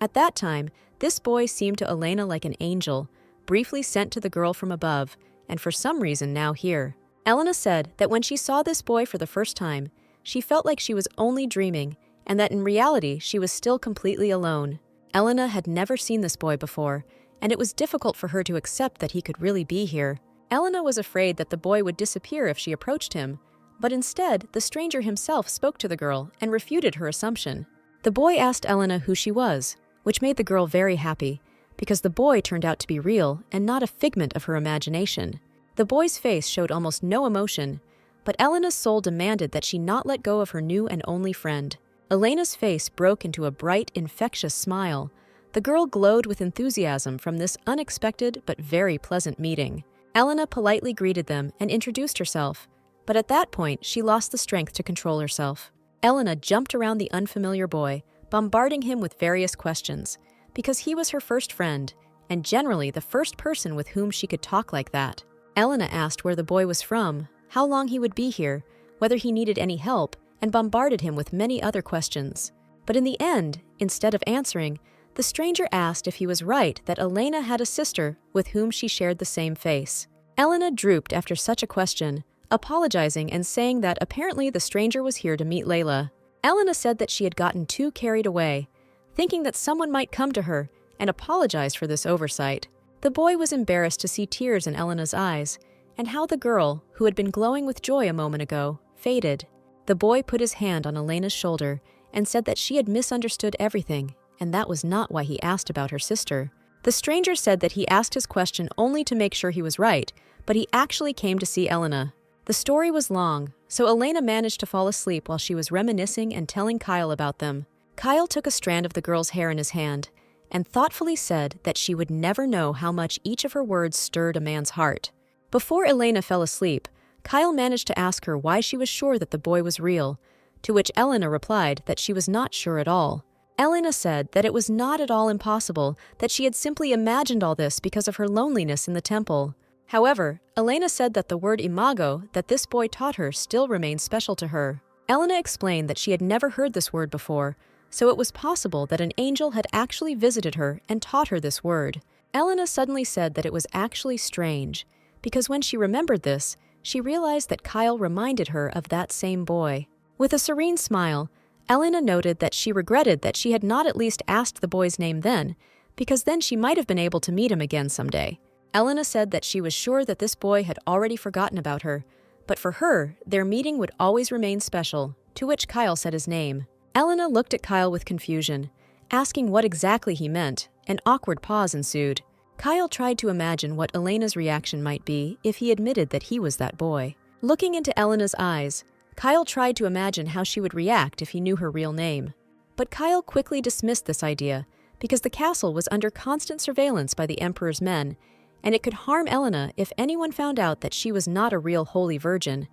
At that time, this boy seemed to Elena like an angel, briefly sent to the girl from above, and for some reason now here. Elena said that when she saw this boy for the first time, she felt like she was only dreaming, and that in reality she was still completely alone. Elena had never seen this boy before, and it was difficult for her to accept that he could really be here. Elena was afraid that the boy would disappear if she approached him, but instead the stranger himself spoke to the girl and refuted her assumption. The boy asked Elena who she was, which made the girl very happy, because the boy turned out to be real and not a figment of her imagination. The boy's face showed almost no emotion, but Elena's soul demanded that she not let go of her new and only friend. Elena's face broke into a bright, infectious smile. The girl glowed with enthusiasm from this unexpected but very pleasant meeting. Elena politely greeted them and introduced herself, but at that point she lost the strength to control herself. Elena jumped around the unfamiliar boy, bombarding him with various questions, because he was her first friend, and generally the first person with whom she could talk like that. Elena asked where the boy was from, how long he would be here, whether he needed any help, and bombarded him with many other questions. But in the end, instead of answering, the stranger asked if he was right that Elena had a sister with whom she shared the same face. Elena drooped after such a question, apologizing and saying that apparently the stranger was here to meet Layla. Elena said that she had gotten too carried away, thinking that someone might come to her, and apologized for this oversight. The boy was embarrassed to see tears in Elena's eyes, and how the girl, who had been glowing with joy a moment ago, faded. The boy put his hand on Elena's shoulder and said that she had misunderstood everything, and that was not why he asked about her sister. The stranger said that he asked his question only to make sure he was right, but he actually came to see Elena. The story was long, so Elena managed to fall asleep while she was reminiscing and telling Kyle about them. Kyle took a strand of the girl's hair in his hand and thoughtfully said that she would never know how much each of her words stirred a man's heart. Before Elena fell asleep, Kyle managed to ask her why she was sure that the boy was real, to which Elena replied that she was not sure at all. Elena said that it was not at all impossible, that she had simply imagined all this because of her loneliness in the temple. However, Elena said that the word imago that this boy taught her still remained special to her. Elena explained that she had never heard this word before, so it was possible that an angel had actually visited her and taught her this word. Elena suddenly said that it was actually strange, because when she remembered this, she realized that Kyle reminded her of that same boy. With a serene smile, Elena noted that she regretted that she had not at least asked the boy's name then, because then she might have been able to meet him again someday. Elena said that she was sure that this boy had already forgotten about her, but for her, their meeting would always remain special, to which Kyle said his name. Elena looked at Kyle with confusion, asking what exactly he meant. An awkward pause ensued. Kyle tried to imagine what Elena's reaction might be if he admitted that he was that boy. Looking into Elena's eyes, Kyle tried to imagine how she would react if he knew her real name. But Kyle quickly dismissed this idea because the castle was under constant surveillance by the Emperor's men, and it could harm Elena if anyone found out that she was not a real holy virgin.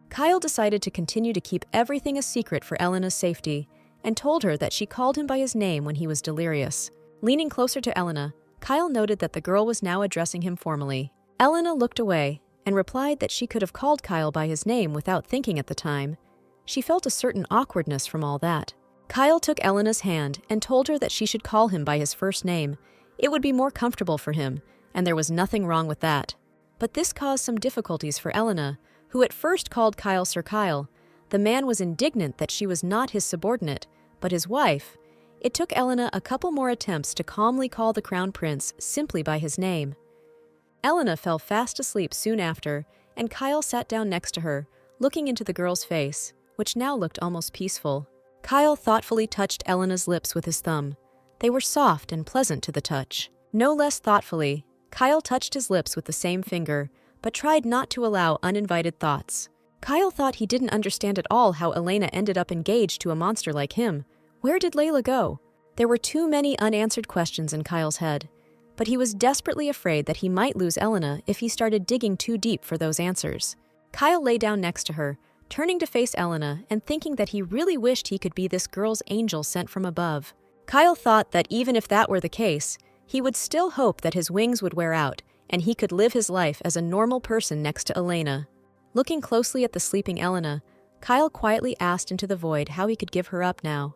Kyle decided to continue to keep everything a secret for Elena's safety and told her that she called him by his name when he was delirious. Leaning closer to Elena, Kyle noted that the girl was now addressing him formally. Elena looked away and replied that she could have called Kyle by his name without thinking at the time. She felt a certain awkwardness from all that. Kyle took Elena's hand and told her that she should call him by his first name. It would be more comfortable for him, and there was nothing wrong with that. But this caused some difficulties for Elena, who at first called Kyle Sir Kyle. The man was indignant that she was not his subordinate, but his wife. It took Elena a couple more attempts to calmly call the crown prince simply by his name. Elena fell fast asleep soon after, and Kyle sat down next to her, looking into the girl's face, which now looked almost peaceful. Kyle thoughtfully touched Elena's lips with his thumb. They were soft and pleasant to the touch. No less thoughtfully, Kyle touched his lips with the same finger, but tried not to allow uninvited thoughts. Kyle thought he didn't understand at all how Elena ended up engaged to a monster like him. Where did Layla go? There were too many unanswered questions in Kyle's head, but he was desperately afraid that he might lose Elena if he started digging too deep for those answers. Kyle lay down next to her, turning to face Elena and thinking that he really wished he could be this girl's angel sent from above. Kyle thought that even if that were the case, he would still hope that his wings would wear out and he could live his life as a normal person next to Elena. Looking closely at the sleeping Elena, Kyle quietly asked into the void how he could give her up now.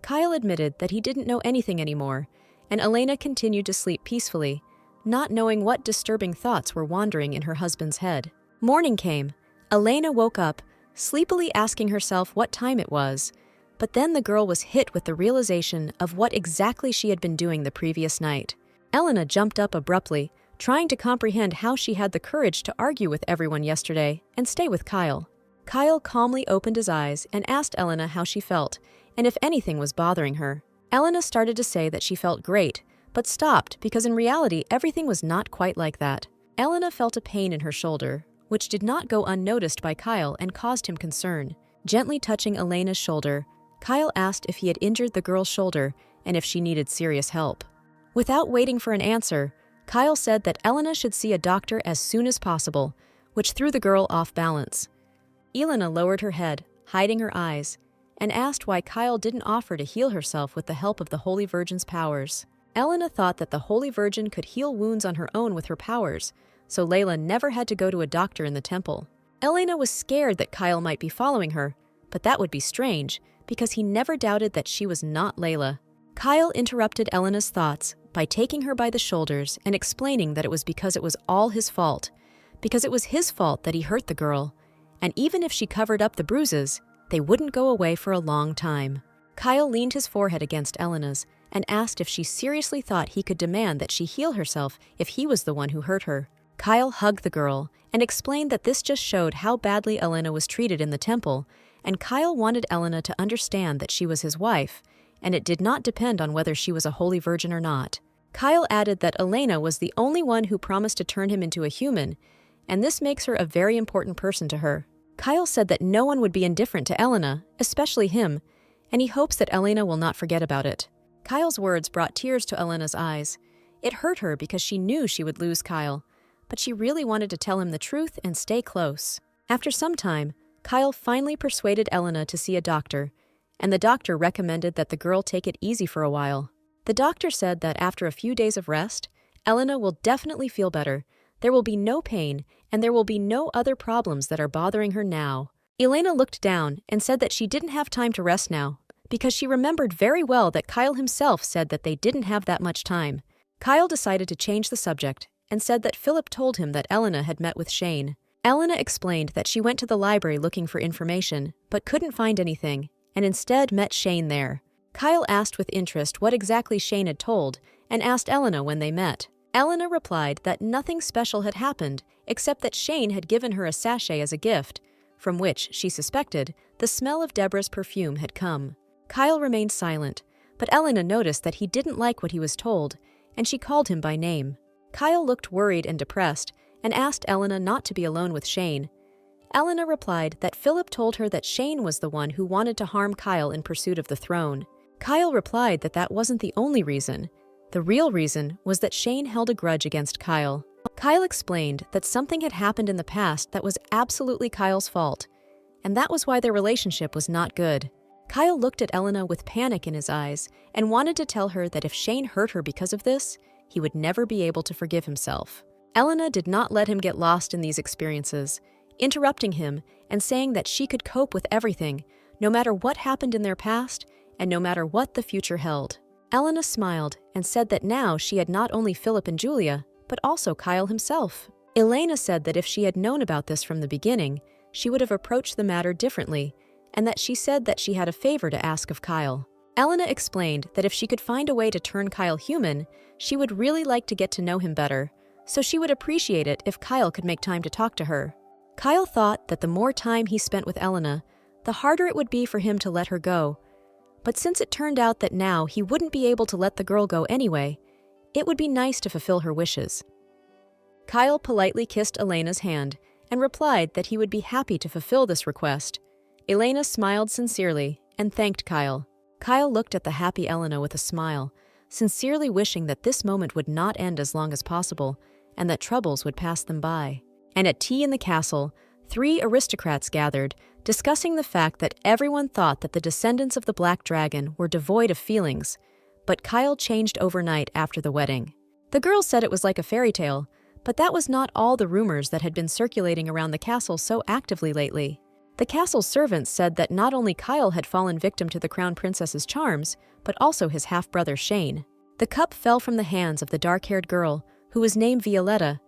Kyle admitted that he didn't know anything anymore, and Elena continued to sleep peacefully, not knowing what disturbing thoughts were wandering in her husband's head. Morning came. Elena woke up, sleepily asking herself what time it was, but then the girl was hit with the realization of what exactly she had been doing the previous night. Elena jumped up abruptly, trying to comprehend how she had the courage to argue with everyone yesterday and stay with Kyle. Kyle calmly opened his eyes and asked Elena how she felt and if anything was bothering her. Elena started to say that she felt great, but stopped because in reality everything was not quite like that. Elena felt a pain in her shoulder, which did not go unnoticed by Kyle and caused him concern. Gently touching Elena's shoulder, Kyle asked if he had injured the girl's shoulder and if she needed serious help. Without waiting for an answer, Kyle said that Elena should see a doctor as soon as possible, which threw the girl off balance. Elena lowered her head, hiding her eyes, and asked why Kyle didn't offer to heal herself with the help of the Holy Virgin's powers. Elena thought that the Holy Virgin could heal wounds on her own with her powers, so Layla never had to go to a doctor in the temple. Elena was scared that Kyle might be following her, but that would be strange, because he never doubted that she was not Layla. Kyle interrupted Elena's thoughts by taking her by the shoulders and explaining that it was because it was all his fault, because it was his fault that he hurt the girl, and even if she covered up the bruises, they wouldn't go away for a long time. Kyle leaned his forehead against Elena's and asked if she seriously thought he could demand that she heal herself if he was the one who hurt her. Kyle hugged the girl and explained that this just showed how badly Elena was treated in the temple, and Kyle wanted Elena to understand that she was his wife, and it did not depend on whether she was a holy virgin or not. Kyle added that Elena was the only one who promised to turn him into a human, and this makes her a very important person to her. Kyle said that no one would be indifferent to Elena, especially him, and he hopes that Elena will not forget about it. Kyle's words brought tears to Elena's eyes. It hurt her because she knew she would lose Kyle, but she really wanted to tell him the truth and stay close. After some time, Kyle finally persuaded Elena to see a doctor, and the doctor recommended that the girl take it easy for a while. The doctor said that after a few days of rest, Elena will definitely feel better, there will be no pain, and there will be no other problems that are bothering her now. Elena looked down and said that she didn't have time to rest now, because she remembered very well that Kyle himself said that they didn't have that much time. Kyle decided to change the subject and said that Philip told him that Elena had met with Shane. Elena explained that she went to the library looking for information, but couldn't find anything, and instead met Shane there. Kyle asked with interest what exactly Shane had told, and asked Elena when they met. Elena replied that nothing special had happened, except that Shane had given her a sachet as a gift, from which, she suspected, the smell of Deborah's perfume had come. Kyle remained silent, but Elena noticed that he didn't like what he was told, and she called him by name. Kyle looked worried and depressed, and asked Elena not to be alone with Shane. Elena replied that Philip told her that Shane was the one who wanted to harm Kyle in pursuit of the throne. Kyle replied that that wasn't the only reason. The real reason was that Shane held a grudge against Kyle. Kyle explained that something had happened in the past that was absolutely Kyle's fault, and that was why their relationship was not good. Kyle looked at Elena with panic in his eyes and wanted to tell her that if Shane hurt her because of this, he would never be able to forgive himself. Elena did not let him get lost in these experiences, interrupting him and saying that she could cope with everything, no matter what happened in their past and no matter what the future held. Elena smiled and said that now she had not only Philip and Julia, but also Kyle himself. Elena said that if she had known about this from the beginning, she would have approached the matter differently, and that she said that she had a favor to ask of Kyle. Elena explained that if she could find a way to turn Kyle human, she would really like to get to know him better, so she would appreciate it if Kyle could make time to talk to her. Kyle thought that the more time he spent with Elena, the harder it would be for him to let her go. But since it turned out that now he wouldn't be able to let the girl go anyway, it would be nice to fulfill her wishes. Kyle politely kissed Elena's hand and replied that he would be happy to fulfill this request. Elena smiled sincerely and thanked Kyle. Kyle looked at the happy Elena with a smile, sincerely wishing that this moment would not end as long as possible and that troubles would pass them by. And at tea in the castle, 3 aristocrats gathered, discussing the fact that everyone thought that the descendants of the Black Dragon were devoid of feelings, but Kyle changed overnight after the wedding. The girls said it was like a fairy tale, but that was not all the rumors that had been circulating around the castle so actively lately. The castle's servants said that not only Kyle had fallen victim to the crown princess's charms, but also his half-brother Shane. The cup fell from the hands of the dark-haired girl, who was named Violetta,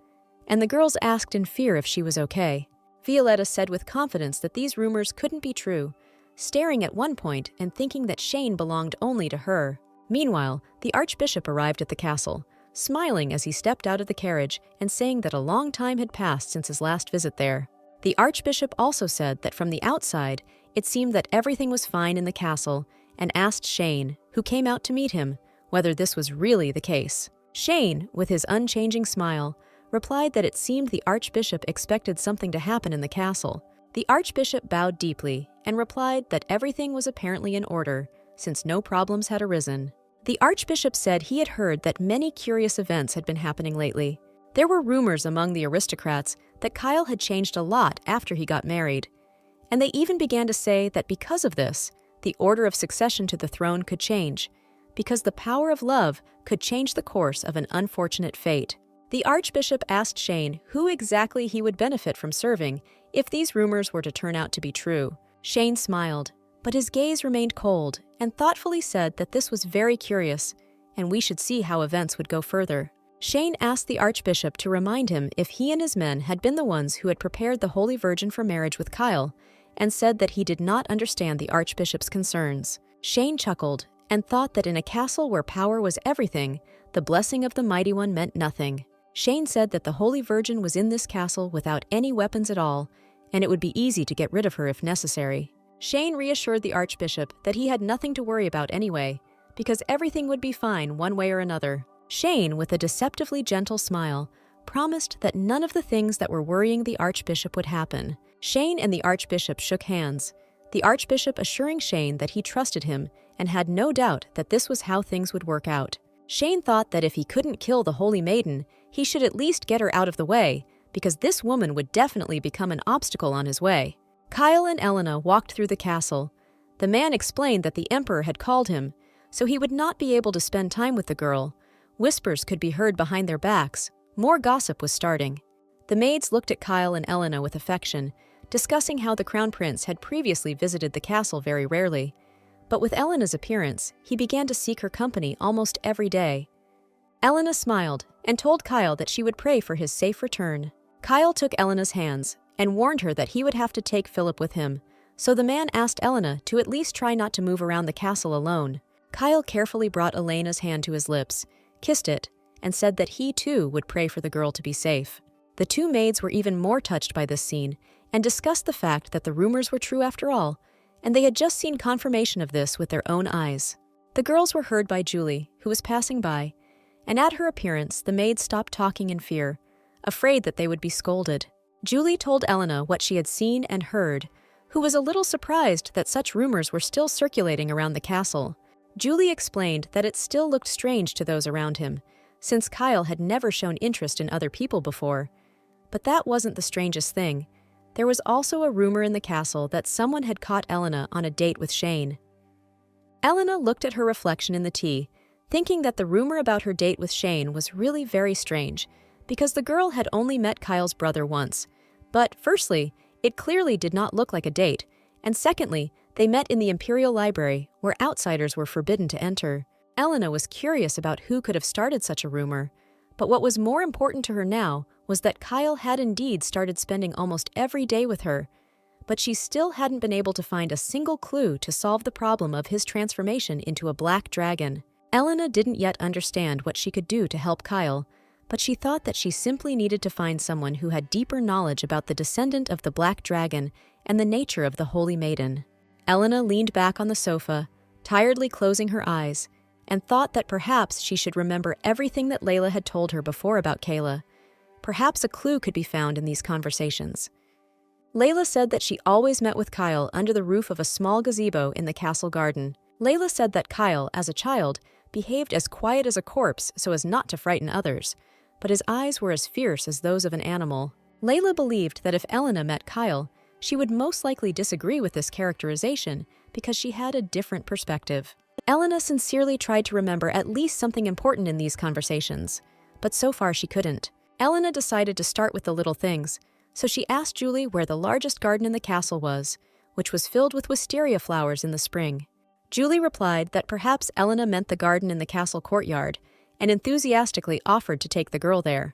and the girls asked in fear if she was okay. Violetta said with confidence that these rumors couldn't be true, staring at one point and thinking that Shane belonged only to her. Meanwhile, the archbishop arrived at the castle, smiling as he stepped out of the carriage and saying that a long time had passed since his last visit there. The archbishop also said that from the outside, it seemed that everything was fine in the castle, and asked Shane, who came out to meet him, whether this was really the case. Shane, with his unchanging smile, replied that it seemed the archbishop expected something to happen in the castle. The archbishop bowed deeply and replied that everything was apparently in order, since no problems had arisen. The archbishop said he had heard that many curious events had been happening lately. There were rumors among the aristocrats that Kyle had changed a lot after he got married, and they even began to say that because of this, the order of succession to the throne could change, because the power of love could change the course of an unfortunate fate. The archbishop asked Shane who exactly he would benefit from serving if these rumors were to turn out to be true. Shane smiled, but his gaze remained cold and thoughtfully said that this was very curious, and we should see how events would go further. Shane asked the archbishop to remind him if he and his men had been the ones who had prepared the Holy Virgin for marriage with Kyle, and said that he did not understand the archbishop's concerns. Shane chuckled and thought that in a castle where power was everything, the blessing of the Mighty One meant nothing. Shane said that the Holy Virgin was in this castle without any weapons at all, and it would be easy to get rid of her if necessary. Shane reassured the Archbishop that he had nothing to worry about anyway, because everything would be fine one way or another. Shane, with a deceptively gentle smile, promised that none of the things that were worrying the Archbishop would happen. Shane and the Archbishop shook hands, the Archbishop assuring Shane that he trusted him and had no doubt that this was how things would work out. Shane thought that if he couldn't kill the Holy Maiden, he should at least get her out of the way, because this woman would definitely become an obstacle on his way. Kyle and Elena walked through the castle. The man explained that the Emperor had called him, so he would not be able to spend time with the girl. Whispers could be heard behind their backs. More gossip was starting. The maids looked at Kyle and Elena with affection, discussing how the Crown Prince had previously visited the castle very rarely. But with Elena's appearance, he began to seek her company almost every day. Elena smiled and told Kyle that she would pray for his safe return. Kyle took Elena's hands and warned her that he would have to take Philip with him, so the man asked Elena to at least try not to move around the castle alone. Kyle carefully brought Elena's hand to his lips, kissed it, and said that he too would pray for the girl to be safe. The two maids were even more touched by this scene and discussed the fact that the rumors were true after all, and they had just seen confirmation of this with their own eyes. The girls were heard by Julie, who was passing by, and at her appearance the maids stopped talking in fear, afraid that they would be scolded. Julie told Elena what she had seen and heard, who was a little surprised that such rumors were still circulating around the castle. Julie explained that it still looked strange to those around him, since Kyle had never shown interest in other people before. But that wasn't the strangest thing. There was also a rumor in the castle that someone had caught Elena on a date with Shane. Elena looked at her reflection in the tea, thinking that the rumor about her date with Shane was really very strange, because the girl had only met Kyle's brother once. But firstly, it clearly did not look like a date, and secondly, they met in the Imperial Library, where outsiders were forbidden to enter. Elena was curious about who could have started such a rumor, but what was more important to her now was that Kyle had indeed started spending almost every day with her, but she still hadn't been able to find a single clue to solve the problem of his transformation into a black dragon. Elena didn't yet understand what she could do to help Kyle, but she thought that she simply needed to find someone who had deeper knowledge about the descendant of the Black Dragon and the nature of the Holy Maiden. Elena leaned back on the sofa, tiredly closing her eyes, and thought that perhaps she should remember everything that Layla had told her before about Kayla. Perhaps a clue could be found in these conversations. Layla said that she always met with Kyle under the roof of a small gazebo in the castle garden. Layla said that Kyle, as a child, behaved as quiet as a corpse so as not to frighten others, but his eyes were as fierce as those of an animal. Layla believed that if Elena met Kyle, she would most likely disagree with this characterization because she had a different perspective. Elena sincerely tried to remember at least something important in these conversations, but so far she couldn't. Elena decided to start with the little things, so she asked Julie where the largest garden in the castle was, which was filled with wisteria flowers in the spring. Julie replied that perhaps Elena meant the garden in the castle courtyard, and enthusiastically offered to take the girl there.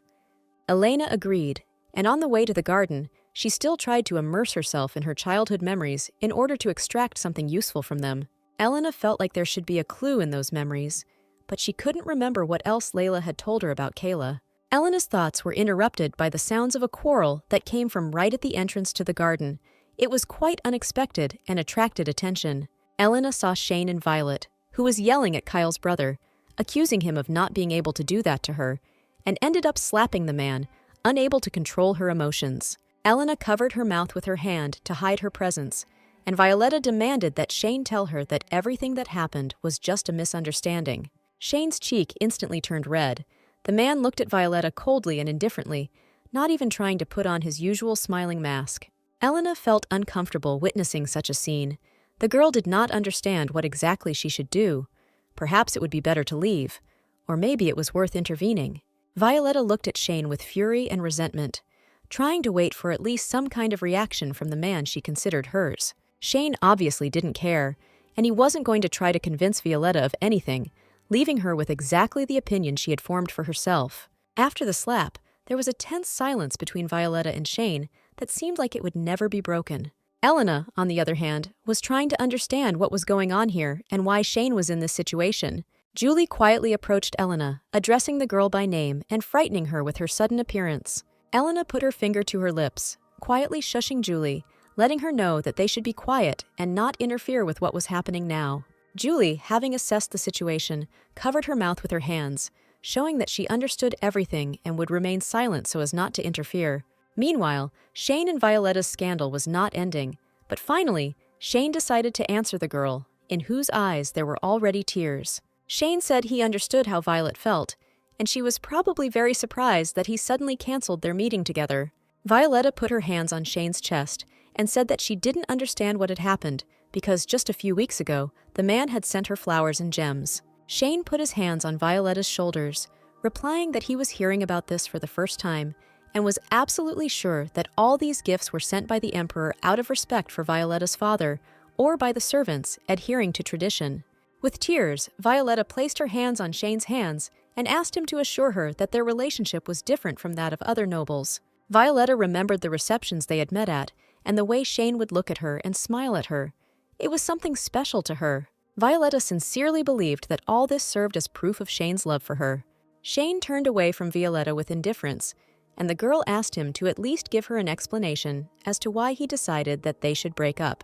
Elena agreed, and on the way to the garden, she still tried to immerse herself in her childhood memories in order to extract something useful from them. Elena felt like there should be a clue in those memories, but she couldn't remember what else Layla had told her about Kayla. Elena's thoughts were interrupted by the sounds of a quarrel that came from right at the entrance to the garden. It was quite unexpected and attracted attention. Elena saw Shane and Violet, who was yelling at Kyle's brother, accusing him of not being able to do that to her, and ended up slapping the man, unable to control her emotions. Elena covered her mouth with her hand to hide her presence, and Violetta demanded that Shane tell her that everything that happened was just a misunderstanding. Shane's cheek instantly turned red. The man looked at Violetta coldly and indifferently, not even trying to put on his usual smiling mask. Elena felt uncomfortable witnessing such a scene. The girl did not understand what exactly she should do. Perhaps it would be better to leave, or maybe it was worth intervening. Violetta looked at Shane with fury and resentment, trying to wait for at least some kind of reaction from the man she considered hers. Shane obviously didn't care, and he wasn't going to try to convince Violetta of anything, leaving her with exactly the opinion she had formed for herself. After the slap, there was a tense silence between Violetta and Shane that seemed like it would never be broken. Elena, on the other hand, was trying to understand what was going on here and why Shane was in this situation. Julie quietly approached Elena, addressing the girl by name and frightening her with her sudden appearance. Elena put her finger to her lips, quietly shushing Julie, letting her know that they should be quiet and not interfere with what was happening now. Julie, having assessed the situation, covered her mouth with her hands, showing that she understood everything and would remain silent so as not to interfere. Meanwhile, Shane and Violetta's scandal was not ending, but finally, Shane decided to answer the girl, in whose eyes there were already tears. Shane said he understood how Violet felt, and she was probably very surprised that he suddenly canceled their meeting together. Violetta put her hands on Shane's chest and said that she didn't understand what had happened because just a few weeks ago, the man had sent her flowers and gems. Shane put his hands on Violetta's shoulders, replying that he was hearing about this for the first time and was absolutely sure that all these gifts were sent by the Emperor out of respect for Violetta's father or by the servants adhering to tradition. With tears, Violetta placed her hands on Shane's hands and asked him to assure her that their relationship was different from that of other nobles. Violetta remembered the receptions they had met at and the way Shane would look at her and smile at her. It was something special to her. Violetta sincerely believed that all this served as proof of Shane's love for her. Shane turned away from Violetta with indifference, and the girl asked him to at least give her an explanation as to why he decided that they should break up.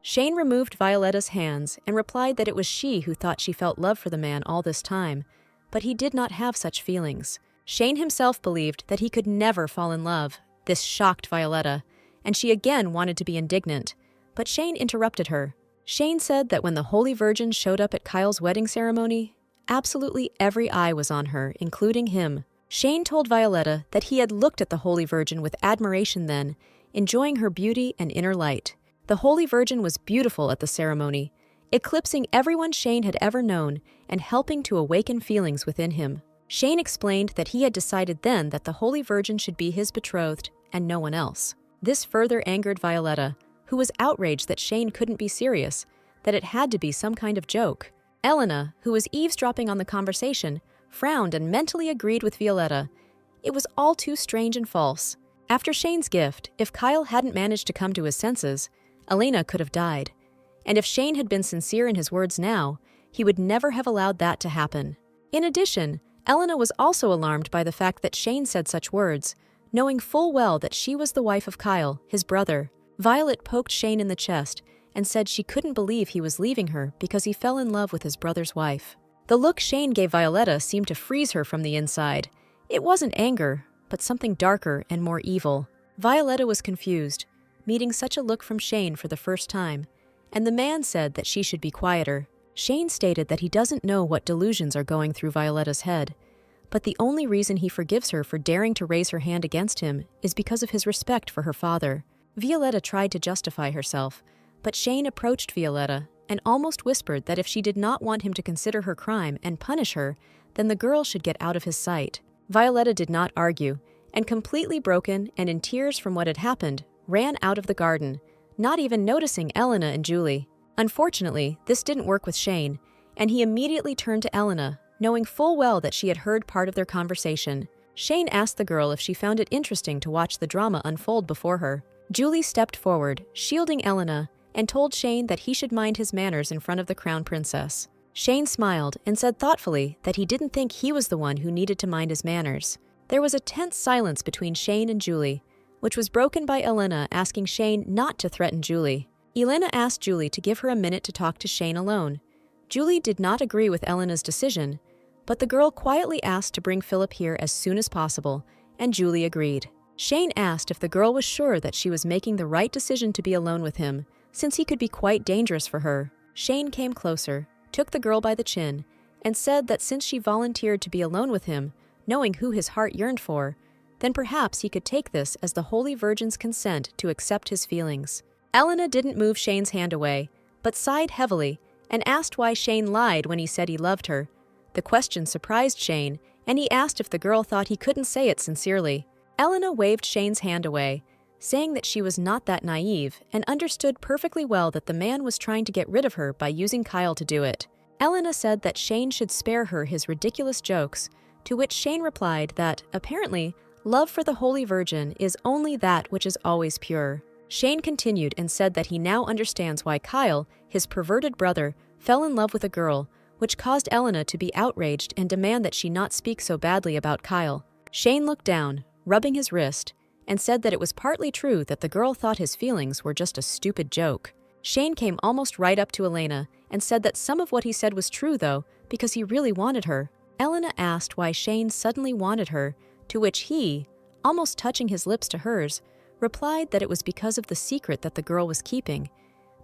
Shane removed Violetta's hands and replied that it was she who thought she felt love for the man all this time, but he did not have such feelings. Shane himself believed that he could never fall in love. This shocked Violetta, and she again wanted to be indignant, but Shane interrupted her. Shane said that when the Holy Virgin showed up at Kyle's wedding ceremony, absolutely every eye was on her, including him. Shane told Violetta that he had looked at the Holy Virgin with admiration then, enjoying her beauty and inner light. The Holy Virgin was beautiful at the ceremony, eclipsing everyone Shane had ever known and helping to awaken feelings within him. Shane explained that he had decided then that the Holy Virgin should be his betrothed and no one else. This further angered Violetta, who was outraged that Shane couldn't be serious, that it had to be some kind of joke. Elena, who was eavesdropping on the conversation, frowned and mentally agreed with Violetta. It was all too strange and false. After Shane's gift, if Kyle hadn't managed to come to his senses, Elena could have died. And if Shane had been sincere in his words now, he would never have allowed that to happen. In addition, Elena was also alarmed by the fact that Shane said such words, knowing full well that she was the wife of Kyle, his brother. Violet poked Shane in the chest and said she couldn't believe he was leaving her because he fell in love with his brother's wife. The look Shane gave Violetta seemed to freeze her from the inside. It wasn't anger, but something darker and more evil. Violetta was confused, meeting such a look from Shane for the first time, and the man said that she should be quieter. Shane stated that he doesn't know what delusions are going through Violetta's head, but the only reason he forgives her for daring to raise her hand against him is because of his respect for her father. Violetta tried to justify herself, but Shane approached Violetta and almost whispered that if she did not want him to consider her crime and punish her, then the girl should get out of his sight. Violetta did not argue, and completely broken and in tears from what had happened, ran out of the garden, not even noticing Elena and Julie. Unfortunately, this didn't work with Shane, and he immediately turned to Elena, knowing full well that she had heard part of their conversation. Shane asked the girl if she found it interesting to watch the drama unfold before her. Julie stepped forward, shielding Elena, and told Shane that he should mind his manners in front of the crown princess. Shane smiled and said thoughtfully that he didn't think he was the one who needed to mind his manners. There was a tense silence between Shane and Julie, which was broken by Elena asking Shane not to threaten Julie. Elena asked Julie to give her a minute to talk to Shane alone. Julie did not agree with Elena's decision, but the girl quietly asked to bring Philip here as soon as possible, and Julie agreed. Shane asked if the girl was sure that she was making the right decision to be alone with him, since he could be quite dangerous for her. Shane came closer, took the girl by the chin, and said that since she volunteered to be alone with him, knowing who his heart yearned for, then perhaps he could take this as the Holy Virgin's consent to accept his feelings. Elena didn't move Shane's hand away, but sighed heavily and asked why Shane lied when he said he loved her. The question surprised Shane, and he asked if the girl thought he couldn't say it sincerely. Elena waved Shane's hand away, saying that she was not that naive and understood perfectly well that the man was trying to get rid of her by using Kyle to do it. Elena said that Shane should spare her his ridiculous jokes, to which Shane replied that, apparently, love for the Holy Virgin is only that which is always pure. Shane continued and said that he now understands why Kyle, his perverted brother, fell in love with a girl, which caused Elena to be outraged and demand that she not speak so badly about Kyle. Shane looked down, rubbing his wrist, and said that it was partly true that the girl thought his feelings were just a stupid joke. Shane came almost right up to Elena and said that some of what he said was true, though, because he really wanted her. Elena asked why Shane suddenly wanted her, to which he, almost touching his lips to hers, replied that it was because of the secret that the girl was keeping,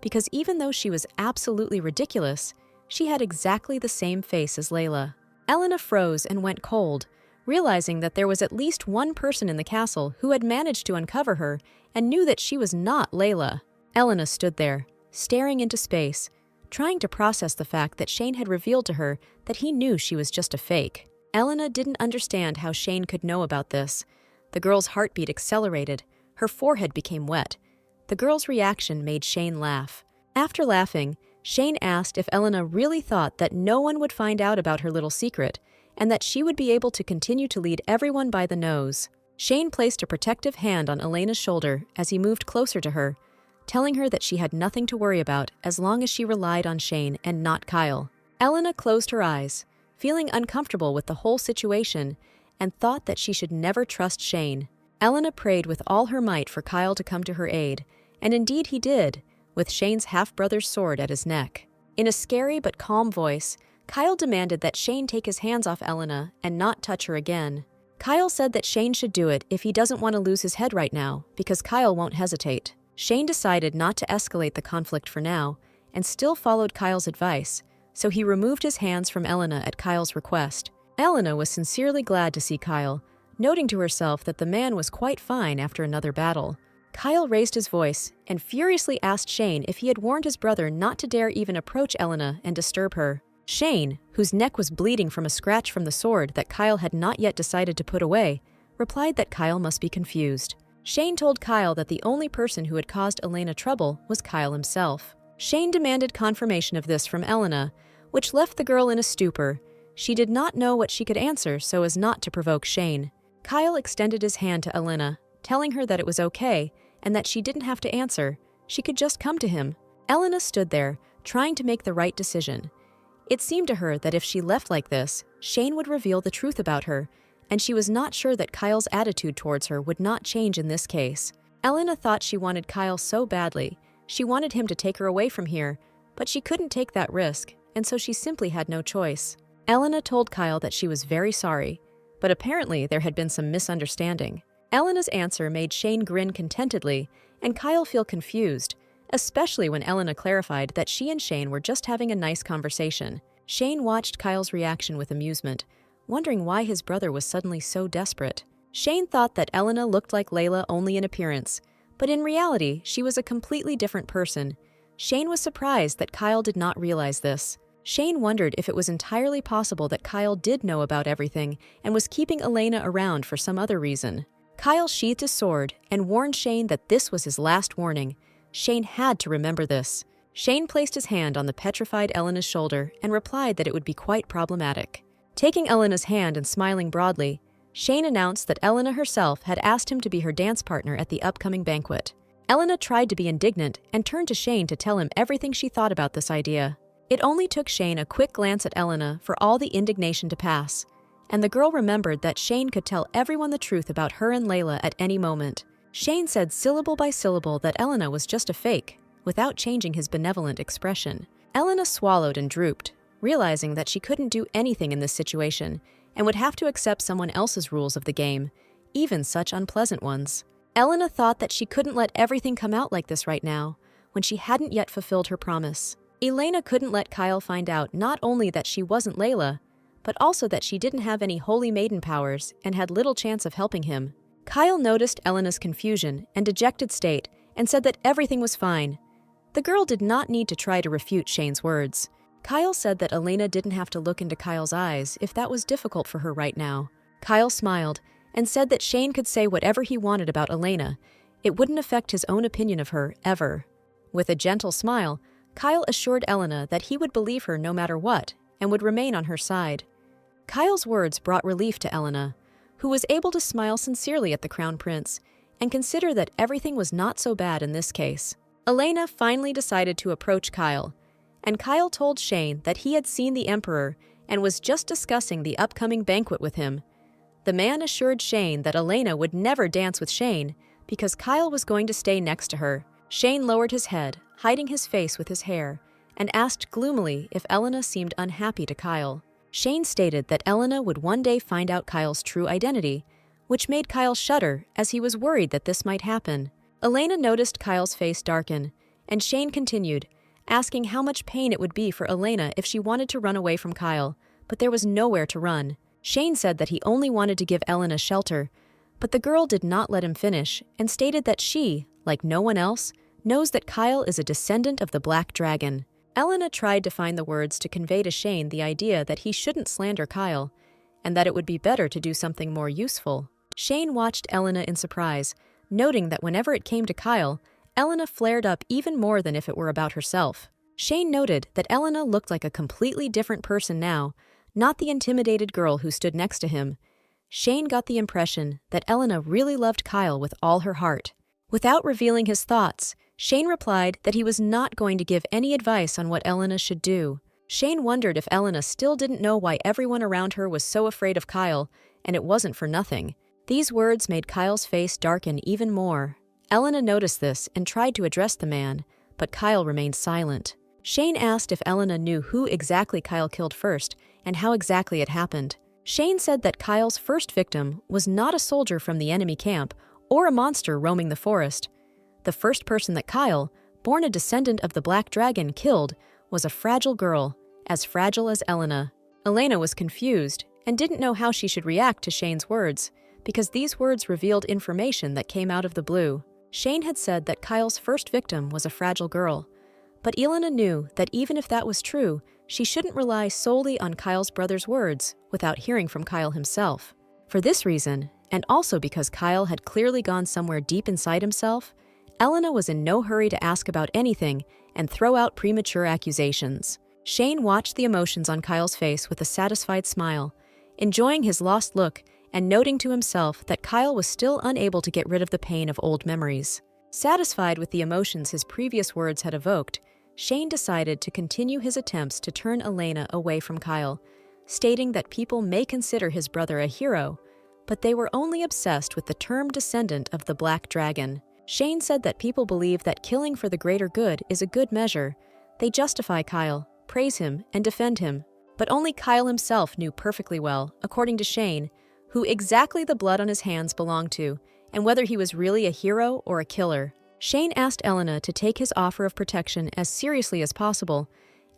because even though she was absolutely ridiculous, she had exactly the same face as Layla. Elena froze and went cold, realizing that there was at least one person in the castle who had managed to uncover her and knew that she was not Layla. Elena stood there, staring into space, trying to process the fact that Shane had revealed to her that he knew she was just a fake. Elena didn't understand how Shane could know about this. The girl's heartbeat accelerated, her forehead became wet. The girl's reaction made Shane laugh. After laughing, Shane asked if Elena really thought that no one would find out about her little secret, and that she would be able to continue to lead everyone by the nose. Shane placed a protective hand on Elena's shoulder as he moved closer to her, telling her that she had nothing to worry about as long as she relied on Shane and not Kyle. Elena closed her eyes, feeling uncomfortable with the whole situation, and thought that she should never trust Shane. Elena prayed with all her might for Kyle to come to her aid, and indeed he did, with Shane's half-brother's sword at his neck. In a scary but calm voice, Kyle demanded that Shane take his hands off Elena and not touch her again. Kyle said that Shane should do it if he doesn't want to lose his head right now, because Kyle won't hesitate. Shane decided not to escalate the conflict for now, and still followed Kyle's advice, so he removed his hands from Elena at Kyle's request. Elena was sincerely glad to see Kyle, noting to herself that the man was quite fine after another battle. Kyle raised his voice and furiously asked Shane if he had warned his brother not to dare even approach Elena and disturb her. Shane, whose neck was bleeding from a scratch from the sword that Kyle had not yet decided to put away, replied that Kyle must be confused. Shane told Kyle that the only person who had caused Elena trouble was Kyle himself. Shane demanded confirmation of this from Elena, which left the girl in a stupor. She did not know what she could answer so as not to provoke Shane. Kyle extended his hand to Elena, telling her that it was okay and that she didn't have to answer. She could just come to him. Elena stood there, trying to make the right decision. It seemed to her that if she left like this, Shane would reveal the truth about her, and she was not sure that Kyle's attitude towards her would not change in this case. Elena thought she wanted Kyle so badly. She wanted him to take her away from here, but she couldn't take that risk, and so she simply had no choice. Elena told Kyle that she was very sorry, but apparently there had been some misunderstanding. Elena's answer made Shane grin contentedly and Kyle feel confused, especially when Elena clarified that she and Shane were just having a nice conversation. Shane watched Kyle's reaction with amusement, wondering why his brother was suddenly so desperate. Shane thought that Elena looked like Layla only in appearance, but in reality, she was a completely different person. Shane was surprised that Kyle did not realize this. Shane wondered if it was entirely possible that Kyle did know about everything and was keeping Elena around for some other reason. Kyle sheathed his sword and warned Shane that this was his last warning. Shane had to remember this. Shane placed his hand on the petrified Elena's shoulder and replied that it would be quite problematic. Taking Elena's hand and smiling broadly, Shane announced that Elena herself had asked him to be her dance partner at the upcoming banquet. Elena tried to be indignant and turned to Shane to tell him everything she thought about this idea. It only took Shane a quick glance at Elena for all the indignation to pass, and the girl remembered that Shane could tell everyone the truth about her and Layla at any moment. Shane said syllable by syllable that Elena was just a fake, without changing his benevolent expression. Elena swallowed and drooped, realizing that she couldn't do anything in this situation and would have to accept someone else's rules of the game, even such unpleasant ones. Elena thought that she couldn't let everything come out like this right now, when she hadn't yet fulfilled her promise. Elena couldn't let Kyle find out not only that she wasn't Layla, but also that she didn't have any holy maiden powers and had little chance of helping him. Kyle noticed Elena's confusion and dejected state and said that everything was fine. The girl did not need to try to refute Shane's words. Kyle said that Elena didn't have to look into Kyle's eyes if that was difficult for her right now. Kyle smiled and said that Shane could say whatever he wanted about Elena. It wouldn't affect his own opinion of her, ever. With a gentle smile, Kyle assured Elena that he would believe her no matter what and would remain on her side. Kyle's words brought relief to Elena, who was able to smile sincerely at the Crown Prince and consider that everything was not so bad in this case. Elena finally decided to approach Kyle, and Kyle told Shane that he had seen the Emperor and was just discussing the upcoming banquet with him. The man assured Shane that Elena would never dance with Shane because Kyle was going to stay next to her. Shane lowered his head, hiding his face with his hair, and asked gloomily if Elena seemed unhappy to Kyle. Shane stated that Elena would one day find out Kyle's true identity, which made Kyle shudder as he was worried that this might happen. Elena noticed Kyle's face darken, and Shane continued, asking how much pain it would be for Elena if she wanted to run away from Kyle, but there was nowhere to run. Shane said that he only wanted to give Elena shelter, but the girl did not let him finish and stated that she, like no one else, knows that Kyle is a descendant of the Black Dragon. Elena tried to find the words to convey to Shane the idea that he shouldn't slander Kyle, and that it would be better to do something more useful. Shane watched Elena in surprise, noting that whenever it came to Kyle, Elena flared up even more than if it were about herself. Shane noted that Elena looked like a completely different person now, not the intimidated girl who stood next to him. Shane got the impression that Elena really loved Kyle with all her heart. Without revealing his thoughts, Shane replied that he was not going to give any advice on what Elena should do. Shane wondered if Elena still didn't know why everyone around her was so afraid of Kyle, and it wasn't for nothing. These words made Kyle's face darken even more. Elena noticed this and tried to address the man, but Kyle remained silent. Shane asked if Elena knew who exactly Kyle killed first and how exactly it happened. Shane said that Kyle's first victim was not a soldier from the enemy camp or a monster roaming the forest. The first person that Kyle, born a descendant of the Black Dragon, killed was a fragile girl, as fragile as Elena. Elena was confused and didn't know how she should react to Shane's words, because these words revealed information that came out of the blue. Shane had said that Kyle's first victim was a fragile girl, but Elena knew that even if that was true, she shouldn't rely solely on Kyle's brother's words without hearing from Kyle himself. For this reason, and also because Kyle had clearly gone somewhere deep inside himself, Elena was in no hurry to ask about anything and throw out premature accusations. Shane watched the emotions on Kyle's face with a satisfied smile, enjoying his lost look and noting to himself that Kyle was still unable to get rid of the pain of old memories. Satisfied with the emotions his previous words had evoked, Shane decided to continue his attempts to turn Elena away from Kyle, stating that people may consider his brother a hero, but they were only obsessed with the term descendant of the Black Dragon. Shane said that people believe that killing for the greater good is a good measure. They justify Kyle, praise him, and defend him. But only Kyle himself knew perfectly well, according to Shane, who exactly the blood on his hands belonged to, and whether he was really a hero or a killer. Shane asked Elena to take his offer of protection as seriously as possible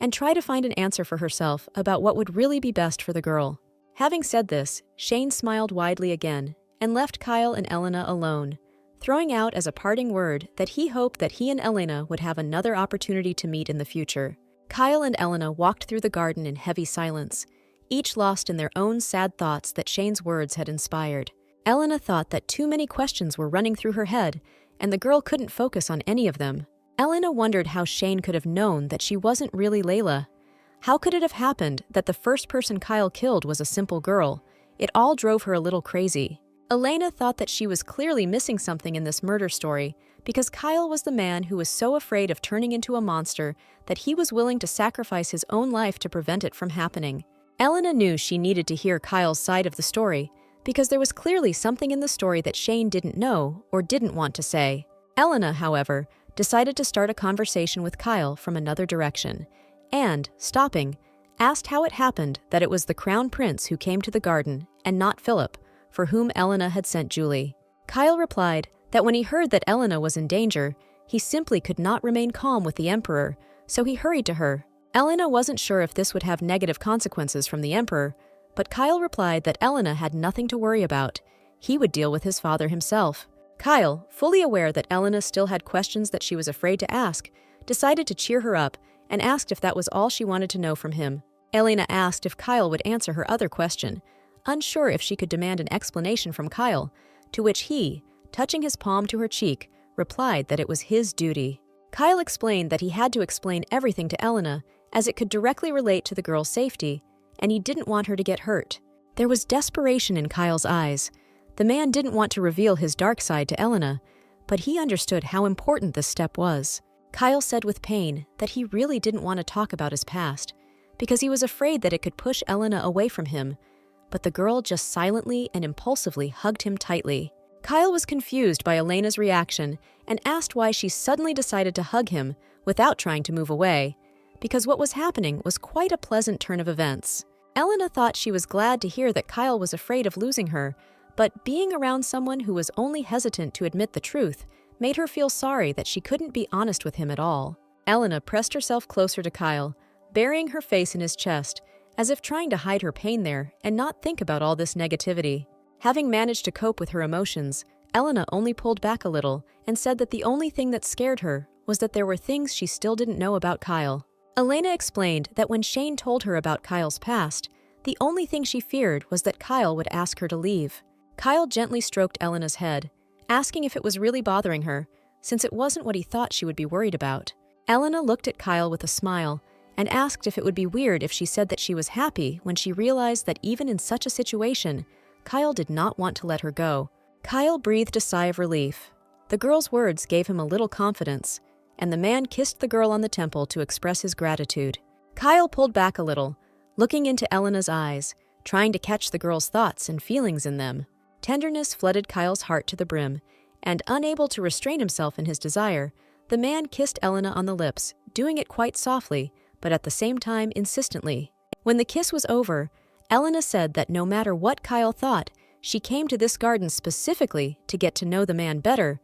and try to find an answer for herself about what would really be best for the girl. Having said this, Shane smiled widely again and left Kyle and Elena alone, throwing out as a parting word that he hoped that he and Elena would have another opportunity to meet in the future. Kyle and Elena walked through the garden in heavy silence, each lost in their own sad thoughts that Shane's words had inspired. Elena thought that too many questions were running through her head, and the girl couldn't focus on any of them. Elena wondered how Shane could have known that she wasn't really Layla. How could it have happened that the first person Kyle killed was a simple girl? It all drove her a little crazy. Elena thought that she was clearly missing something in this murder story, because Kyle was the man who was so afraid of turning into a monster that he was willing to sacrifice his own life to prevent it from happening. Elena knew she needed to hear Kyle's side of the story, because there was clearly something in the story that Shane didn't know or didn't want to say. Elena, however, decided to start a conversation with Kyle from another direction, and, stopping, asked how it happened that it was the Crown Prince who came to the garden and not Philip, for whom Elena had sent Julie. Kyle replied that when he heard that Elena was in danger, he simply could not remain calm with the Emperor, so he hurried to her. Elena wasn't sure if this would have negative consequences from the Emperor, but Kyle replied that Elena had nothing to worry about. He would deal with his father himself. Kyle, fully aware that Elena still had questions that she was afraid to ask, decided to cheer her up and asked if that was all she wanted to know from him. Elena asked if Kyle would answer her other question, unsure if she could demand an explanation from Kyle, to which he, touching his palm to her cheek, replied that it was his duty. Kyle explained that he had to explain everything to Elena, as it could directly relate to the girl's safety, and he didn't want her to get hurt. There was desperation in Kyle's eyes. The man didn't want to reveal his dark side to Elena, but he understood how important this step was. Kyle said with pain that he really didn't want to talk about his past because he was afraid that it could push Elena away from him, but the girl just silently and impulsively hugged him tightly. Kyle was confused by Elena's reaction and asked why she suddenly decided to hug him without trying to move away, because what was happening was quite a pleasant turn of events. Elena thought she was glad to hear that Kyle was afraid of losing her, but being around someone who was only hesitant to admit the truth made her feel sorry that she couldn't be honest with him at all. Elena pressed herself closer to Kyle, burying her face in his chest, as if trying to hide her pain there and not think about all this negativity. Having managed to cope with her emotions, Elena only pulled back a little and said that the only thing that scared her was that there were things she still didn't know about Kyle. Elena explained that when Shane told her about Kyle's past, the only thing she feared was that Kyle would ask her to leave. Kyle gently stroked Elena's head, asking if it was really bothering her, since it wasn't what he thought she would be worried about. Elena looked at Kyle with a smile and asked if it would be weird if she said that she was happy when she realized that even in such a situation, Kyle did not want to let her go. Kyle breathed a sigh of relief. The girl's words gave him a little confidence, and the man kissed the girl on the temple to express his gratitude. Kyle pulled back a little, looking into Elena's eyes, trying to catch the girl's thoughts and feelings in them. Tenderness flooded Kyle's heart to the brim, and unable to restrain himself in his desire, the man kissed Elena on the lips, doing it quite softly, but at the same time insistently. When the kiss was over, Elena said that no matter what Kyle thought, she came to this garden specifically to get to know the man better.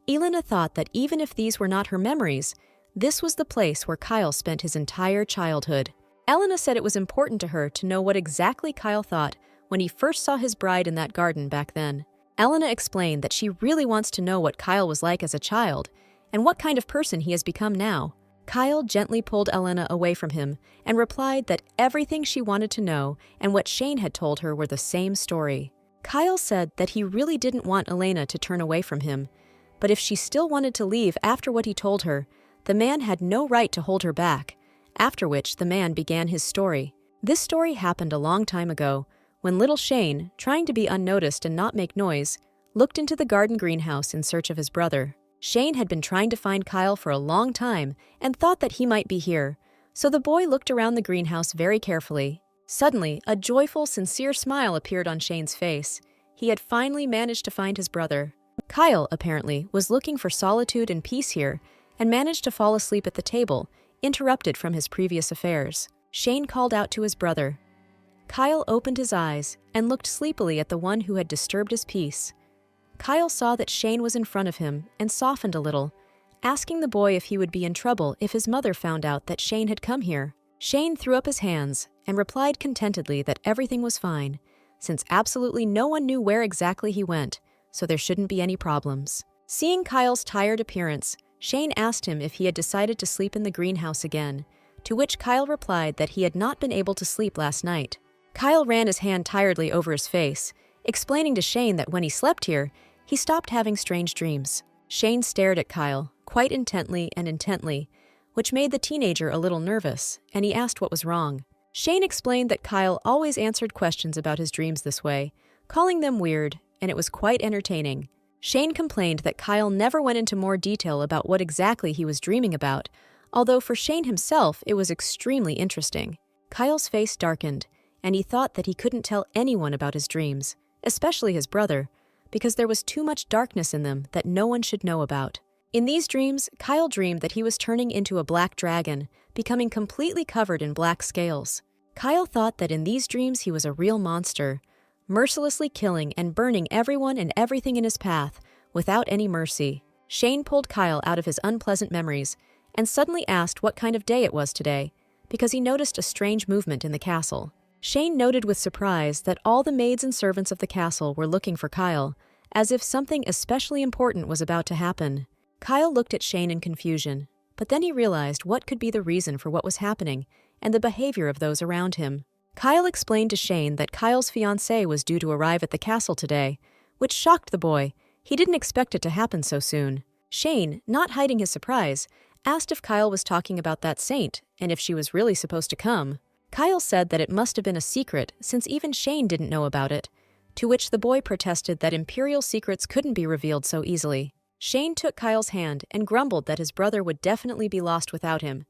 Elena thought that even if these were not her memories, this was the place where Kyle spent his entire childhood. Elena said it was important to her to know what exactly Kyle thought when he first saw his bride in that garden back then. Elena explained that she really wants to know what Kyle was like as a child and what kind of person he has become now. Kyle gently pulled Elena away from him and replied that everything she wanted to know and what Shane had told her were the same story. Kyle said that he really didn't want Elena to turn away from him, but if she still wanted to leave after what he told her, the man had no right to hold her back, after which the man began his story. This story happened a long time ago, when little Shane, trying to be unnoticed and not make noise, looked into the garden greenhouse in search of his brother. Shane had been trying to find Kyle for a long time and thought that he might be here, so the boy looked around the greenhouse very carefully. Suddenly, a joyful, sincere smile appeared on Shane's face. He had finally managed to find his brother. Kyle, apparently, was looking for solitude and peace here and managed to fall asleep at the table, interrupted from his previous affairs. Shane called out to his brother. Kyle opened his eyes and looked sleepily at the one who had disturbed his peace. Kyle saw that Shane was in front of him and softened a little, asking the boy if he would be in trouble if his mother found out that Shane had come here. Shane threw up his hands and replied contentedly that everything was fine, since absolutely no one knew where exactly he went, so there shouldn't be any problems. Seeing Kyle's tired appearance, Shane asked him if he had decided to sleep in the greenhouse again, to which Kyle replied that he had not been able to sleep last night. Kyle ran his hand tiredly over his face, explaining to Shane that when he slept here, he stopped having strange dreams. Shane stared at Kyle, quite intently and intently, which made the teenager a little nervous, and he asked what was wrong. Shane explained that Kyle always answered questions about his dreams this way, calling them weird, and it was quite entertaining. Shane complained that Kyle never went into more detail about what exactly he was dreaming about, although for Shane himself it was extremely interesting. Kyle's face darkened, and he thought that he couldn't tell anyone about his dreams, especially his brother, because there was too much darkness in them that no one should know about. In these dreams, Kyle dreamed that he was turning into a black dragon, becoming completely covered in black scales. Kyle thought that in these dreams he was a real monster, mercilessly killing and burning everyone and everything in his path, without any mercy. Shane pulled Kyle out of his unpleasant memories and suddenly asked what kind of day it was today, because he noticed a strange movement in the castle. Shane noted with surprise that all the maids and servants of the castle were looking for Kyle, as if something especially important was about to happen. Kyle looked at Shane in confusion, but then he realized what could be the reason for what was happening and the behavior of those around him. Kyle explained to Shane that Kyle's fiancée was due to arrive at the castle today, which shocked the boy. He didn't expect it to happen so soon. Shane, not hiding his surprise, asked if Kyle was talking about that saint and if she was really supposed to come. Kyle said that it must have been a secret since even Shane didn't know about it, to which the boy protested that imperial secrets couldn't be revealed so easily. Shane took Kyle's hand and grumbled that his brother would definitely be lost without him,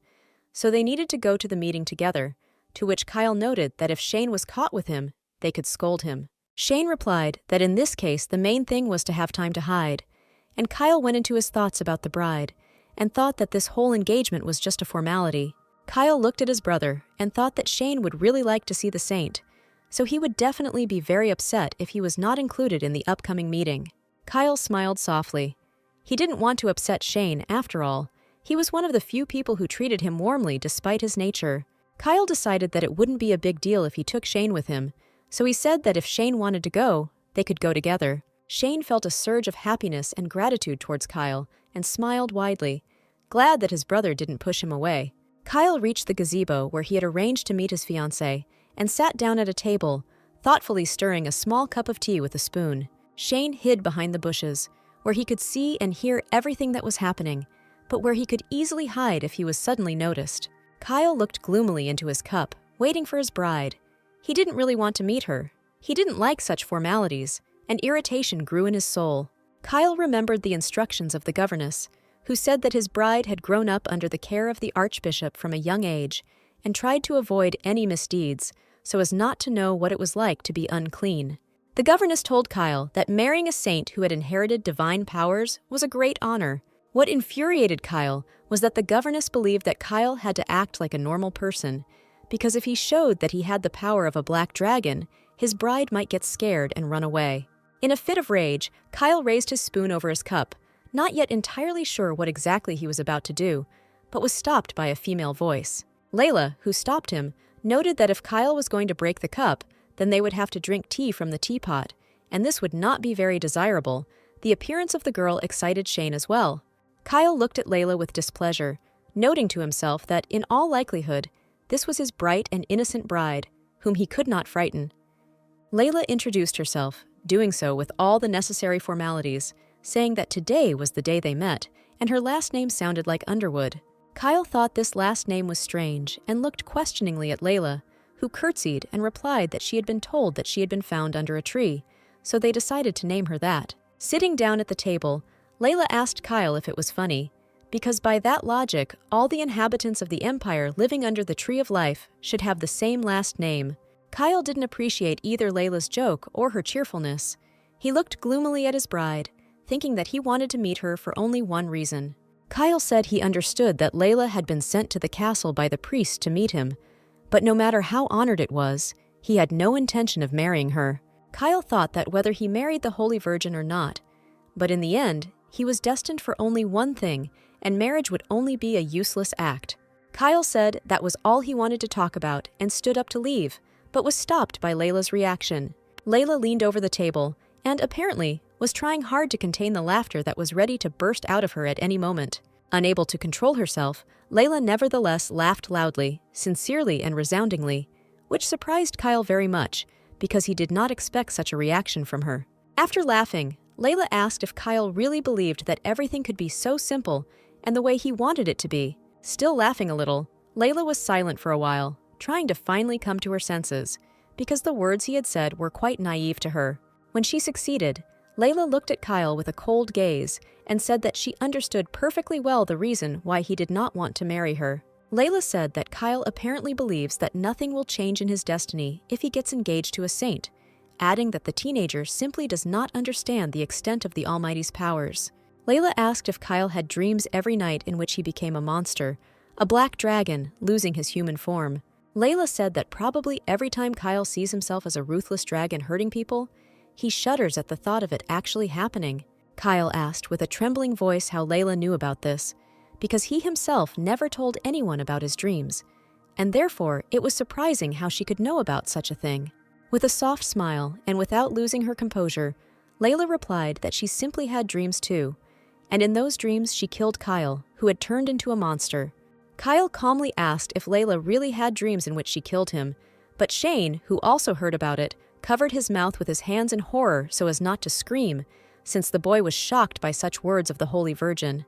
so they needed to go to the meeting together, to which Kyle noted that if Shane was caught with him, they could scold him. Shane replied that in this case the main thing was to have time to hide, and Kyle went into his thoughts about the bride, and thought that this whole engagement was just a formality. Kyle looked at his brother and thought that Shane would really like to see the saint, so he would definitely be very upset if he was not included in the upcoming meeting. Kyle smiled softly. He didn't want to upset Shane, after all. He was one of the few people who treated him warmly despite his nature. Kyle decided that it wouldn't be a big deal if he took Shane with him, so he said that if Shane wanted to go, they could go together. Shane felt a surge of happiness and gratitude towards Kyle and smiled widely, glad that his brother didn't push him away. Kyle reached the gazebo where he had arranged to meet his fiancée and sat down at a table, thoughtfully stirring a small cup of tea with a spoon. Shane hid behind the bushes, where he could see and hear everything that was happening, but where he could easily hide if he was suddenly noticed. Kyle looked gloomily into his cup, waiting for his bride. He didn't really want to meet her. He didn't like such formalities, and irritation grew in his soul. Kyle remembered the instructions of the governess, who said that his bride had grown up under the care of the archbishop from a young age and tried to avoid any misdeeds so as not to know what it was like to be unclean. The governess told Kyle that marrying a saint who had inherited divine powers was a great honor. What infuriated Kyle was that the governess believed that Kyle had to act like a normal person, because if he showed that he had the power of a black dragon, his bride might get scared and run away. In a fit of rage, Kyle raised his spoon over his cup, not yet entirely sure what exactly he was about to do, but was stopped by a female voice. Layla, who stopped him, noted that if Kyle was going to break the cup, then they would have to drink tea from the teapot, and this would not be very desirable. The appearance of the girl excited Shane as well. Kyle looked at Layla with displeasure, noting to himself that, in all likelihood, this was his bright and innocent bride, whom he could not frighten. Layla introduced herself, doing so with all the necessary formalities, saying that today was the day they met, and her last name sounded like Underwood. Kyle thought this last name was strange and looked questioningly at Layla, who curtsied and replied that she had been told that she had been found under a tree, so they decided to name her that. Sitting down at the table, Layla asked Kyle if it was funny, because by that logic, all the inhabitants of the Empire living under the Tree of Life should have the same last name. Kyle didn't appreciate either Layla's joke or her cheerfulness. He looked gloomily at his bride, thinking that he wanted to meet her for only one reason. Kyle said he understood that Layla had been sent to the castle by the priest to meet him, but no matter how honored it was, he had no intention of marrying her. Kyle thought that whether he married the Holy Virgin or not, but in the end, he was destined for only one thing, and marriage would only be a useless act. Kyle said that was all he wanted to talk about and stood up to leave, but was stopped by Layla's reaction. Layla leaned over the table and, apparently, was trying hard to contain the laughter that was ready to burst out of her at any moment. Unable to control herself, Layla nevertheless laughed loudly, sincerely and resoundingly, which surprised Kyle very much, because he did not expect such a reaction from her. After laughing, Layla asked if Kyle really believed that everything could be so simple and the way he wanted it to be. Still laughing a little, Layla was silent for a while, trying to finally come to her senses, because the words he had said were quite naive to her. When she succeeded, Layla looked at Kyle with a cold gaze and said that she understood perfectly well the reason why he did not want to marry her. Layla said that Kyle apparently believes that nothing will change in his destiny if he gets engaged to a saint, adding that the teenager simply does not understand the extent of the Almighty's powers. Layla asked if Kyle had dreams every night in which he became a monster, a black dragon, losing his human form. Layla said that probably every time Kyle sees himself as a ruthless dragon hurting people, he shudders at the thought of it actually happening. Kyle asked with a trembling voice how Layla knew about this, because he himself never told anyone about his dreams, and therefore it was surprising how she could know about such a thing. With a soft smile and without losing her composure, Layla replied that she simply had dreams too, and in those dreams she killed Kyle, who had turned into a monster. Kyle calmly asked if Layla really had dreams in which she killed him, but Shane, who also heard about it, covered his mouth with his hands in horror so as not to scream, since the boy was shocked by such words of the Holy Virgin.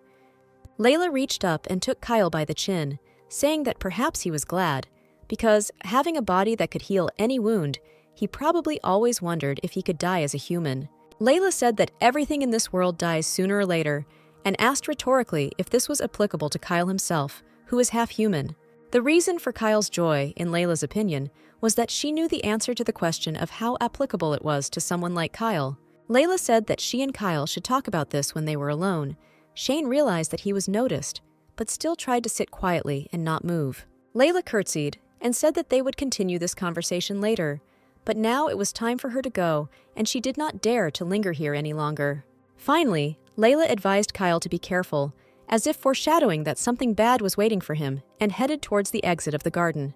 Layla reached up and took Kyle by the chin, saying that perhaps he was glad, because, having a body that could heal any wound, he probably always wondered if he could die as a human. Layla said that everything in this world dies sooner or later, and asked rhetorically if this was applicable to Kyle himself, who is half human. The reason for Kyle's joy, in Layla's opinion, was that she knew the answer to the question of how applicable it was to someone like Kyle. Layla said that she and Kyle should talk about this when they were alone. Shane realized that he was noticed, but still tried to sit quietly and not move. Layla curtsied and said that they would continue this conversation later, but now it was time for her to go, and she did not dare to linger here any longer. Finally, Layla advised Kyle to be careful, as if foreshadowing that something bad was waiting for him, and headed towards the exit of the garden.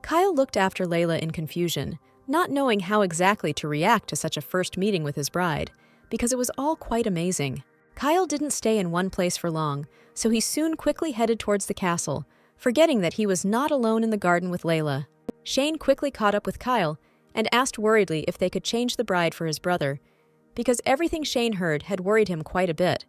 Kyle looked after Layla in confusion, not knowing how exactly to react to such a first meeting with his bride, because it was all quite amazing. Kyle didn't stay in one place for long, so he soon quickly headed towards the castle, forgetting that he was not alone in the garden with Layla. Shane quickly caught up with Kyle and asked worriedly if they could change the bride for his brother, because everything Shane heard had worried him quite a bit.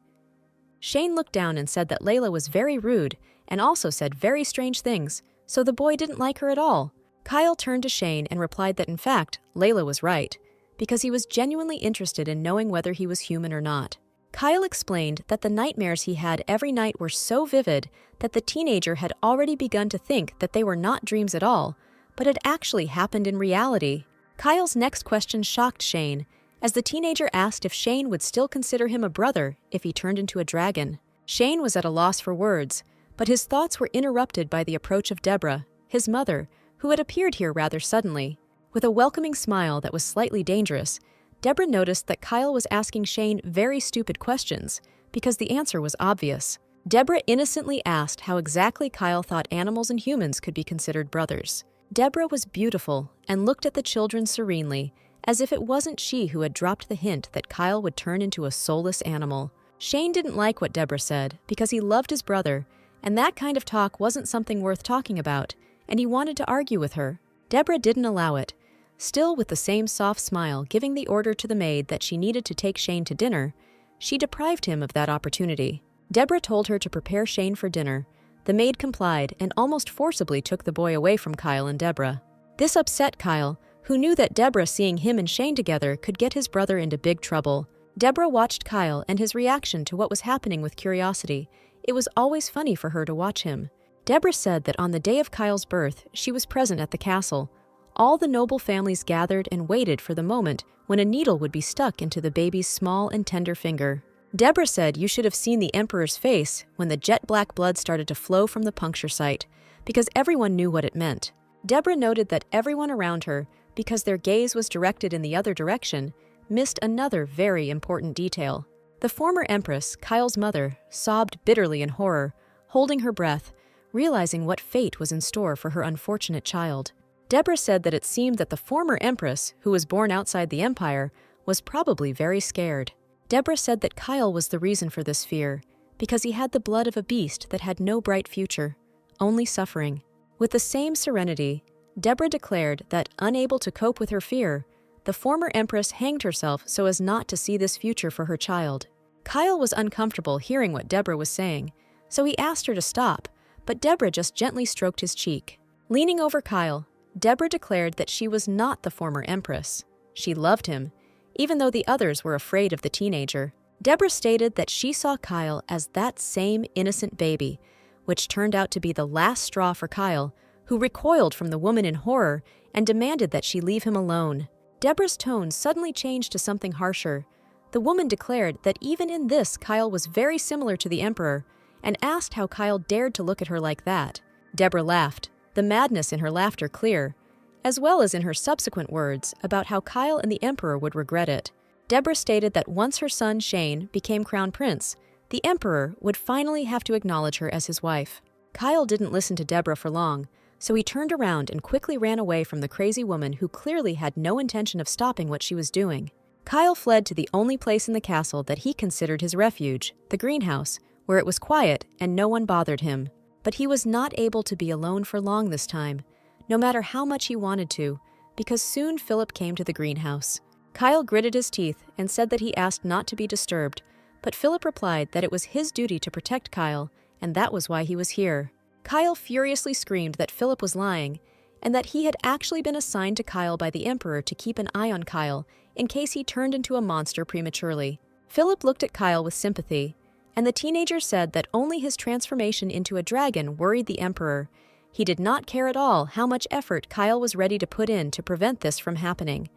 Shane looked down and said that Layla was very rude and also said very strange things, so the boy didn't like her at all. Kyle turned to Shane and replied that in fact, Layla was right, because he was genuinely interested in knowing whether he was human or not. Kyle explained that the nightmares he had every night were so vivid that the teenager had already begun to think that they were not dreams at all, but had actually happened in reality. Kyle's next question shocked Shane, as the teenager asked if Shane would still consider him a brother if he turned into a dragon. Shane was at a loss for words, but his thoughts were interrupted by the approach of Deborah, his mother, who had appeared here rather suddenly. With a welcoming smile that was slightly dangerous, Deborah noticed that Kyle was asking Shane very stupid questions, because the answer was obvious. Deborah innocently asked how exactly Kyle thought animals and humans could be considered brothers. Deborah was beautiful and looked at the children serenely, as if it wasn't she who had dropped the hint that Kyle would turn into a soulless animal. Shane didn't like what Deborah said because he loved his brother, and that kind of talk wasn't something worth talking about, and he wanted to argue with her. Deborah didn't allow it, still with the same soft smile giving the order to the maid that she needed to take Shane to dinner. She deprived him of that opportunity. Deborah told her to prepare Shane for dinner. The maid complied and almost forcibly took the boy away from Kyle and Deborah. This upset Kyle, who knew that Deborah seeing him and Shane together could get his brother into big trouble. Deborah watched Kyle and his reaction to what was happening with curiosity. It was always funny for her to watch him. Deborah said that on the day of Kyle's birth, she was present at the castle. All the noble families gathered and waited for the moment when a needle would be stuck into the baby's small and tender finger. Deborah said you should have seen the emperor's face when the jet-black blood started to flow from the puncture site, because everyone knew what it meant. Deborah noted that everyone around her, because their gaze was directed in the other direction, missed another very important detail. The former empress, Kyle's mother, sobbed bitterly in horror, holding her breath, realizing what fate was in store for her unfortunate child. Deborah said that it seemed that the former empress, who was born outside the empire, was probably very scared. Deborah said that Kyle was the reason for this fear, because he had the blood of a beast that had no bright future, only suffering. With the same serenity, Deborah declared that, unable to cope with her fear, the former empress hanged herself so as not to see this future for her child. Kyle was uncomfortable hearing what Deborah was saying, so he asked her to stop, but Deborah just gently stroked his cheek. Leaning over Kyle, Deborah declared that she was not the former empress. She loved him, even though the others were afraid of the teenager. Deborah stated that she saw Kyle as that same innocent baby, which turned out to be the last straw for Kyle, who recoiled from the woman in horror and demanded that she leave him alone. Deborah's tone suddenly changed to something harsher. The woman declared that even in this Kyle was very similar to the emperor, and asked how Kyle dared to look at her like that. Deborah laughed, the madness in her laughter clear, as well as in her subsequent words about how Kyle and the emperor would regret it. Deborah stated that once her son Shane became crown prince, the emperor would finally have to acknowledge her as his wife. Kyle didn't listen to Deborah for long, so he turned around and quickly ran away from the crazy woman who clearly had no intention of stopping what she was doing. Kyle fled to the only place in the castle that he considered his refuge, the greenhouse, where it was quiet and no one bothered him. But he was not able to be alone for long this time, no matter how much he wanted to, because soon Philip came to the greenhouse. Kyle gritted his teeth and said that he asked not to be disturbed, but Philip replied that it was his duty to protect Kyle, and that was why he was here. Kyle furiously screamed that Philip was lying. and that he had actually been assigned to Kyle by the Emperor to keep an eye on Kyle in case he turned into a monster prematurely. Philip looked at Kyle with sympathy, and the teenager said that only his transformation into a dragon worried the Emperor. He did not care at all how much effort Kyle was ready to put in to prevent this from happening.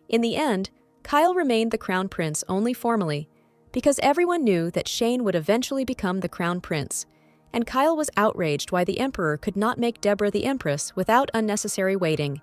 In the end, Kyle remained the crown prince only formally, because everyone knew that Shane would eventually become the crown prince, and Kyle was outraged why the Emperor could not make Deborah the Empress without unnecessary waiting.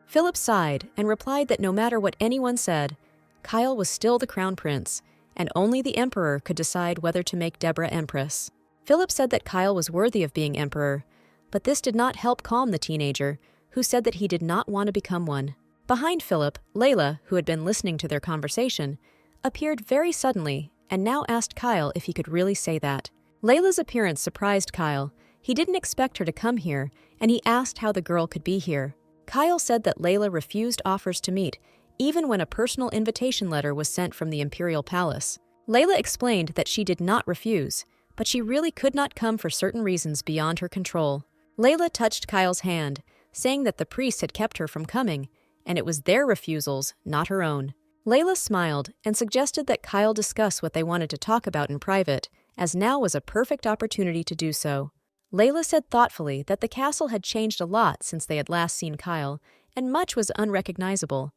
Philip sighed and replied that no matter what anyone said, Kyle was still the crown prince, and only the Emperor could decide whether to make Deborah Empress. Philip said that Kyle was worthy of being Emperor, but this did not help calm the teenager, who said that he did not want to become one. Behind Philip, Layla, who had been listening to their conversation, appeared very suddenly and now asked Kyle if he could really say that. Layla's appearance surprised Kyle. He didn't expect her to come here, and he asked how the girl could be here. Kyle said that Layla refused offers to meet, even when a personal invitation letter was sent from the Imperial Palace. Layla explained that she did not refuse, but she really could not come for certain reasons beyond her control. Layla touched Kyle's hand, saying that the priest had kept her from coming, and it was their refusals, not her own. Layla smiled and suggested that Kyle discuss what they wanted to talk about in private, as now was a perfect opportunity to do so. Layla said thoughtfully that the castle had changed a lot since they had last seen Kyle, and much was unrecognizable.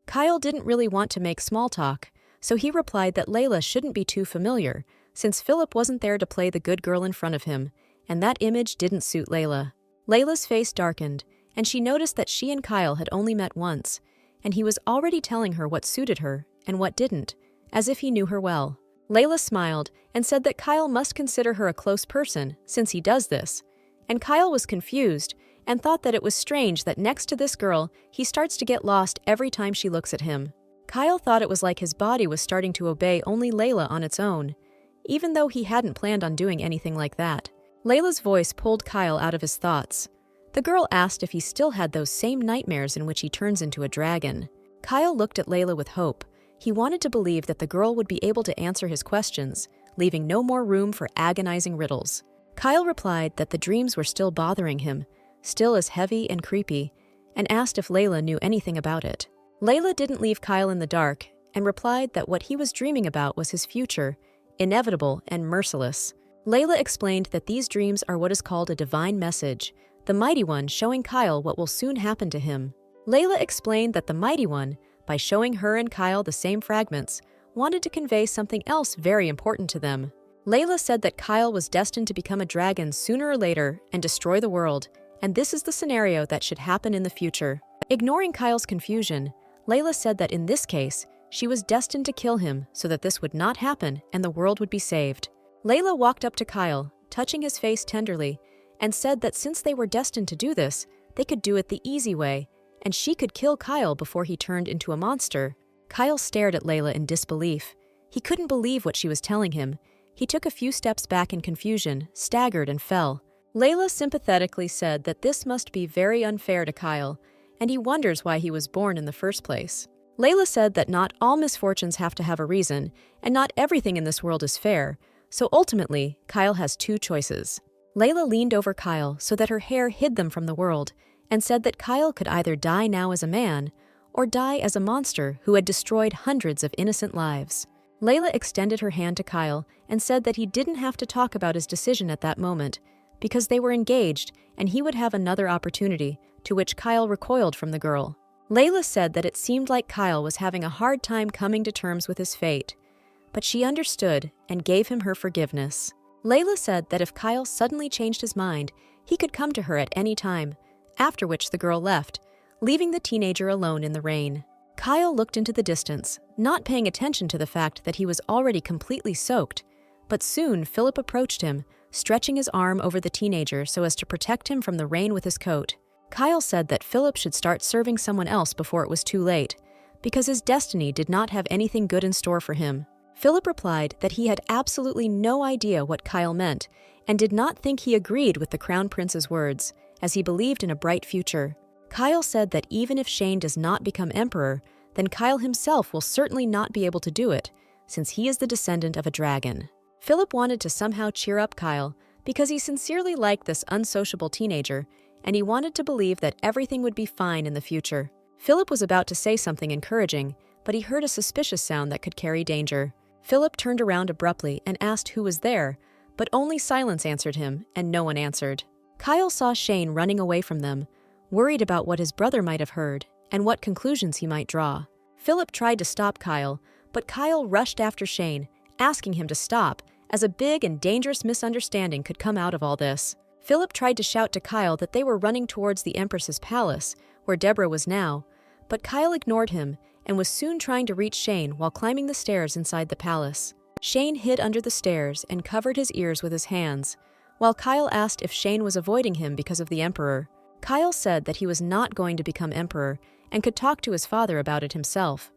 Kyle didn't really want to make small talk, so he replied that Layla shouldn't be too familiar, since Philip wasn't there to play the good girl in front of him, and that image didn't suit Layla. Layla's face darkened, and she noticed that she and Kyle had only met once, and he was already telling her what suited her and what didn't, as if he knew her well. Layla smiled and said that Kyle must consider her a close person since he does this, and Kyle was confused and thought that it was strange that next to this girl, he starts to get lost every time she looks at him. Kyle thought it was like his body was starting to obey only Layla on its own, even though he hadn't planned on doing anything like that. Layla's voice pulled Kyle out of his thoughts. The girl asked if he still had those same nightmares in which he turns into a dragon. Kyle looked at Layla with hope. He wanted to believe that the girl would be able to answer his questions, leaving no more room for agonizing riddles. Kyle replied that the dreams were still bothering him, still as heavy and creepy, and asked if Layla knew anything about it. Layla didn't leave Kyle in the dark and replied that what he was dreaming about was his future, inevitable and merciless. Layla explained that these dreams are what is called a divine message, the Mighty One showing Kyle what will soon happen to him. Layla explained that the Mighty One, by showing her and Kyle the same fragments, wanted to convey something else very important to them. Layla said that Kyle was destined to become a dragon sooner or later and destroy the world, and this is the scenario that should happen in the future. Ignoring Kyle's confusion, Layla said that in this case, she was destined to kill him so that this would not happen and the world would be saved. Layla walked up to Kyle, touching his face tenderly, and said that since they were destined to do this, they could do it the easy way, and she could kill Kyle before he turned into a monster. Kyle stared at Layla in disbelief. He couldn't believe what she was telling him. He took a few steps back in confusion, staggered, and fell. Layla sympathetically said that this must be very unfair to Kyle, and he wonders why he was born in the first place. Layla said that not all misfortunes have to have a reason, and not everything in this world is fair, so ultimately, Kyle has two choices. Layla leaned over Kyle so that her hair hid them from the world, and said that Kyle could either die now as a man, or die as a monster who had destroyed hundreds of innocent lives. Layla extended her hand to Kyle and said that he didn't have to talk about his decision at that moment, because they were engaged and he would have another opportunity, to which Kyle recoiled from the girl. Layla said that it seemed like Kyle was having a hard time coming to terms with his fate, but she understood and gave him her forgiveness. Layla said that if Kyle suddenly changed his mind, he could come to her at any time, after which the girl left, leaving the teenager alone in the rain. Kyle looked into the distance, not paying attention to the fact that he was already completely soaked, but soon Philip approached him, stretching his arm over the teenager so as to protect him from the rain with his coat. Kyle said that Philip should start serving someone else before it was too late, because his destiny did not have anything good in store for him. Philip replied that he had absolutely no idea what Kyle meant, and did not think he agreed with the Crown Prince's words, as he believed in a bright future. Kyle said that even if Shane does not become emperor, then Kyle himself will certainly not be able to do it, since he is the descendant of a dragon. Philip wanted to somehow cheer up Kyle, because he sincerely liked this unsociable teenager, and he wanted to believe that everything would be fine in the future. Philip was about to say something encouraging, but he heard a suspicious sound that could carry danger. Philip turned around abruptly and asked who was there, but only silence answered him, and no one answered. Kyle saw Shane running away from them, worried about what his brother might have heard and what conclusions he might draw. Philip tried to stop Kyle, but Kyle rushed after Shane, asking him to stop, as a big and dangerous misunderstanding could come out of all this. Philip tried to shout to Kyle that they were running towards the Empress's palace, where Deborah was now, but Kyle ignored him and was soon trying to reach Shane while climbing the stairs inside the palace. Shane hid under the stairs and covered his ears with his hands, while Kyle asked if Shane was avoiding him because of the Emperor. Kyle said that he was not going to become Emperor and could talk to his father about it himself.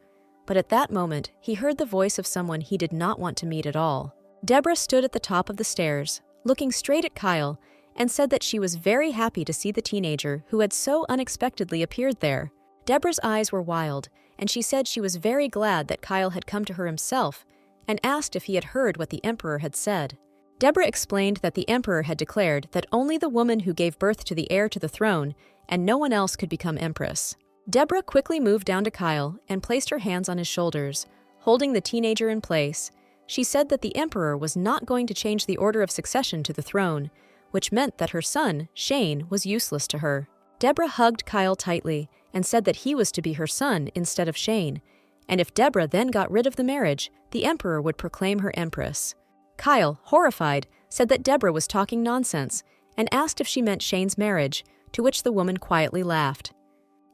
But at that moment, he heard the voice of someone he did not want to meet at all. Deborah stood at the top of the stairs, looking straight at Kyle, and said that she was very happy to see the teenager who had so unexpectedly appeared there. Deborah's eyes were wild, and she said she was very glad that Kyle had come to her himself and asked if he had heard what the Emperor had said. Deborah explained that the Emperor had declared that only the woman who gave birth to the heir to the throne and no one else could become Empress. Deborah quickly moved down to Kyle and placed her hands on his shoulders, holding the teenager in place. She said that the Emperor was not going to change the order of succession to the throne, which meant that her son, Shane, was useless to her. Deborah hugged Kyle tightly and said that he was to be her son instead of Shane, and if Deborah then got rid of the marriage, the Emperor would proclaim her Empress. Kyle, horrified, said that Deborah was talking nonsense and asked if she meant Shane's marriage, to which the woman quietly laughed.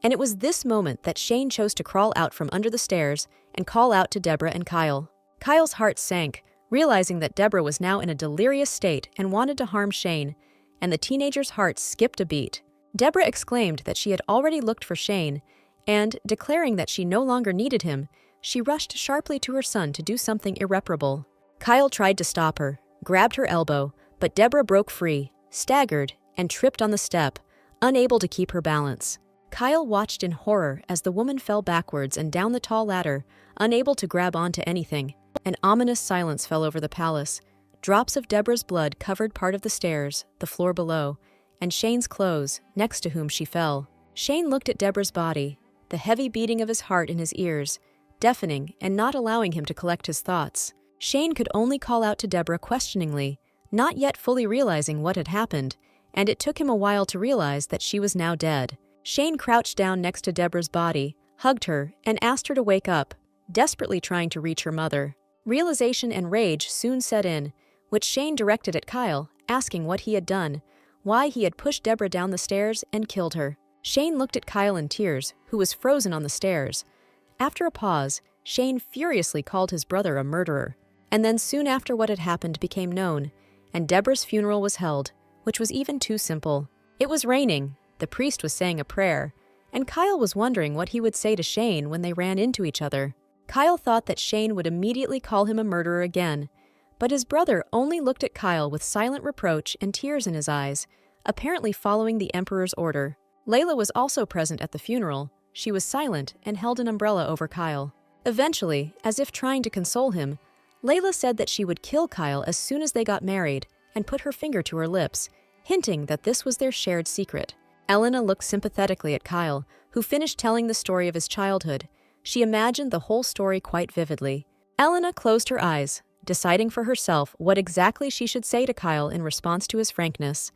And it was this moment that Shane chose to crawl out from under the stairs and call out to Deborah and Kyle. Kyle's heart sank, realizing that Deborah was now in a delirious state and wanted to harm Shane, and the teenager's heart skipped a beat. Deborah exclaimed that she had already looked for Shane, and, declaring that she no longer needed him, she rushed sharply to her son to do something irreparable. Kyle tried to stop her, grabbed her elbow, but Deborah broke free, staggered, and tripped on the step, unable to keep her balance. Kyle watched in horror as the woman fell backwards and down the tall ladder, unable to grab onto anything. An ominous silence fell over the palace. Drops of Deborah's blood covered part of the stairs, the floor below, and Shane's clothes, next to whom she fell. Shane looked at Deborah's body, the heavy beating of his heart in his ears, deafening and not allowing him to collect his thoughts. Shane could only call out to Deborah questioningly, not yet fully realizing what had happened, and it took him a while to realize that she was now dead. Shane crouched down next to Deborah's body, hugged her, and asked her to wake up, desperately trying to reach her mother. Realization and rage soon set in, which Shane directed at Kyle, asking what he had done, why he had pushed Deborah down the stairs and killed her. Shane looked at Kyle in tears, who was frozen on the stairs. After a pause, Shane furiously called his brother a murderer, and then soon after what had happened became known, and Deborah's funeral was held, which was even too simple. It was raining, the priest was saying a prayer, and Kyle was wondering what he would say to Shane when they ran into each other. Kyle thought that Shane would immediately call him a murderer again, but his brother only looked at Kyle with silent reproach and tears in his eyes, apparently following the Emperor's order. Layla was also present at the funeral. She was silent and held an umbrella over Kyle. Eventually, as if trying to console him, Layla said that she would kill Kyle as soon as they got married and put her finger to her lips, hinting that this was their shared secret. Elena looked sympathetically at Kyle, who finished telling the story of his childhood. She imagined the whole story quite vividly. Elena closed her eyes, deciding for herself what exactly she should say to Kyle in response to his frankness.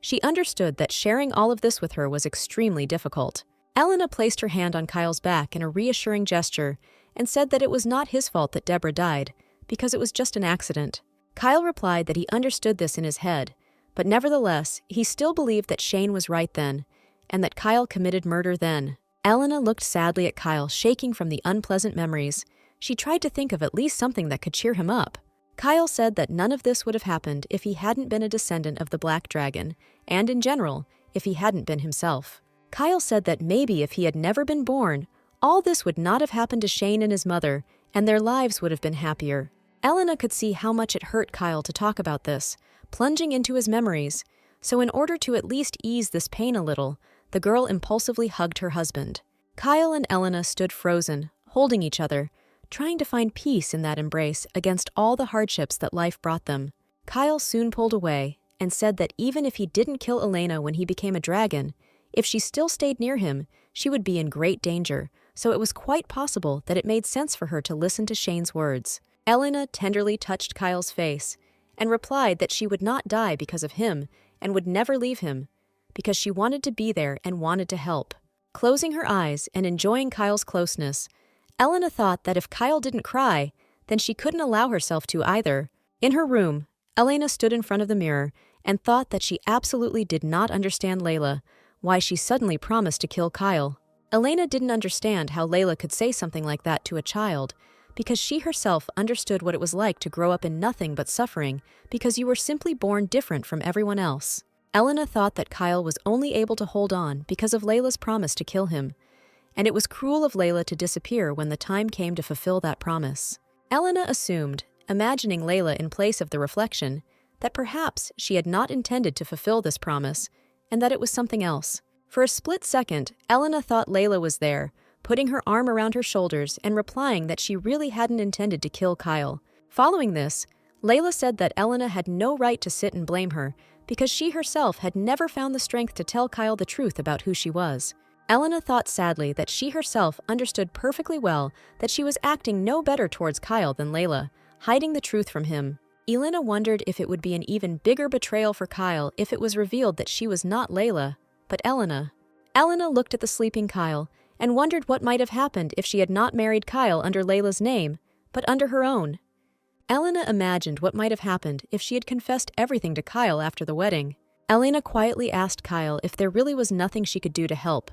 She understood that sharing all of this with her was extremely difficult. Elena placed her hand on Kyle's back in a reassuring gesture and said that it was not his fault that Deborah died, because it was just an accident. Kyle replied that he understood this in his head, but nevertheless, he still believed that Shane was right then, and that Kyle committed murder then. Elena looked sadly at Kyle, shaking from the unpleasant memories. She tried to think of at least something that could cheer him up. Kyle said that none of this would have happened if he hadn't been a descendant of the Black Dragon, and in general, if he hadn't been himself. Kyle said that maybe if he had never been born, all this would not have happened to Shane and his mother, and their lives would have been happier. Elena could see how much it hurt Kyle to talk about this, plunging into his memories, so in order to at least ease this pain a little, the girl impulsively hugged her husband. Kyle and Elena stood frozen, holding each other, trying to find peace in that embrace against all the hardships that life brought them. Kyle soon pulled away, and said that even if he didn't kill Elena when he became a dragon, if she still stayed near him, she would be in great danger, so it was quite possible that it made sense for her to listen to Shane's words. Elena tenderly touched Kyle's face and replied that she would not die because of him and would never leave him, because she wanted to be there and wanted to help. Closing her eyes and enjoying Kyle's closeness, Elena thought that if Kyle didn't cry, then she couldn't allow herself to either. In her room, Elena stood in front of the mirror and thought that she absolutely did not understand Layla, why she suddenly promised to kill Kyle. Elena didn't understand how Layla could say something like that to a child, because she herself understood what it was like to grow up in nothing but suffering because you were simply born different from everyone else. Elena thought that Kyle was only able to hold on because of Layla's promise to kill him, and it was cruel of Layla to disappear when the time came to fulfill that promise. Elena assumed, imagining Layla in place of the reflection, that perhaps she had not intended to fulfill this promise, and that it was something else. For a split second, Elena thought Layla was there, putting her arm around her shoulders and replying that she really hadn't intended to kill Kyle. Following this, Layla said that Elena had no right to sit and blame her because she herself had never found the strength to tell Kyle the truth about who she was. Elena thought sadly that she herself understood perfectly well that she was acting no better towards Kyle than Layla, hiding the truth from him. Elena wondered if it would be an even bigger betrayal for Kyle if it was revealed that she was not Layla, but Elena. Elena looked at the sleeping Kyle and wondered what might have happened if she had not married Kyle under Layla's name, but under her own. Elena imagined what might have happened if she had confessed everything to Kyle after the wedding. Elena quietly asked Kyle if there really was nothing she could do to help,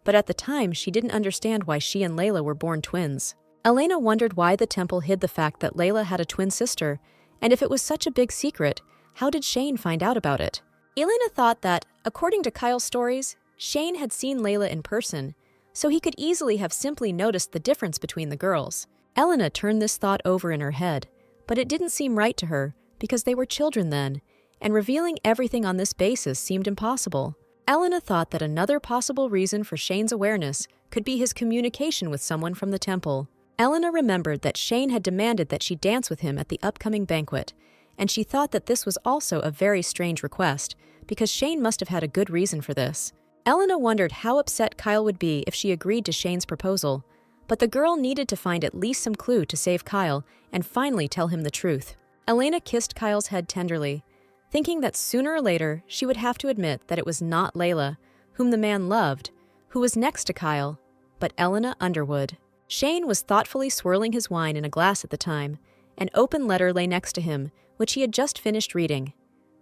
but at the time she didn't understand why she and Layla were born twins. Elena wondered why the temple hid the fact that Layla had a twin sister, and if it was such a big secret, how did Shane find out about it? Elena thought that, according to Kyle's stories, Shane had seen Layla in person, so he could easily have simply noticed the difference between the girls. Elena turned this thought over in her head, but it didn't seem right to her because they were children then, and revealing everything on this basis seemed impossible. Elena thought that another possible reason for Shane's awareness could be his communication with someone from the temple. Elena remembered that Shane had demanded that she dance with him at the upcoming banquet, and she thought that this was also a very strange request, because Shane must have had a good reason for this. Elena wondered how upset Kyle would be if she agreed to Shane's proposal, but the girl needed to find at least some clue to save Kyle and finally tell him the truth. Elena kissed Kyle's head tenderly, thinking that sooner or later she would have to admit that it was not Layla, whom the man loved, who was next to Kyle, but Elena Underwood. Shane was thoughtfully swirling his wine in a glass at the time. An open letter lay next to him, which he had just finished reading.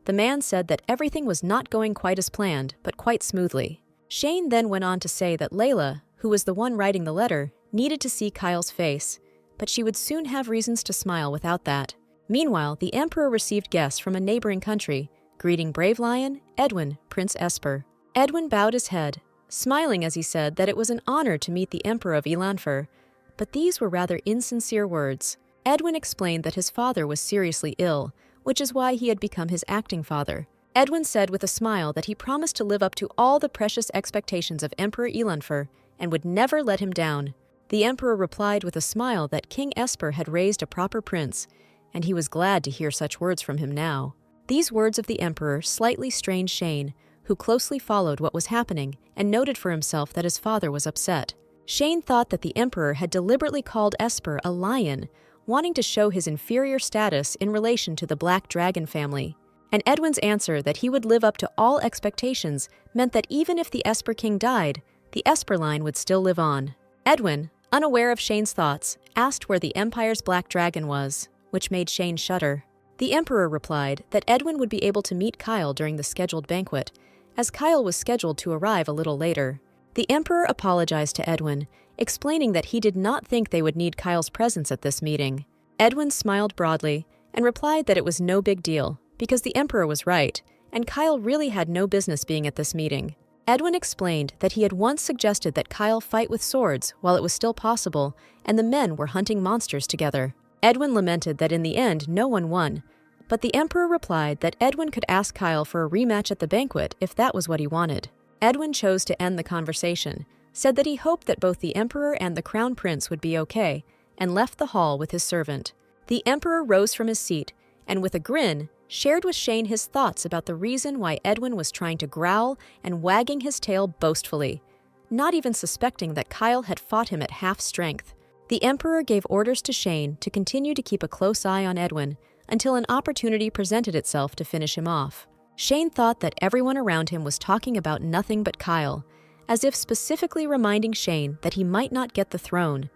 The man said that everything was not going quite as planned, but quite smoothly. Shane then went on to say that Layla, who was the one writing the letter, needed to see Kyle's face, but she would soon have reasons to smile without that. Meanwhile, the Emperor received guests from a neighboring country, greeting Brave Lion, Edwin, Prince Esper. Edwin bowed his head, smiling as he said that it was an honor to meet the Emperor of Elanfer, but these were rather insincere words. Edwin explained that his father was seriously ill, which is why he had become his acting father. Edwin said with a smile that he promised to live up to all the precious expectations of Emperor Elanfer and would never let him down. The Emperor replied with a smile that King Esper had raised a proper prince, and he was glad to hear such words from him now. These words of the Emperor slightly strained Shane, who closely followed what was happening and noted for himself that his father was upset. Shane thought that the Emperor had deliberately called Esper a lion, wanting to show his inferior status in relation to the Black Dragon family. And Edwin's answer that he would live up to all expectations meant that even if the Esper King died, the Esper line would still live on. Edwin, unaware of Shane's thoughts, asked where the Empire's Black Dragon was, which made Shane shudder. The Emperor replied that Edwin would be able to meet Kyle during the scheduled banquet, as Kyle was scheduled to arrive a little later. The Emperor apologized to Edwin, explaining that he did not think they would need Kyle's presence at this meeting. Edwin smiled broadly and replied that it was no big deal, because the Emperor was right, and Kyle really had no business being at this meeting. Edwin explained that he had once suggested that Kyle fight with swords while it was still possible, and the men were hunting monsters together. Edwin lamented that in the end no one won, but the Emperor replied that Edwin could ask Kyle for a rematch at the banquet if that was what he wanted. Edwin chose to end the conversation, said that he hoped that both the Emperor and the Crown Prince would be okay, and left the hall with his servant. The Emperor rose from his seat, and with a grin, shared with Shane his thoughts about the reason why Edwin was trying to growl and wagging his tail boastfully, not even suspecting that Kyle had fought him at half strength. The Emperor gave orders to Shane to continue to keep a close eye on Edwin until an opportunity presented itself to finish him off. Shane thought that everyone around him was talking about nothing but Kyle, as if specifically reminding Shane that he might not get the throne,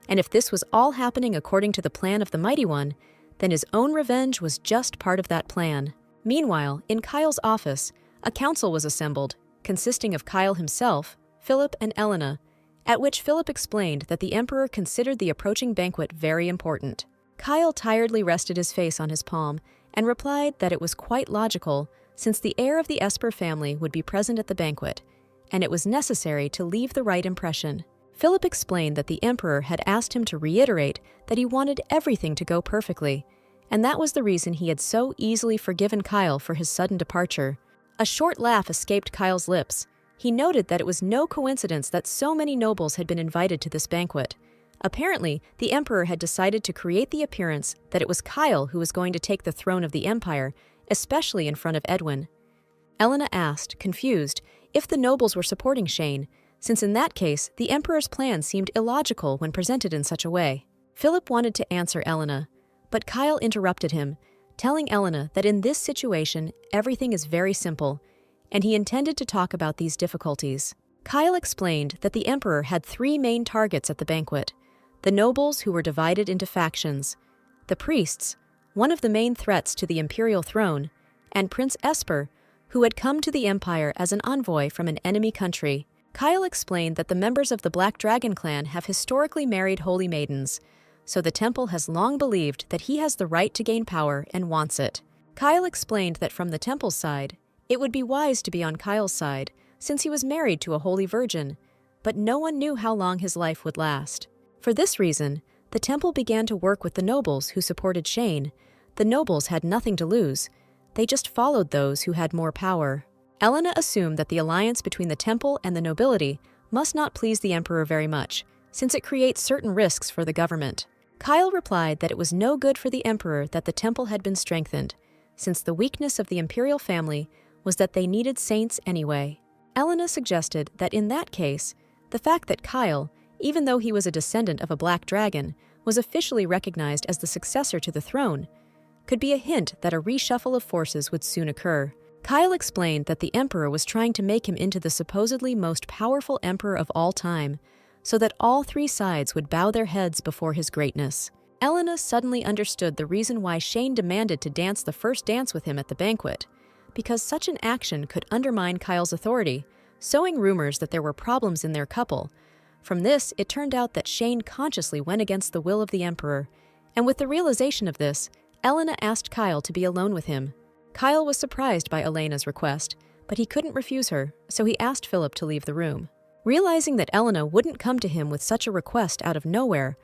and if this was all happening according to the plan of the Mighty One, then his own revenge was just part of that plan. Meanwhile, in Kyle's office, a council was assembled, consisting of Kyle himself, Philip, and Elena, at which Philip explained that the Emperor considered the approaching banquet very important. Kyle tiredly rested his face on his palm and replied that it was quite logical, since the heir of the Esper family would be present at the banquet, and it was necessary to leave the right impression. Philip explained that the Emperor had asked him to reiterate that he wanted everything to go perfectly, and that was the reason he had so easily forgiven Kyle for his sudden departure. A short laugh escaped Kyle's lips. He noted that it was no coincidence that so many nobles had been invited to this banquet. Apparently, the Emperor had decided to create the appearance that it was Kyle who was going to take the throne of the Empire, especially in front of Edwin. Elena asked, confused, if the nobles were supporting Shane, since in that case, the Emperor's plan seemed illogical when presented in such a way. Philip wanted to answer Elena, but Kyle interrupted him, telling Elena that in this situation, everything is very simple, and he intended to talk about these difficulties. Kyle explained that the Emperor had 3 main targets at the banquet: the nobles who were divided into factions, the priests, one of the main threats to the imperial throne, and Prince Esper, who had come to the Empire as an envoy from an enemy country. Kyle explained that the members of the Black Dragon clan have historically married holy maidens, so the temple has long believed that he has the right to gain power and wants it. Kyle explained that from the temple's side, it would be wise to be on Kyle's side, since he was married to a holy virgin, but no one knew how long his life would last. For this reason, the temple began to work with the nobles who supported Shane. The nobles had nothing to lose. They just followed those who had more power. Elena assumed that the alliance between the temple and the nobility must not please the Emperor very much, since it creates certain risks for the government. Kyle replied that it was no good for the Emperor that the temple had been strengthened, since the weakness of the imperial family was that they needed saints anyway. Elena suggested that in that case, the fact that Kyle, even though he was a descendant of a black dragon, was officially recognized as the successor to the throne, could be a hint that a reshuffle of forces would soon occur. Kyle explained that the Emperor was trying to make him into the supposedly most powerful emperor of all time, so that all 3 sides would bow their heads before his greatness. Elena suddenly understood the reason why Shane demanded to dance the first dance with him at the banquet, because such an action could undermine Kyle's authority, sowing rumors that there were problems in their couple. From this, it turned out that Shane consciously went against the will of the Emperor, and with the realization of this, Elena asked Kyle to be alone with him. Kyle was surprised by Elena's request, but he couldn't refuse her, so he asked Philip to leave the room. Realizing that Elena wouldn't come to him with such a request out of nowhere,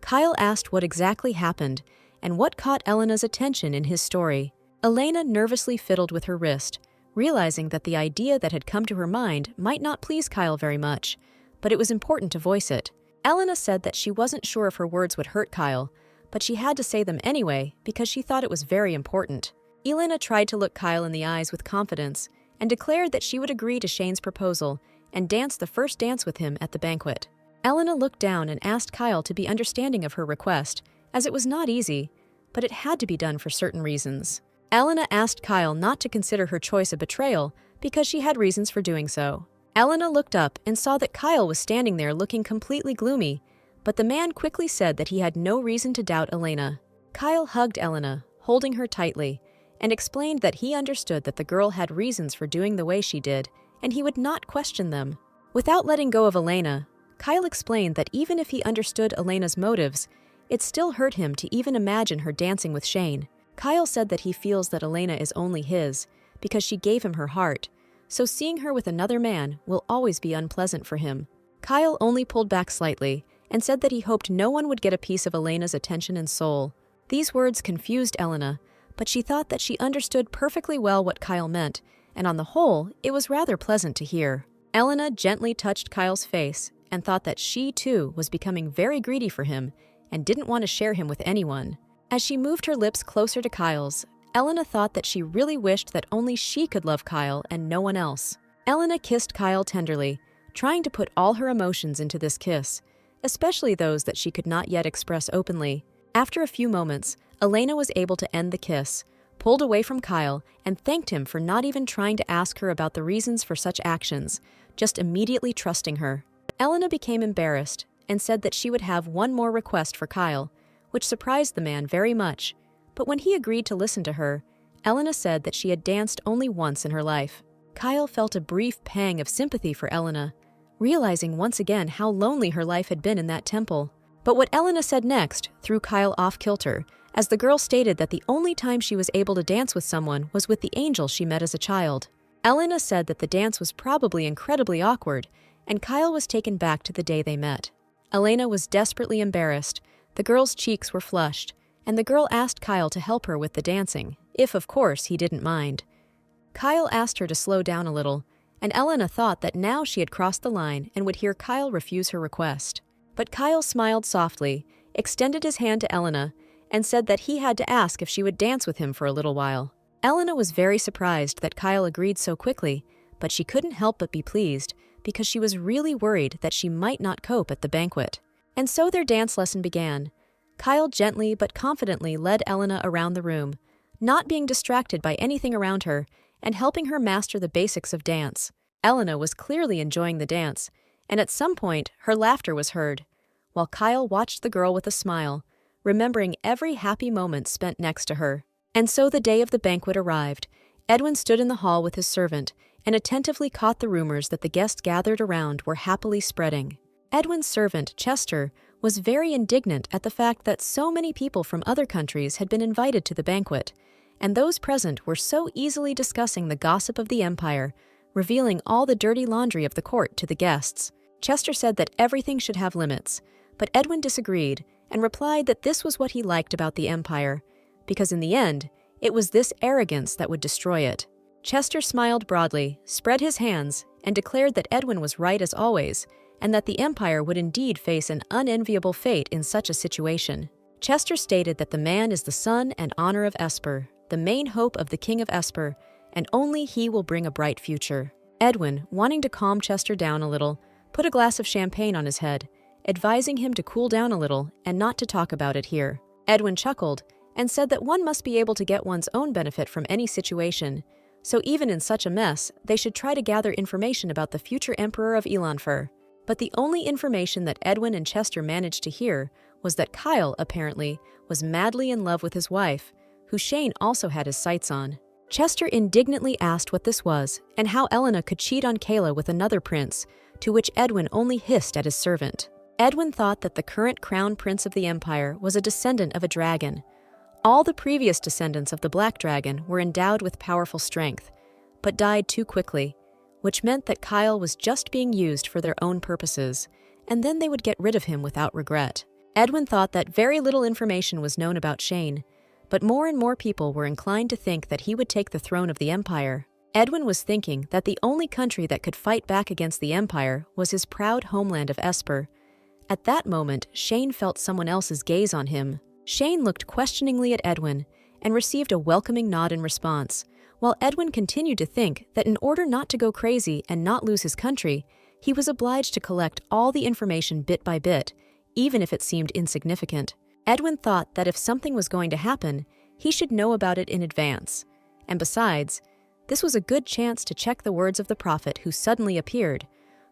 Kyle asked what exactly happened and what caught Elena's attention in his story. Elena nervously fiddled with her wrist, realizing that the idea that had come to her mind might not please Kyle very much, but it was important to voice it. Elena said that she wasn't sure if her words would hurt Kyle, but she had to say them anyway because she thought it was very important. Elena tried to look Kyle in the eyes with confidence and declared that she would agree to Shane's proposal and dance the first dance with him at the banquet. Elena looked down and asked Kyle to be understanding of her request, as it was not easy, but it had to be done for certain reasons. Elena asked Kyle not to consider her choice a betrayal because she had reasons for doing so. Elena looked up and saw that Kyle was standing there looking completely gloomy, but the man quickly said that he had no reason to doubt Elena. Kyle hugged Elena, holding her tightly, and explained that he understood that the girl had reasons for doing the way she did, and he would not question them. Without letting go of Elena, Kyle explained that even if he understood Elena's motives, it still hurt him to even imagine her dancing with Shane. Kyle said that he feels that Elena is only his, because she gave him her heart, so seeing her with another man will always be unpleasant for him. Kyle only pulled back slightly, and said that he hoped no one would get a piece of Elena's attention and soul. These words confused Elena, but she thought that she understood perfectly well what Kyle meant, and on the whole, it was rather pleasant to hear. Elena gently touched Kyle's face and thought that she, too, was becoming very greedy for him and didn't want to share him with anyone. As she moved her lips closer to Kyle's, Elena thought that she really wished that only she could love Kyle and no one else. Elena kissed Kyle tenderly, trying to put all her emotions into this kiss, especially those that she could not yet express openly. After a few moments, Elena was able to end the kiss, pulled away from Kyle, and thanked him for not even trying to ask her about the reasons for such actions, just immediately trusting her. Elena became embarrassed and said that she would have one more request for Kyle, which surprised the man very much. But when he agreed to listen to her, Elena said that she had danced only once in her life. Kyle felt a brief pang of sympathy for Elena, realizing once again how lonely her life had been in that temple. But what Elena said next threw Kyle off kilter, as the girl stated that the only time she was able to dance with someone was with the angel she met as a child. Elena said that the dance was probably incredibly awkward, and Kyle was taken back to the day they met. Elena was desperately embarrassed, the girl's cheeks were flushed, and the girl asked Kyle to help her with the dancing, if of course he didn't mind. Kyle asked her to slow down a little, and Elena thought that now she had crossed the line and would hear Kyle refuse her request. But Kyle smiled softly, extended his hand to Elena, and said that he had to ask if she would dance with him for a little while. Elena was very surprised that Kyle agreed so quickly, but she couldn't help but be pleased because she was really worried that she might not cope at the banquet. And so their dance lesson began. Kyle gently but confidently led Elena around the room, not being distracted by anything around her and helping her master the basics of dance. Elena was clearly enjoying the dance, and at some point her laughter was heard, while Kyle watched the girl with a smile, remembering every happy moment spent next to her. And so the day of the banquet arrived. Edwin stood in the hall with his servant and attentively caught the rumors that the guests gathered around were happily spreading. Edwin's servant, Chester, was very indignant at the fact that so many people from other countries had been invited to the banquet, and those present were so easily discussing the gossip of the empire, revealing all the dirty laundry of the court to the guests. Chester said that everything should have limits, but Edwin disagreed and replied that this was what he liked about the empire, because in the end, it was this arrogance that would destroy it. Chester smiled broadly, spread his hands, and declared that Edwin was right as always, and that the empire would indeed face an unenviable fate in such a situation. Chester stated that the man is the son and honor of Esper, the main hope of the king of Esper, and only he will bring a bright future. Edwin, wanting to calm Chester down a little, put a glass of champagne on his head, advising him to cool down a little and not to talk about it here. Edwin chuckled and said that one must be able to get one's own benefit from any situation, so even in such a mess, they should try to gather information about the future emperor of Elanfer. But the only information that Edwin and Chester managed to hear was that Kyle, apparently, was madly in love with his wife, who Shane also had his sights on. Chester indignantly asked what this was and how Elena could cheat on Kayla with another prince, to which Edwin only hissed at his servant. Edwin thought that the current crown prince of the empire was a descendant of a dragon. All the previous descendants of the black dragon were endowed with powerful strength, but died too quickly, which meant that Kyle was just being used for their own purposes, and then they would get rid of him without regret. Edwin thought that very little information was known about Shane, but more and more people were inclined to think that he would take the throne of the empire. Edwin was thinking that the only country that could fight back against the empire was his proud homeland of Esper. At that moment, Shane felt someone else's gaze on him. Shane looked questioningly at Edwin and received a welcoming nod in response, while Edwin continued to think that in order not to go crazy and not lose his country, he was obliged to collect all the information bit by bit, even if it seemed insignificant. Edwin thought that if something was going to happen, he should know about it in advance. And besides, this was a good chance to check the words of the prophet who suddenly appeared,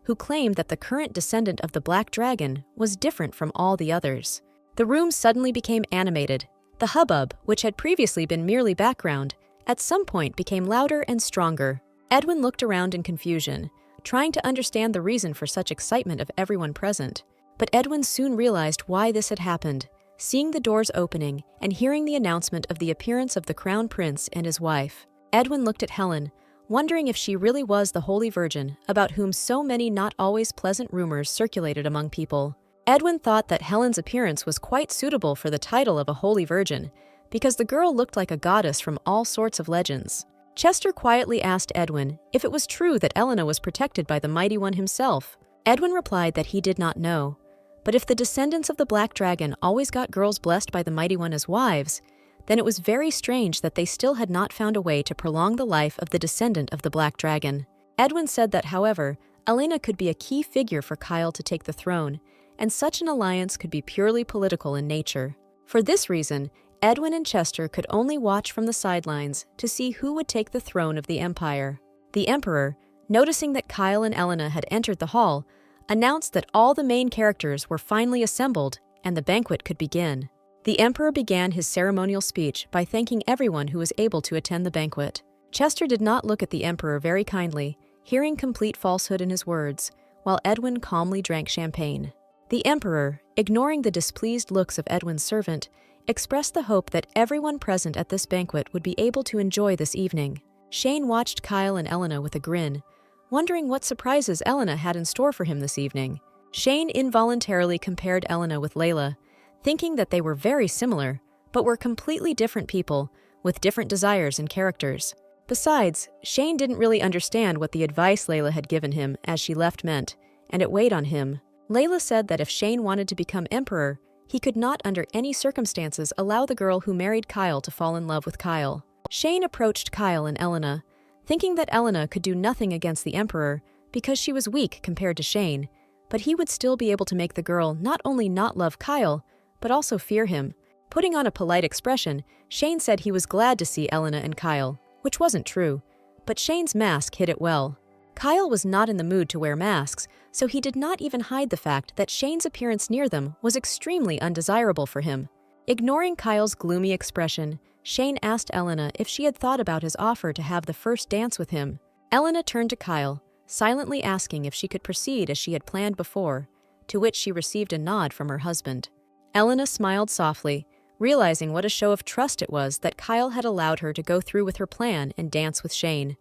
who claimed that the current descendant of the Black Dragon was different from all the others. The room suddenly became animated. The hubbub, which had previously been merely background, at some point became louder and stronger. Edwin looked around in confusion, trying to understand the reason for such excitement of everyone present. But Edwin soon realized why this had happened, seeing the doors opening and hearing the announcement of the appearance of the crown prince and his wife. Edwin looked at Helen, wondering if she really was the Holy Virgin, about whom so many not always pleasant rumors circulated among people. Edwin thought that Helen's appearance was quite suitable for the title of a Holy Virgin, because the girl looked like a goddess from all sorts of legends. Chester quietly asked Edwin if it was true that Elena was protected by the Mighty One himself. Edwin replied that he did not know, but if the descendants of the Black Dragon always got girls blessed by the Mighty One as wives, then it was very strange that they still had not found a way to prolong the life of the descendant of the Black Dragon. Edwin said that, however, Elena could be a key figure for Kyle to take the throne, and such an alliance could be purely political in nature. For this reason, Edwin and Chester could only watch from the sidelines to see who would take the throne of the Empire. The Emperor, noticing that Kyle and Elena had entered the hall, announced that all the main characters were finally assembled and the banquet could begin. The Emperor began his ceremonial speech by thanking everyone who was able to attend the banquet. Chester did not look at the Emperor very kindly, hearing complete falsehood in his words, while Edwin calmly drank champagne. The Emperor, ignoring the displeased looks of Edwin's servant, expressed the hope that everyone present at this banquet would be able to enjoy this evening. Shane watched Kyle and Elena with a grin, wondering what surprises Elena had in store for him this evening. Shane involuntarily compared Elena with Layla, thinking that they were very similar, but were completely different people, with different desires and characters. Besides, Shane didn't really understand what the advice Layla had given him as she left meant, and it weighed on him. Layla said that if Shane wanted to become emperor, he could not under any circumstances allow the girl who married Kyle to fall in love with Kyle. Shane approached Kyle and Elena, thinking that Elena could do nothing against the emperor because she was weak compared to Shane, but he would still be able to make the girl not only not love Kyle, but also fear him. Putting on a polite expression, Shane said he was glad to see Elena and Kyle, which wasn't true, but Shane's mask hid it well. Kyle was not in the mood to wear masks, so he did not even hide the fact that Shane's appearance near them was extremely undesirable for him. Ignoring Kyle's gloomy expression, Shane asked Elena if she had thought about his offer to have the first dance with him. Elena turned to Kyle, silently asking if she could proceed as she had planned before, to which she received a nod from her husband. Elena smiled softly, realizing what a show of trust it was that Kyle had allowed her to go through with her plan and dance with Shane.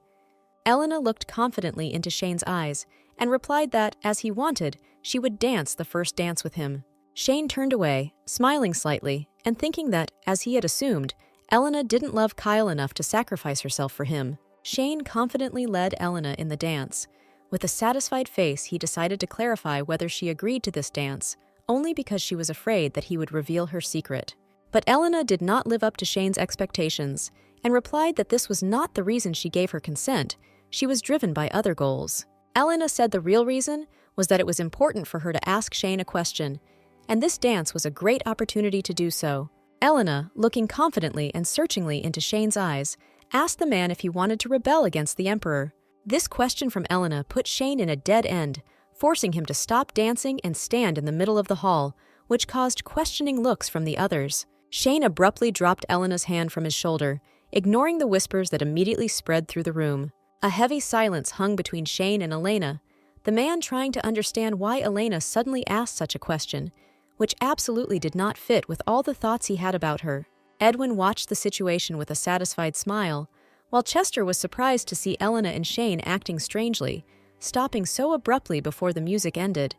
Elena looked confidently into Shane's eyes and replied that, as he wanted, she would dance the first dance with him. Shane turned away, smiling slightly, and thinking that, as he had assumed, Elena didn't love Kyle enough to sacrifice herself for him. Shane confidently led Elena in the dance. With a satisfied face, he decided to clarify whether she agreed to this dance, only because she was afraid that he would reveal her secret. But Elena did not live up to Shane's expectations, and replied that this was not the reason she gave her consent. She was driven by other goals. Elena said the real reason was that it was important for her to ask Shane a question, and this dance was a great opportunity to do so. Elena, looking confidently and searchingly into Shane's eyes, asked the man if he wanted to rebel against the Emperor. This question from Elena put Shane in a dead end, forcing him to stop dancing and stand in the middle of the hall, which caused questioning looks from the others. Shane abruptly dropped Elena's hand from his shoulder, ignoring the whispers that immediately spread through the room. A heavy silence hung between Shane and Elena, the man trying to understand why Elena suddenly asked such a question, which absolutely did not fit with all the thoughts he had about her. Edwin watched the situation with a satisfied smile, while Chester was surprised to see Elena and Shane acting strangely, stopping so abruptly before the music ended,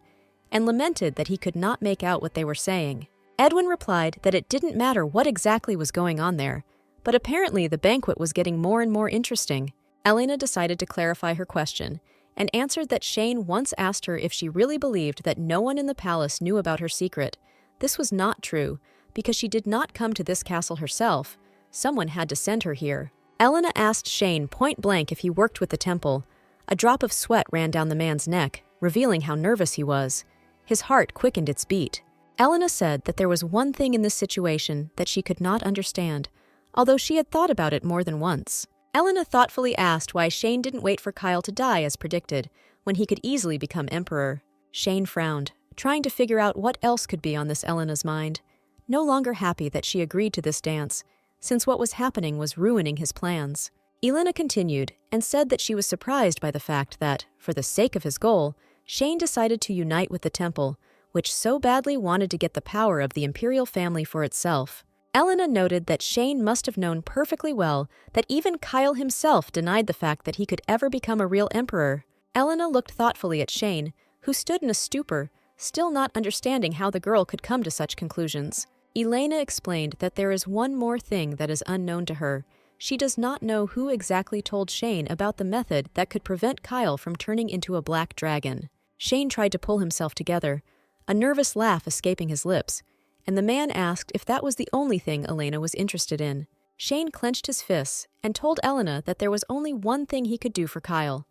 and lamented that he could not make out what they were saying. Edwin replied that it didn't matter what exactly was going on there, but apparently the banquet was getting more and more interesting. Elena decided to clarify her question, and answered that Shane once asked her if she really believed that no one in the palace knew about her secret. This was not true, because she did not come to this castle herself. Someone had to send her here. Elena asked Shane point-blank if he worked with the temple. A drop of sweat ran down the man's neck, revealing how nervous he was. His heart quickened its beat. Elena said that there was one thing in this situation that she could not understand, although she had thought about it more than once. Elena thoughtfully asked why Shane didn't wait for Kyle to die as predicted, when he could easily become emperor. Shane frowned, trying to figure out what else could be on this Elena's mind. No longer happy that she agreed to this dance, since what was happening was ruining his plans. Elena continued and said that she was surprised by the fact that, for the sake of his goal, Shane decided to unite with the temple, which so badly wanted to get the power of the imperial family for itself. Elena noted that Shane must have known perfectly well that even Kyle himself denied the fact that he could ever become a real emperor. Elena looked thoughtfully at Shane, who stood in a stupor, still not understanding how the girl could come to such conclusions. Elena explained that there is one more thing that is unknown to her. She does not know who exactly told Shane about the method that could prevent Kyle from turning into a black dragon. Shane tried to pull himself together, a nervous laugh escaping his lips, and the man asked if that was the only thing Elena was interested in. Shane clenched his fists and told Elena that there was only one thing he could do for Kyle.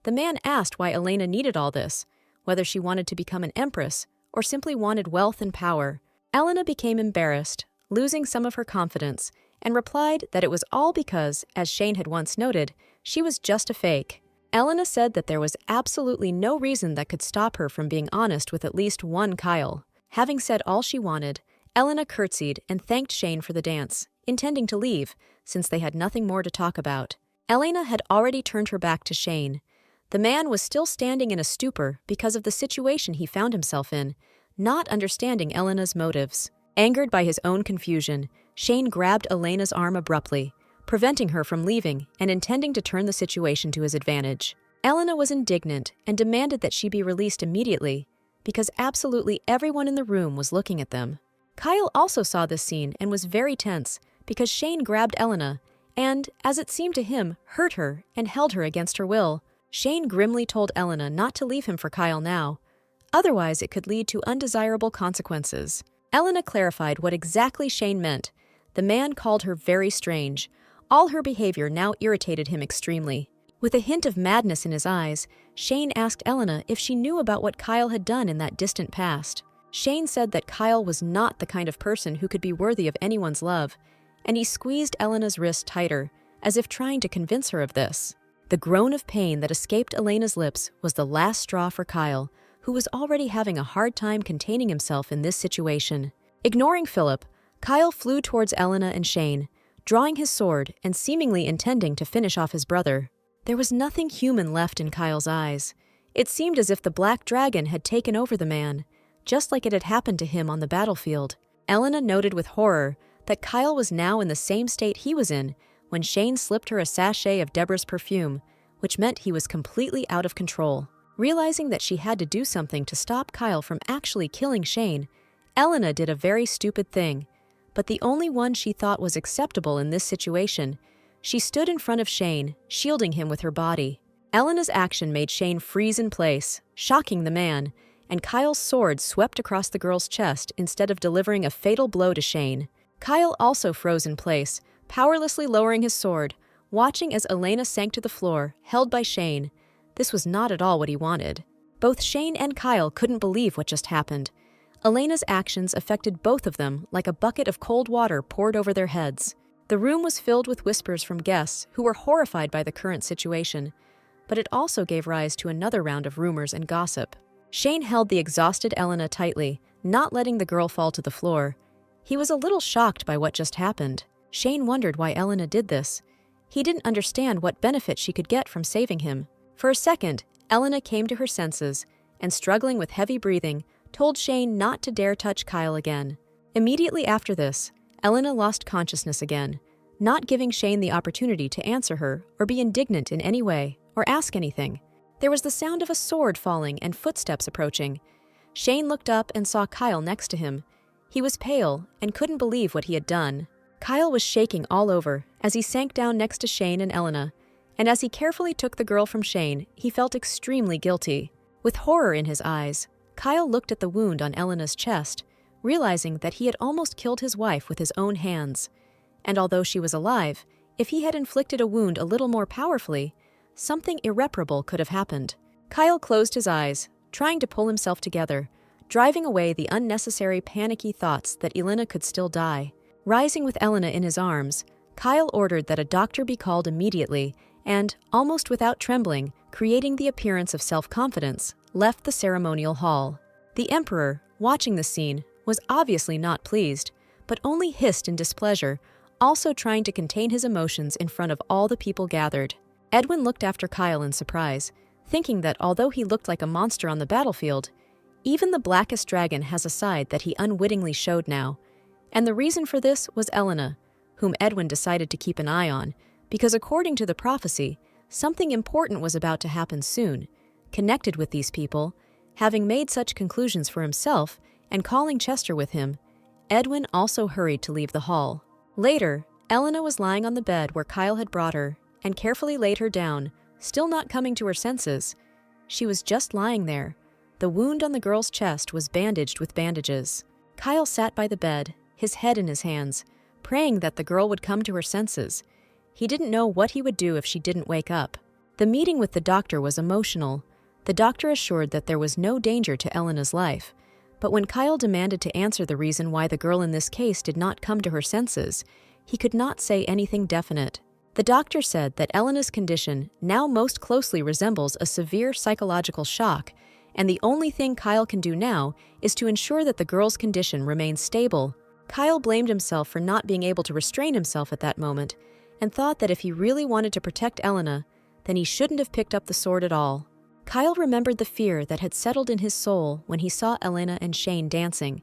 The man asked why Elena needed all this, whether she wanted to become an empress or simply wanted wealth and power. Elena became embarrassed, losing some of her confidence, and replied that it was all because, as Shane had once noted, she was just a fake. Elena said that there was absolutely no reason that could stop her from being honest with at least one Kyle. Having said all she wanted, Elena curtsied and thanked Shane for the dance, intending to leave, since they had nothing more to talk about. Elena had already turned her back to Shane. The man was still standing in a stupor because of the situation he found himself in, not understanding Elena's motives. Angered by his own confusion, Shane grabbed Elena's arm abruptly, preventing her from leaving and intending to turn the situation to his advantage. Elena was indignant and demanded that she be released immediately, because absolutely everyone in the room was looking at them. Kyle also saw this scene and was very tense because Shane grabbed Elena and, as it seemed to him, hurt her and held her against her will. Shane grimly told Elena not to leave him for Kyle now, otherwise it could lead to undesirable consequences. Elena clarified what exactly Shane meant. The man called her very strange. All her behavior now irritated him extremely. With a hint of madness in his eyes, Shane asked Elena if she knew about what Kyle had done in that distant past. Shane said that Kyle was not the kind of person who could be worthy of anyone's love, and he squeezed Elena's wrist tighter, as if trying to convince her of this. The groan of pain that escaped Elena's lips was the last straw for Kyle, who was already having a hard time containing himself in this situation. Ignoring Philip, Kyle flew towards Elena and Shane, drawing his sword and seemingly intending to finish off his brother. There was nothing human left in Kyle's eyes. It seemed as if the black dragon had taken over the man, just like it had happened to him on the battlefield. Elena noted with horror that Kyle was now in the same state he was in when Shane slipped her a sachet of Deborah's perfume, which meant he was completely out of control. Realizing that she had to do something to stop Kyle from actually killing Shane, Elena did a very stupid thing, but the only one she thought was acceptable in this situation. She stood in front of Shane, shielding him with her body. Elena's action made Shane freeze in place, shocking the man, and Kyle's sword swept across the girl's chest instead of delivering a fatal blow to Shane. Kyle also froze in place, powerlessly lowering his sword, watching as Elena sank to the floor, held by Shane. This was not at all what he wanted. Both Shane and Kyle couldn't believe what just happened. Elena's actions affected both of them like a bucket of cold water poured over their heads. The room was filled with whispers from guests who were horrified by the current situation, but it also gave rise to another round of rumors and gossip. Shane held the exhausted Elena tightly, not letting the girl fall to the floor. He was a little shocked by what just happened. Shane wondered why Elena did this. He didn't understand what benefit she could get from saving him. For a second, Elena came to her senses and, struggling with heavy breathing, told Shane not to dare touch Kyle again. Immediately after this, Elena lost consciousness again, not giving Shane the opportunity to answer her or be indignant in any way or ask anything. There was the sound of a sword falling and footsteps approaching. Shane looked up and saw Kyle next to him. He was pale and couldn't believe what he had done. Kyle was shaking all over as he sank down next to Shane and Elena, and as he carefully took the girl from Shane, he felt extremely guilty. With horror in his eyes, Kyle looked at the wound on Elena's chest, realizing that he had almost killed his wife with his own hands. And although she was alive, if he had inflicted a wound a little more powerfully, something irreparable could have happened. Kyle closed his eyes, trying to pull himself together, driving away the unnecessary panicky thoughts that Elena could still die. Rising with Elena in his arms, Kyle ordered that a doctor be called immediately and, almost without trembling, creating the appearance of self-confidence, left the ceremonial hall. The emperor, watching the scene, was obviously not pleased, but only hissed in displeasure, also trying to contain his emotions in front of all the people gathered. Edwin looked after Kyle in surprise, thinking that although he looked like a monster on the battlefield, even the blackest dragon has a side that he unwittingly showed now. And the reason for this was Elena, whom Edwin decided to keep an eye on, because according to the prophecy, something important was about to happen soon. Connected with these people, having made such conclusions for himself and calling Chester with him, Edwin also hurried to leave the hall. Later, Elena was lying on the bed where Kyle had brought her and carefully laid her down, still not coming to her senses. She was just lying there. The wound on the girl's chest was bandaged with bandages. Kyle sat by the bed, his head in his hands, praying that the girl would come to her senses. He didn't know what he would do if she didn't wake up. The meeting with the doctor was emotional. The doctor assured that there was no danger to Elena's life. But when Kyle demanded to answer the reason why the girl in this case did not come to her senses, he could not say anything definite. The doctor said that Elena's condition now most closely resembles a severe psychological shock, and the only thing Kyle can do now is to ensure that the girl's condition remains stable. Kyle blamed himself for not being able to restrain himself at that moment, and thought that if he really wanted to protect Elena, then he shouldn't have picked up the sword at all. Kyle remembered the fear that had settled in his soul when he saw Elena and Shane dancing,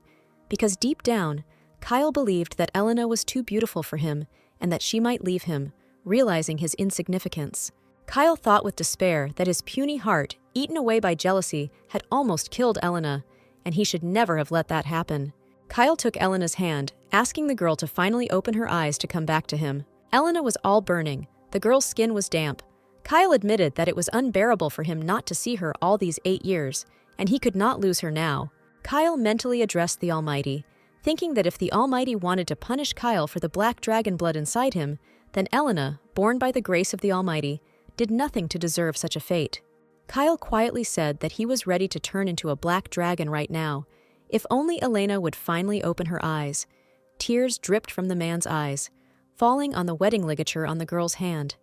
because deep down, Kyle believed that Elena was too beautiful for him and that she might leave him, realizing his insignificance. Kyle thought with despair that his puny heart, eaten away by jealousy, had almost killed Elena, and he should never have let that happen. Kyle took Elena's hand, asking the girl to finally open her eyes to come back to him. Elena was all burning. The girl's skin was damp. Kyle admitted that it was unbearable for him not to see her all these 8 years, and he could not lose her now. Kyle mentally addressed the Almighty, thinking that if the Almighty wanted to punish Kyle for the black dragon blood inside him, then Elena, born by the grace of the Almighty, did nothing to deserve such a fate. Kyle quietly said that he was ready to turn into a black dragon right now, if only Elena would finally open her eyes. Tears dripped from the man's eyes, falling on the wedding ligature on the girl's hand.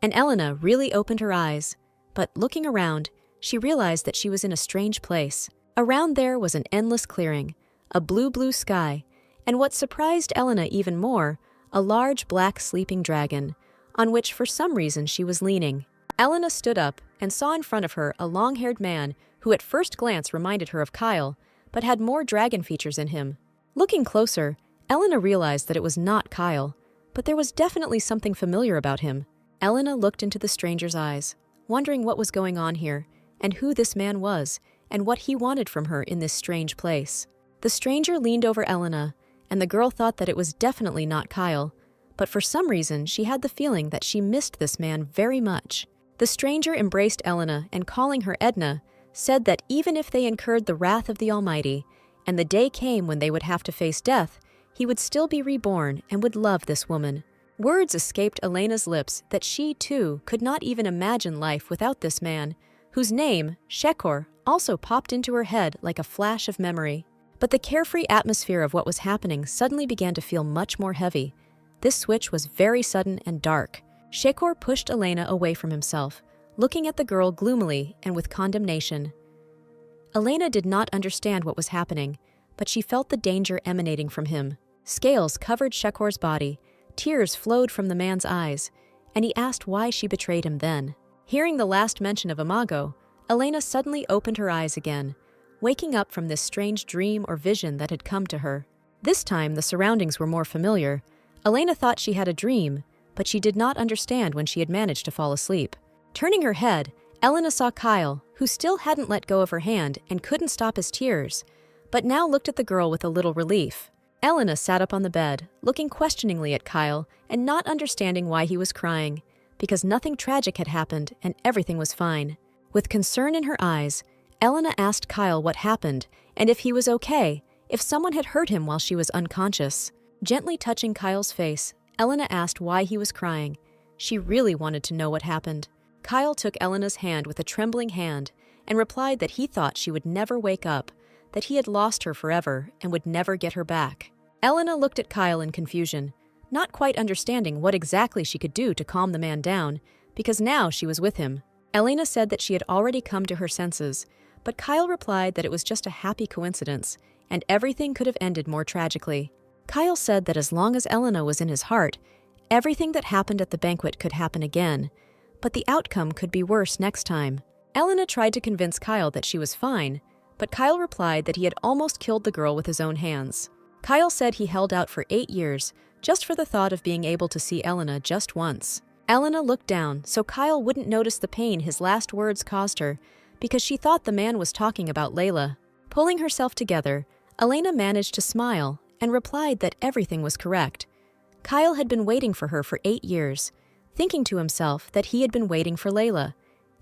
And Elena really opened her eyes, but looking around, she realized that she was in a strange place. Around there was an endless clearing, a blue sky, and what surprised Elena even more, a large black sleeping dragon, on which for some reason she was leaning. Elena stood up and saw in front of her a long-haired man who at first glance reminded her of Kyle, but had more dragon features in him. Looking closer, Elena realized that it was not Kyle, but there was definitely something familiar about him. Elena looked into the stranger's eyes, wondering what was going on here, and who this man was, and what he wanted from her in this strange place. The stranger leaned over Elena, and the girl thought that it was definitely not Kyle, but for some reason she had the feeling that she missed this man very much. The stranger embraced Elena and, calling her Edna, said that even if they incurred the wrath of the Almighty, and the day came when they would have to face death, he would still be reborn and would love this woman. Words escaped Elena's lips that she, too, could not even imagine life without this man, whose name, Shekor, also popped into her head like a flash of memory. But the carefree atmosphere of what was happening suddenly began to feel much more heavy. This switch was very sudden and dark. Shekor pushed Elena away from himself, looking at the girl gloomily and with condemnation. Elena did not understand what was happening, but she felt the danger emanating from him. Scales covered Shekor's body, tears flowed from the man's eyes, and he asked why she betrayed him then. Hearing the last mention of Imago, Elena suddenly opened her eyes again, waking up from this strange dream or vision that had come to her. This time the surroundings were more familiar. Elena thought she had a dream, but she did not understand when she had managed to fall asleep. Turning her head, Elena saw Kyle, who still hadn't let go of her hand and couldn't stop his tears, but now looked at the girl with a little relief. Elena sat up on the bed, looking questioningly at Kyle and not understanding why he was crying, because nothing tragic had happened and everything was fine. With concern in her eyes, Elena asked Kyle what happened and if he was okay, if someone had hurt him while she was unconscious. Gently touching Kyle's face, Elena asked why he was crying. She really wanted to know what happened. Kyle took Elena's hand with a trembling hand and replied that he thought she would never wake up, that he had lost her forever and would never get her back. Elena looked at Kyle in confusion, not quite understanding what exactly she could do to calm the man down, because now she was with him. Elena said that she had already come to her senses, but Kyle replied that it was just a happy coincidence, and everything could have ended more tragically. Kyle said that as long as Elena was in his heart, everything that happened at the banquet could happen again, but the outcome could be worse next time. Elena tried to convince Kyle that she was fine, but Kyle replied that he had almost killed the girl with his own hands. Kyle said he held out for 8 years just for the thought of being able to see Elena just once. Elena looked down so Kyle wouldn't notice the pain his last words caused her, because she thought the man was talking about Layla. Pulling herself together, Elena managed to smile and replied that everything was correct. Kyle had been waiting for her for 8 years, thinking to himself that he had been waiting for Layla.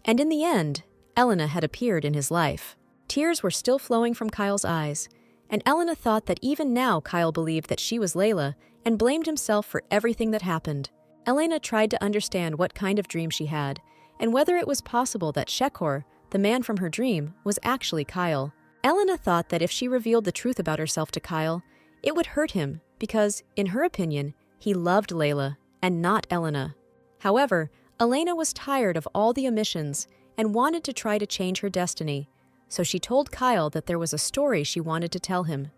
And in the end, Elena had appeared in his life. Tears were still flowing from Kyle's eyes, and Elena thought that even now Kyle believed that she was Layla and blamed himself for everything that happened. Elena tried to understand what kind of dream she had, and whether it was possible that Shekor, the man from her dream, was actually Kyle. Elena thought that if she revealed the truth about herself to Kyle, it would hurt him because, in her opinion, he loved Layla and not Elena. However, Elena was tired of all the omissions and wanted to try to change her destiny, so she told Kyle that there was a story she wanted to tell him.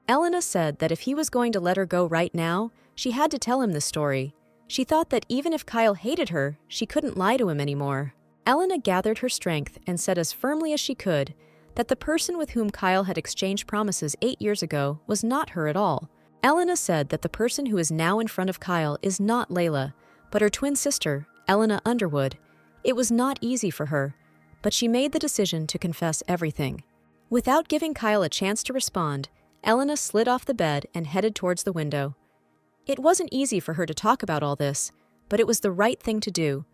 Elena said that if he was going to let her go right now, she had to tell him the story. She thought that even if Kyle hated her, she couldn't lie to him anymore. Elena gathered her strength and said as firmly as she could that the person with whom Kyle had exchanged promises 8 years ago was not her at all. Elena said that the person who is now in front of Kyle is not Layla, but her twin sister, Elena Underwood. It was not easy for her, but she made the decision to confess everything. Without giving Kyle a chance to respond, Elena slid off the bed and headed towards the window. It wasn't easy for her to talk about all this, but it was the right thing to do.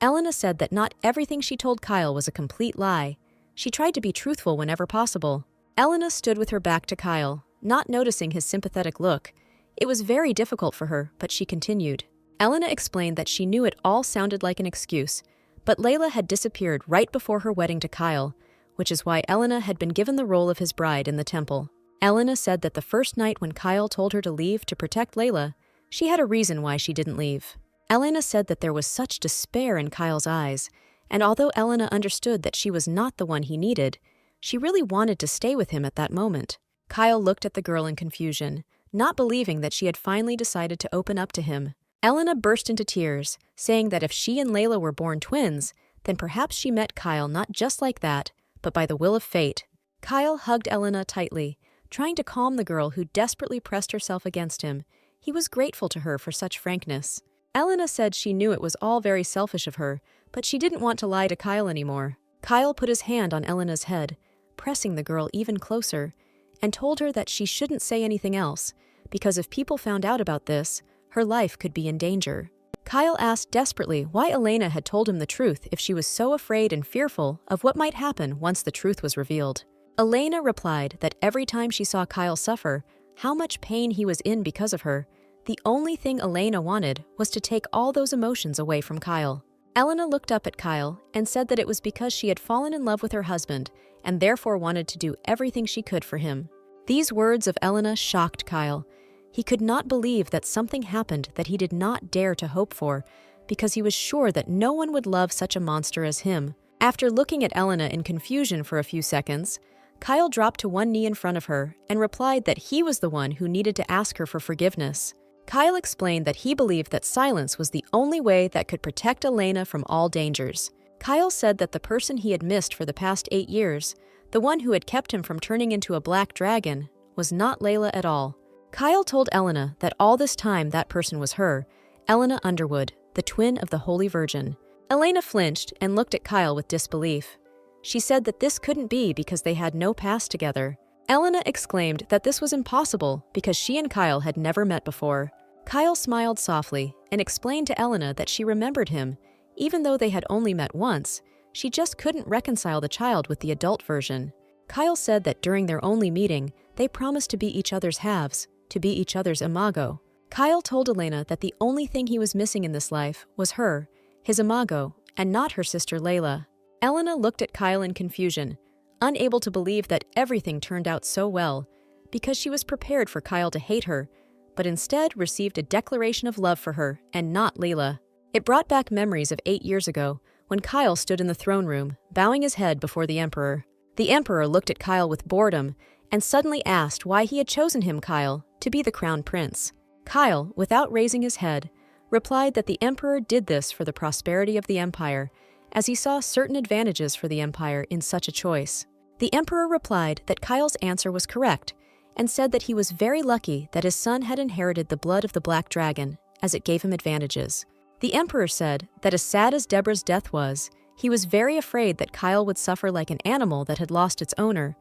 Elena said that not everything she told Kyle was a complete lie. She tried to be truthful whenever possible. Elena stood with her back to Kyle, not noticing his sympathetic look. It was very difficult for her, but she continued. Elena explained that she knew it all sounded like an excuse, but Layla had disappeared right before her wedding to Kyle, which is why Elena had been given the role of his bride in the temple. Elena said that the first night when Kyle told her to leave to protect Layla, she had a reason why she didn't leave. Elena said that there was such despair in Kyle's eyes, and although Elena understood that she was not the one he needed, she really wanted to stay with him at that moment. Kyle looked at the girl in confusion, not believing that she had finally decided to open up to him. Elena burst into tears, saying that if she and Layla were born twins, then perhaps she met Kyle not just like that, but by the will of fate. Kyle hugged Elena tightly, trying to calm the girl who desperately pressed herself against him. He was grateful to her for such frankness. Elena said she knew it was all very selfish of her, but she didn't want to lie to Kyle anymore. Kyle put his hand on Elena's head, pressing the girl even closer, and told her that she shouldn't say anything else, because if people found out about this, her life could be in danger. Kyle asked desperately why Elena had told him the truth if she was so afraid and fearful of what might happen once the truth was revealed. Elena replied that every time she saw Kyle suffer, how much pain he was in because of her, the only thing Elena wanted was to take all those emotions away from Kyle. Elena looked up at Kyle and said that it was because she had fallen in love with her husband and therefore wanted to do everything she could for him. These words of Elena shocked Kyle. He could not believe that something happened that he did not dare to hope for, because he was sure that no one would love such a monster as him. After looking at Elena in confusion for a few seconds, Kyle dropped to one knee in front of her and replied that he was the one who needed to ask her for forgiveness. Kyle explained that he believed that silence was the only way that could protect Elena from all dangers. Kyle said that the person he had missed for the past 8 years, the one who had kept him from turning into a black dragon, was not Layla at all. Kyle told Elena that all this time that person was her, Elena Underwood, the twin of the Holy Virgin. Elena flinched and looked at Kyle with disbelief. She said that this couldn't be because they had no past together. Elena exclaimed that this was impossible because she and Kyle had never met before. Kyle smiled softly and explained to Elena that she remembered him. Even though they had only met once, she just couldn't reconcile the child with the adult version. Kyle said that during their only meeting, they promised to be each other's halves, to be each other's imago. Kyle told Elena that the only thing he was missing in this life was her, his imago, and not her sister Layla. Elena looked at Kyle in confusion, unable to believe that everything turned out so well, because she was prepared for Kyle to hate her, but instead received a declaration of love for her and not Layla. It brought back memories of 8 years ago, when Kyle stood in the throne room, bowing his head before the Emperor. The Emperor looked at Kyle with boredom and suddenly asked why he had chosen him, Kyle, to be the crown prince. Kyle, without raising his head, replied that the Emperor did this for the prosperity of the Empire, as he saw certain advantages for the Empire in such a choice. The Emperor replied that Kyle's answer was correct, and said that he was very lucky that his son had inherited the blood of the Black Dragon, as it gave him advantages. The Emperor said that as sad as Deborah's death was, he was very afraid that Kyle would suffer like an animal that had lost its owner,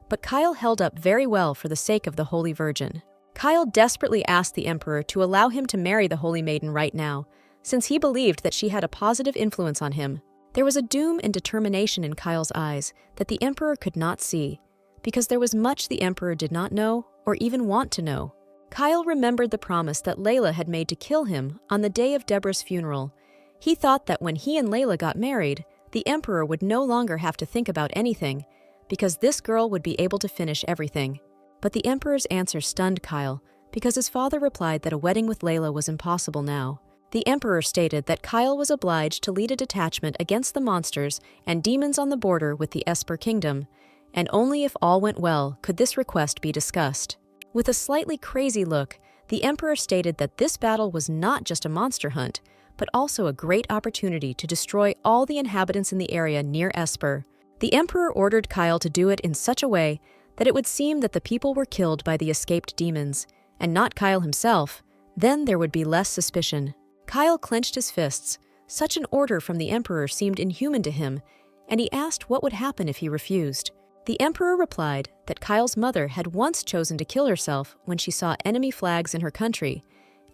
but Kyle held up very well for the sake of the Holy Virgin. Kyle desperately asked the Emperor to allow him to marry the Holy Maiden right now, since he believed that she had a positive influence on him. There was a doom and determination in Kyle's eyes that the Emperor could not see, because there was much the Emperor did not know or even want to know. Kyle remembered the promise that Layla had made to kill him on the day of Deborah's funeral. He thought that when he and Layla got married, the Emperor would no longer have to think about anything, because this girl would be able to finish everything. But the Emperor's answer stunned Kyle, because his father replied that a wedding with Layla was impossible now. The Emperor stated that Kyle was obliged to lead a detachment against the monsters and demons on the border with the Esper Kingdom, and only if all went well could this request be discussed. With a slightly crazy look, the Emperor stated that this battle was not just a monster hunt, but also a great opportunity to destroy all the inhabitants in the area near Esper. The Emperor ordered Kyle to do it in such a way that it would seem that the people were killed by the escaped demons, and not Kyle himself. Then there would be less suspicion. Kyle clenched his fists. Such an order from the Emperor seemed inhuman to him, and he asked what would happen if he refused. The Emperor replied that Kyle's mother had once chosen to kill herself when she saw enemy flags in her country,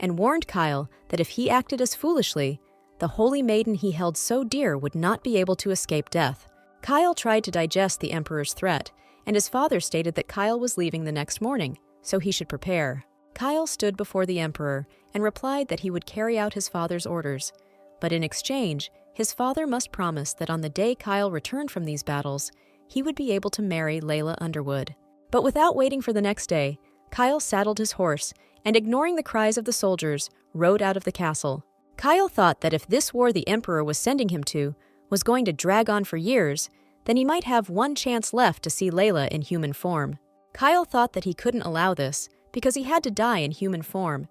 and warned Kyle that if he acted as foolishly, the holy maiden he held so dear would not be able to escape death. Kyle tried to digest the Emperor's threat, and his father stated that Kyle was leaving the next morning, so he should prepare. Kyle stood before the Emperor and replied that he would carry out his father's orders, but in exchange, his father must promise that on the day Kyle returned from these battles, he would be able to marry Layla Underwood. But without waiting for the next day, Kyle saddled his horse and, ignoring the cries of the soldiers, rode out of the castle. Kyle thought that if this war the Emperor was sending him to was going to drag on for years, then he might have one chance left to see Layla in human form. Kyle thought that he couldn't allow this because he had to die in human form.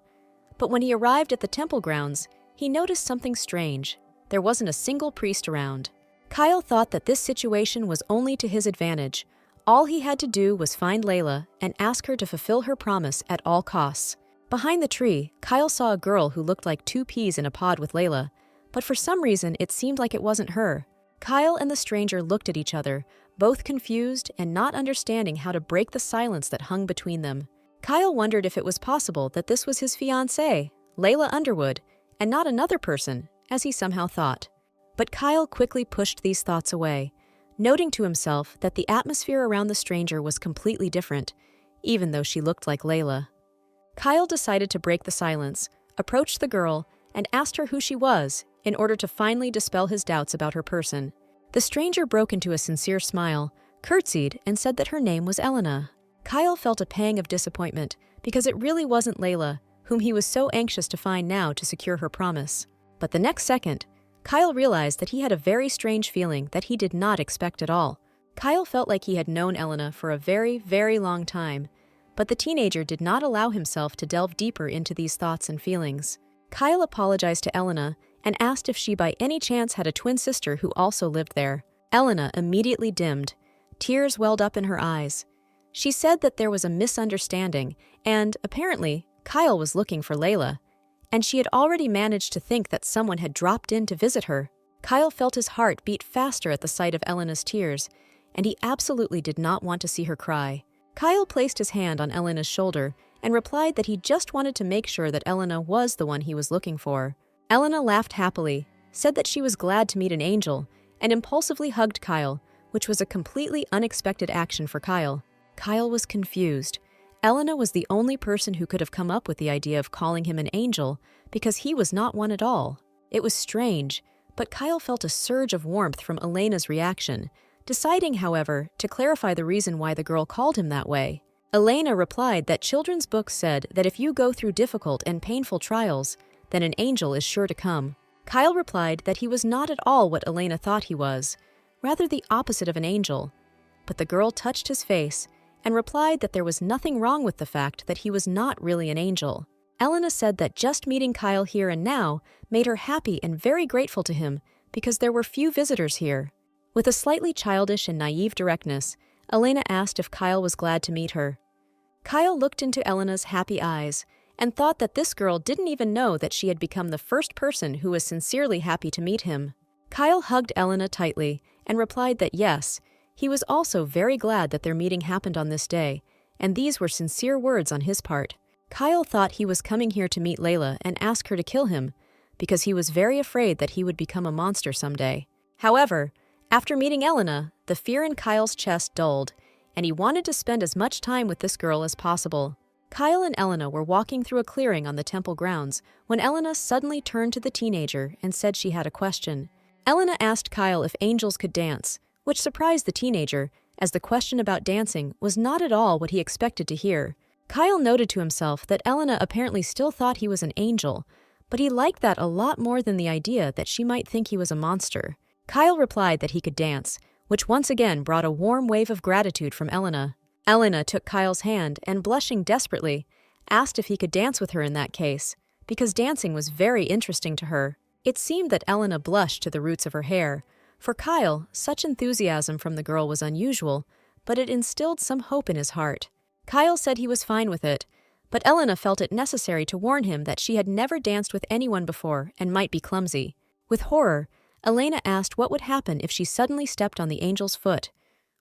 But when he arrived at the temple grounds, he noticed something strange. There wasn't a single priest around. Kyle thought that this situation was only to his advantage. All he had to do was find Layla and ask her to fulfill her promise at all costs. Behind the tree, Kyle saw a girl who looked like two peas in a pod with Layla, but for some reason it seemed like it wasn't her. Kyle and the stranger looked at each other, both confused and not understanding how to break the silence that hung between them. Kyle wondered if it was possible that this was his fiancée, Layla Underwood, and not another person, as he somehow thought. But Kyle quickly pushed these thoughts away, noting to himself that the atmosphere around the stranger was completely different, even though she looked like Layla. Kyle decided to break the silence, approached the girl, and asked her who she was in order to finally dispel his doubts about her person. The stranger broke into a sincere smile, curtsied, and said that her name was Elena. Kyle felt a pang of disappointment because it really wasn't Layla, whom he was so anxious to find now to secure her promise. But the next second, Kyle realized that he had a very strange feeling that he did not expect at all. Kyle felt like he had known Elena for a very, very long time, but the teenager did not allow himself to delve deeper into these thoughts and feelings. Kyle apologized to Elena and asked if she by any chance had a twin sister who also lived there. Elena immediately dimmed. Tears welled up in her eyes. She said that there was a misunderstanding, and, apparently, Kyle was looking for Layla, and she had already managed to think that someone had dropped in to visit her. Kyle felt his heart beat faster at the sight of Elena's tears, and he absolutely did not want to see her cry. Kyle placed his hand on Elena's shoulder and replied that he just wanted to make sure that Elena was the one he was looking for. Elena laughed happily, said that she was glad to meet an angel, and impulsively hugged Kyle, which was a completely unexpected action for Kyle. Kyle was confused. Elena was the only person who could have come up with the idea of calling him an angel, because he was not one at all. It was strange, but Kyle felt a surge of warmth from Elena's reaction, deciding, however, to clarify the reason why the girl called him that way. Elena replied that children's books said that if you go through difficult and painful trials, then an angel is sure to come. Kyle replied that he was not at all what Elena thought he was, rather the opposite of an angel. But the girl touched his face and replied that there was nothing wrong with the fact that he was not really an angel. Elena said that just meeting Kyle here and now made her happy and very grateful to him because there were few visitors here. With a slightly childish and naive directness, Elena asked if Kyle was glad to meet her. Kyle looked into Elena's happy eyes and thought that this girl didn't even know that she had become the first person who was sincerely happy to meet him. Kyle hugged Elena tightly and replied that yes, he was also very glad that their meeting happened on this day, and these were sincere words on his part. Kyle thought he was coming here to meet Layla and ask her to kill him, because he was very afraid that he would become a monster someday. However, after meeting Elena, the fear in Kyle's chest dulled, and he wanted to spend as much time with this girl as possible. Kyle and Elena were walking through a clearing on the temple grounds when Elena suddenly turned to the teenager and said she had a question. Elena asked Kyle if angels could dance, which surprised the teenager, as the question about dancing was not at all what he expected to hear. Kyle noted to himself that Elena apparently still thought he was an angel, but he liked that a lot more than the idea that she might think he was a monster. Kyle replied that he could dance, which once again brought a warm wave of gratitude from Elena. Elena took Kyle's hand and, blushing desperately, asked if he could dance with her in that case, because dancing was very interesting to her. It seemed that Elena blushed to the roots of her hair. For Kyle, such enthusiasm from the girl was unusual, but it instilled some hope in his heart. Kyle said he was fine with it, but Elena felt it necessary to warn him that she had never danced with anyone before and might be clumsy. With horror, Elena asked what would happen if she suddenly stepped on the angel's foot.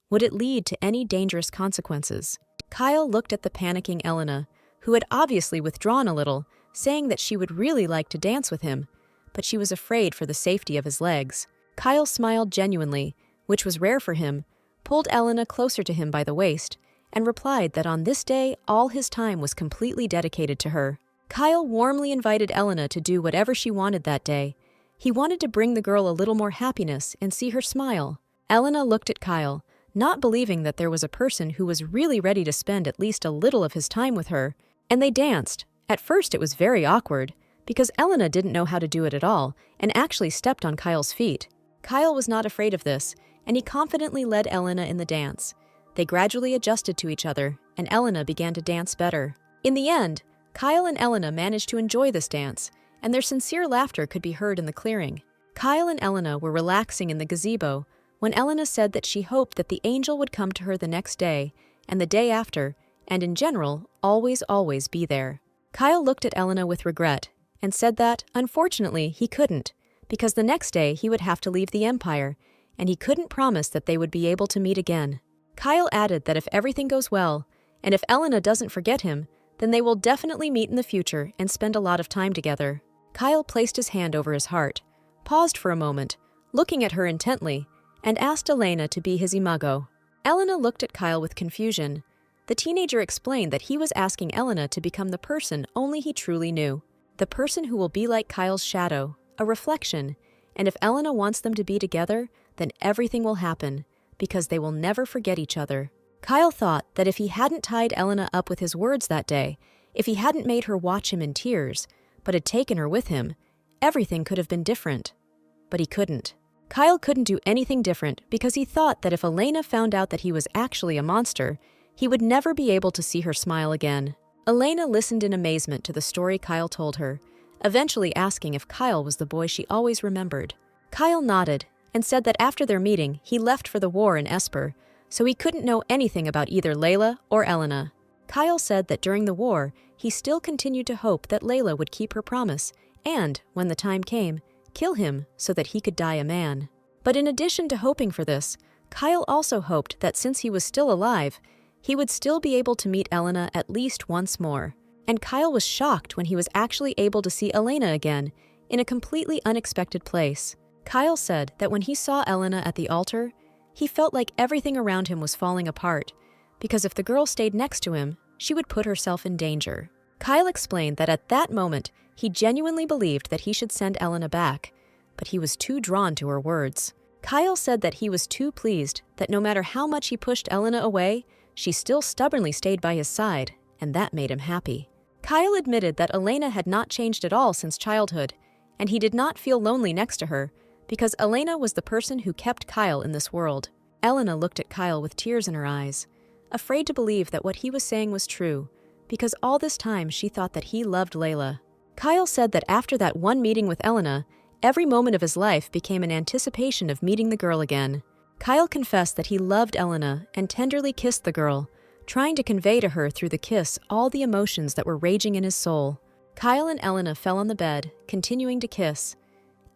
Would it lead to any dangerous consequences? Kyle looked at the panicking Elena, who had obviously withdrawn a little, saying that she would really like to dance with him, but she was afraid for the safety of his legs. Kyle smiled genuinely, which was rare for him, pulled Elena closer to him by the waist, and replied that on this day all his time was completely dedicated to her. Kyle warmly invited Elena to do whatever she wanted that day. He wanted to bring the girl a little more happiness and see her smile. Elena looked at Kyle, not believing that there was a person who was really ready to spend at least a little of his time with her, and they danced. At first it was very awkward, because Elena didn't know how to do it at all and actually stepped on Kyle's feet. Kyle was not afraid of this, and he confidently led Elena in the dance. They gradually adjusted to each other, and Elena began to dance better. In the end, Kyle and Elena managed to enjoy this dance, and their sincere laughter could be heard in the clearing. Kyle and Elena were relaxing in the gazebo when Elena said that she hoped that the angel would come to her the next day, and the day after, and in general, always be there. Kyle looked at Elena with regret and said that, unfortunately, he couldn't, because the next day he would have to leave the Empire, and he couldn't promise that they would be able to meet again. Kyle added that if everything goes well, and if Elena doesn't forget him, then they will definitely meet in the future and spend a lot of time together. Kyle placed his hand over his heart, paused for a moment, looking at her intently, and asked Elena to be his imago. Elena looked at Kyle with confusion. The teenager explained that he was asking Elena to become the person only he truly knew, the person who will be like Kyle's shadow, a reflection, and if Elena wants them to be together, then everything will happen, because they will never forget each other. Kyle thought that if he hadn't tied Elena up with his words that day, if he hadn't made her watch him in tears, but had taken her with him, everything could have been different. But he couldn't. Kyle couldn't do anything different because he thought that if Elena found out that he was actually a monster, he would never be able to see her smile again. Elena listened in amazement to the story Kyle told her, eventually asking if Kyle was the boy she always remembered. Kyle nodded and said that after their meeting, he left for the war in Esper, so he couldn't know anything about either Layla or Elena. Kyle said that during the war, he still continued to hope that Layla would keep her promise and, when the time came, kill him so that he could die a man. But in addition to hoping for this, Kyle also hoped that since he was still alive, he would still be able to meet Elena at least once more. And Kyle was shocked when he was actually able to see Elena again, in a completely unexpected place. Kyle said that when he saw Elena at the altar, he felt like everything around him was falling apart, because if the girl stayed next to him, she would put herself in danger. Kyle explained that at that moment, he genuinely believed that he should send Elena back, but he was too drawn to her words. Kyle said that he was too pleased that no matter how much he pushed Elena away, she still stubbornly stayed by his side, and that made him happy. Kyle admitted that Elena had not changed at all since childhood, and he did not feel lonely next to her, because Elena was the person who kept Kyle in this world. Elena looked at Kyle with tears in her eyes, afraid to believe that what he was saying was true, because all this time she thought that he loved Layla. Kyle said that after that one meeting with Elena, every moment of his life became an anticipation of meeting the girl again. Kyle confessed that he loved Elena and tenderly kissed the girl, trying to convey to her through the kiss all the emotions that were raging in his soul. Kyle and Elena fell on the bed, continuing to kiss.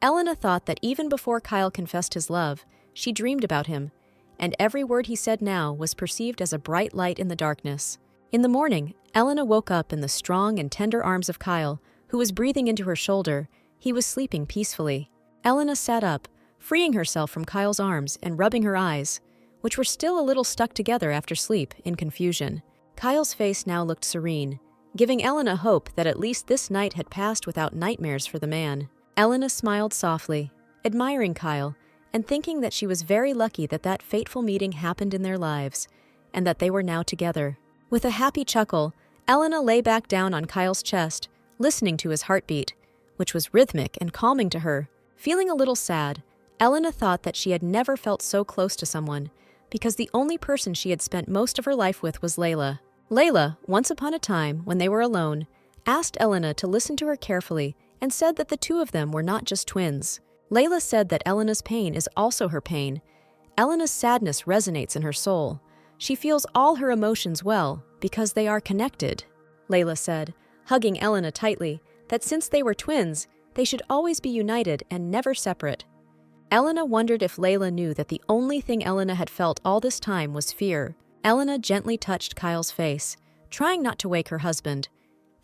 Elena thought that even before Kyle confessed his love, she dreamed about him, and every word he said now was perceived as a bright light in the darkness. In the morning, Elena woke up in the strong and tender arms of Kyle, who was breathing into her shoulder. He was sleeping peacefully. Elena sat up, freeing herself from Kyle's arms and rubbing her eyes. which were still a little stuck together after sleep in confusion. Kyle's face now looked serene, giving Elena hope that at least this night had passed without nightmares for the man. Elena smiled softly, admiring Kyle, and thinking that she was very lucky that that fateful meeting happened in their lives, and that they were now together. With a happy chuckle, Elena lay back down on Kyle's chest, listening to his heartbeat, which was rhythmic and calming to her. Feeling a little sad, Elena thought that she had never felt so close to someone, because the only person she had spent most of her life with was Layla. Layla, once upon a time, when they were alone, asked Elena to listen to her carefully and said that the two of them were not just twins. Layla said that Elena's pain is also her pain. Elena's sadness resonates in her soul. She feels all her emotions well because they are connected. Layla said, hugging Elena tightly, that since they were twins, they should always be united and never separate. Elena wondered if Layla knew that the only thing Elena had felt all this time was fear. Elena gently touched Kyle's face, trying not to wake her husband,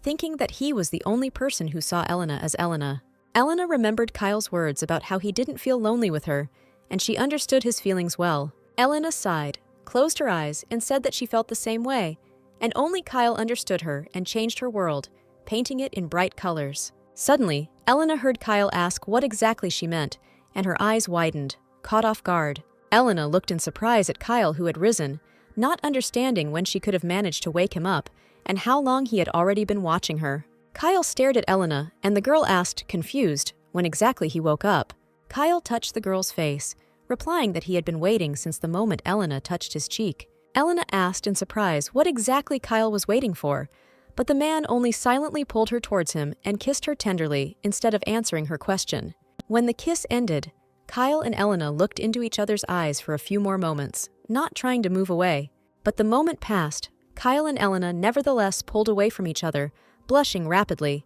thinking that he was the only person who saw Elena as Elena. Elena remembered Kyle's words about how he didn't feel lonely with her, and she understood his feelings well. Elena sighed, closed her eyes, and said that she felt the same way, and only Kyle understood her and changed her world, painting it in bright colors. Suddenly, Elena heard Kyle ask what exactly she meant, and her eyes widened, caught off guard. Elena looked in surprise at Kyle, who had risen, not understanding when she could have managed to wake him up, and how long he had already been watching her. Kyle stared at Elena, and the girl asked, confused, when exactly he woke up. Kyle touched the girl's face, replying that he had been waiting since the moment Elena touched his cheek. Elena asked in surprise what exactly Kyle was waiting for, but the man only silently pulled her towards him and kissed her tenderly instead of answering her question. When the kiss ended, Kyle and Elena looked into each other's eyes for a few more moments, not trying to move away. But the moment passed, Kyle and Elena nevertheless pulled away from each other, blushing rapidly.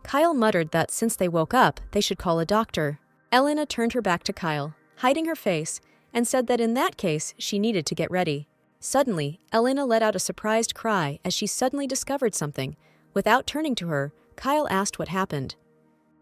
Kyle muttered that since they woke up, they should call a doctor. Elena turned her back to Kyle, hiding her face, and said that in that case, she needed to get ready. Suddenly, Elena let out a surprised cry as she suddenly discovered something. Without turning to her, Kyle asked what happened.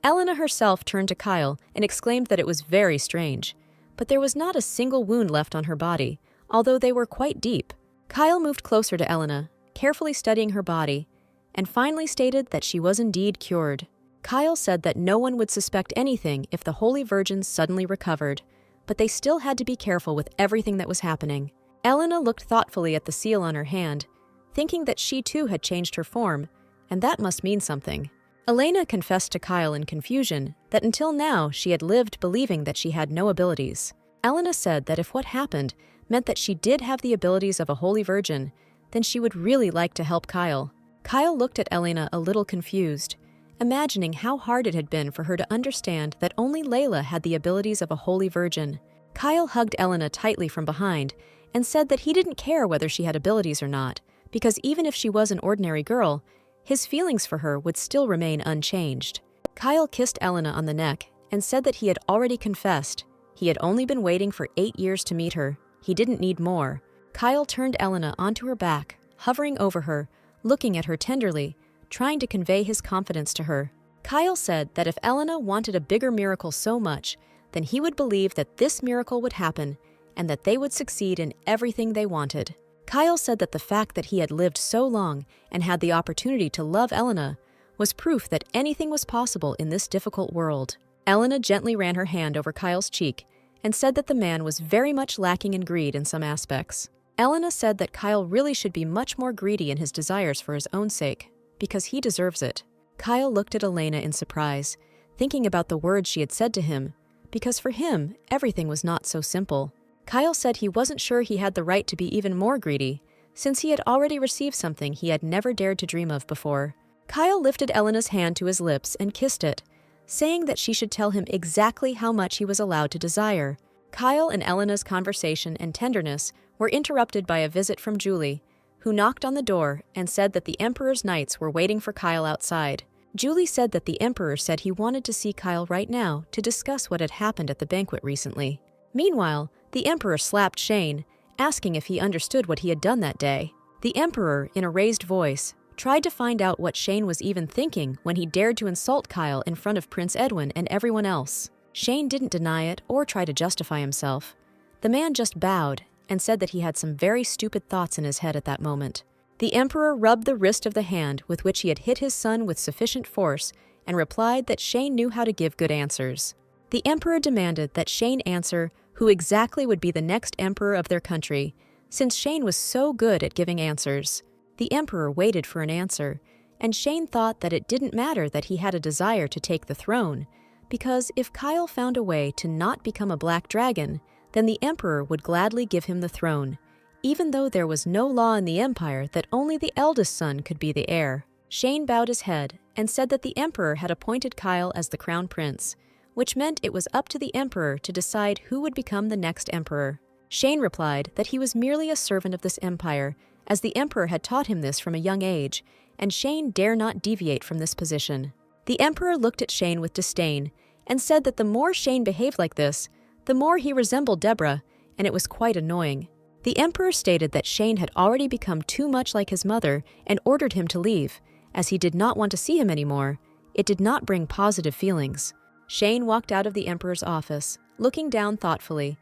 Elena herself turned to Kyle and exclaimed that it was very strange, but there was not a single wound left on her body, although they were quite deep. Kyle moved closer to Elena, carefully studying her body, and finally stated that she was indeed cured. Kyle said that no one would suspect anything if the Holy Virgin suddenly recovered, but they still had to be careful with everything that was happening. Elena looked thoughtfully at the seal on her hand, thinking that she too had changed her form, and that must mean something. Elena confessed to Kyle in confusion that until now she had lived believing that she had no abilities. Elena said that if what happened meant that she did have the abilities of a Holy Virgin, then she would really like to help Kyle. Kyle looked at Elena a little confused, imagining how hard it had been for her to understand that only Layla had the abilities of a Holy Virgin. Kyle hugged Elena tightly from behind and said that he didn't care whether she had abilities or not, because even if she was an ordinary girl, his feelings for her would still remain unchanged. Kyle kissed Elena on the neck and said that he had already confessed. He had only been waiting for 8 years to meet her. He didn't need more. Kyle turned Elena onto her back, hovering over her, looking at her tenderly, trying to convey his confidence to her. Kyle said that if Elena wanted a bigger miracle so much, then he would believe that this miracle would happen and that they would succeed in everything they wanted. Kyle said that the fact that he had lived so long and had the opportunity to love Elena was proof that anything was possible in this difficult world. Elena gently ran her hand over Kyle's cheek and said that the man was very much lacking in greed in some aspects. Elena said that Kyle really should be much more greedy in his desires for his own sake, because he deserves it. Kyle looked at Elena in surprise, thinking about the words she had said to him, because for him, everything was not so simple. Kyle said he wasn't sure he had the right to be even more greedy, since he had already received something he had never dared to dream of before. Kyle lifted Elena's hand to his lips and kissed it, saying that she should tell him exactly how much he was allowed to desire. Kyle and Elena's conversation and tenderness were interrupted by a visit from Julie, who knocked on the door and said that the Emperor's knights were waiting for Kyle outside. Julie said that the Emperor said he wanted to see Kyle right now to discuss what had happened at the banquet recently. Meanwhile, the Emperor slapped Shane, asking if he understood what he had done that day. The Emperor, in a raised voice, tried to find out what Shane was even thinking when he dared to insult Kyle in front of Prince Edwin and everyone else. Shane didn't deny it or try to justify himself. The man just bowed, and said that he had some very stupid thoughts in his head at that moment. The emperor rubbed the wrist of the hand with which he had hit his son with sufficient force and replied that Shane knew how to give good answers. The emperor demanded that Shane answer who exactly would be the next emperor of their country, since Shane was so good at giving answers. The emperor waited for an answer, and Shane thought that it didn't matter that he had a desire to take the throne, because if Kyle found a way to not become a black dragon, then the emperor would gladly give him the throne, even though there was no law in the empire that only the eldest son could be the heir. Shane bowed his head and said that the emperor had appointed Kyle as the crown prince, which meant it was up to the emperor to decide who would become the next emperor. Shane replied that he was merely a servant of this empire, as the emperor had taught him this from a young age, and Shane dare not deviate from this position. The emperor looked at Shane with disdain and said that the more Shane behaved like this, the more he resembled Deborah, and it was quite annoying. The emperor stated that Shane had already become too much like his mother and ordered him to leave, as he did not want to see him anymore. It did not bring positive feelings. Shane walked out of the emperor's office, looking down thoughtfully.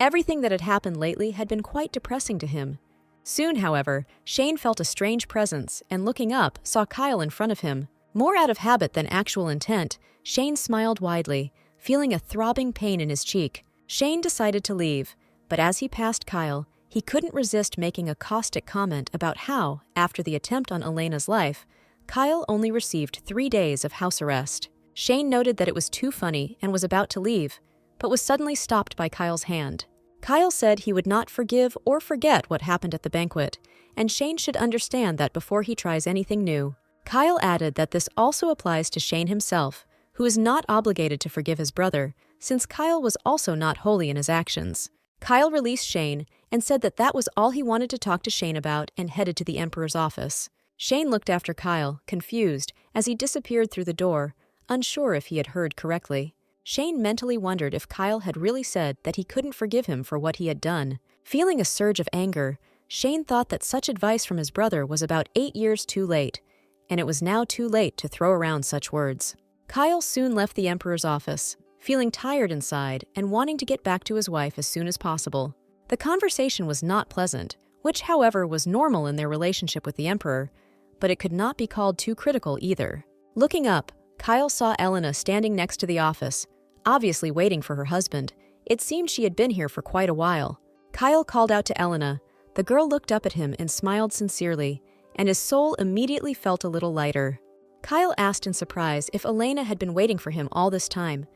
Everything that had happened lately had been quite depressing to him. Soon, however, Shane felt a strange presence and, looking up, saw Kyle in front of him. More out of habit than actual intent, Shane smiled widely, feeling a throbbing pain in his cheek. Shane decided to leave, but as he passed Kyle, he couldn't resist making a caustic comment about how, after the attempt on Elena's life, Kyle only received 3 days of house arrest. Shane noted that it was too funny and was about to leave, but was suddenly stopped by Kyle's hand. Kyle said he would not forgive or forget what happened at the banquet, and Shane should understand that before he tries anything new. Kyle added that this also applies to Shane himself, who is not obligated to forgive his brother, since Kyle was also not holy in his actions. Kyle released Shane and said that that was all he wanted to talk to Shane about and headed to the emperor's office. Shane looked after Kyle, confused, as he disappeared through the door, unsure if he had heard correctly. Shane mentally wondered if Kyle had really said that he couldn't forgive him for what he had done. Feeling a surge of anger, Shane thought that such advice from his brother was about 8 years too late, and it was now too late to throw around such words. Kyle soon left the emperor's office, feeling tired inside and wanting to get back to his wife as soon as possible. The conversation was not pleasant, which, however, was normal in their relationship with the emperor, but it could not be called too critical either. Looking up, Kyle saw Elena standing next to the office, obviously waiting for her husband. It seemed she had been here for quite a while. Kyle called out to Elena. The girl looked up at him and smiled sincerely, and his soul immediately felt a little lighter. Kyle asked in surprise if Elena had been waiting for him all this time,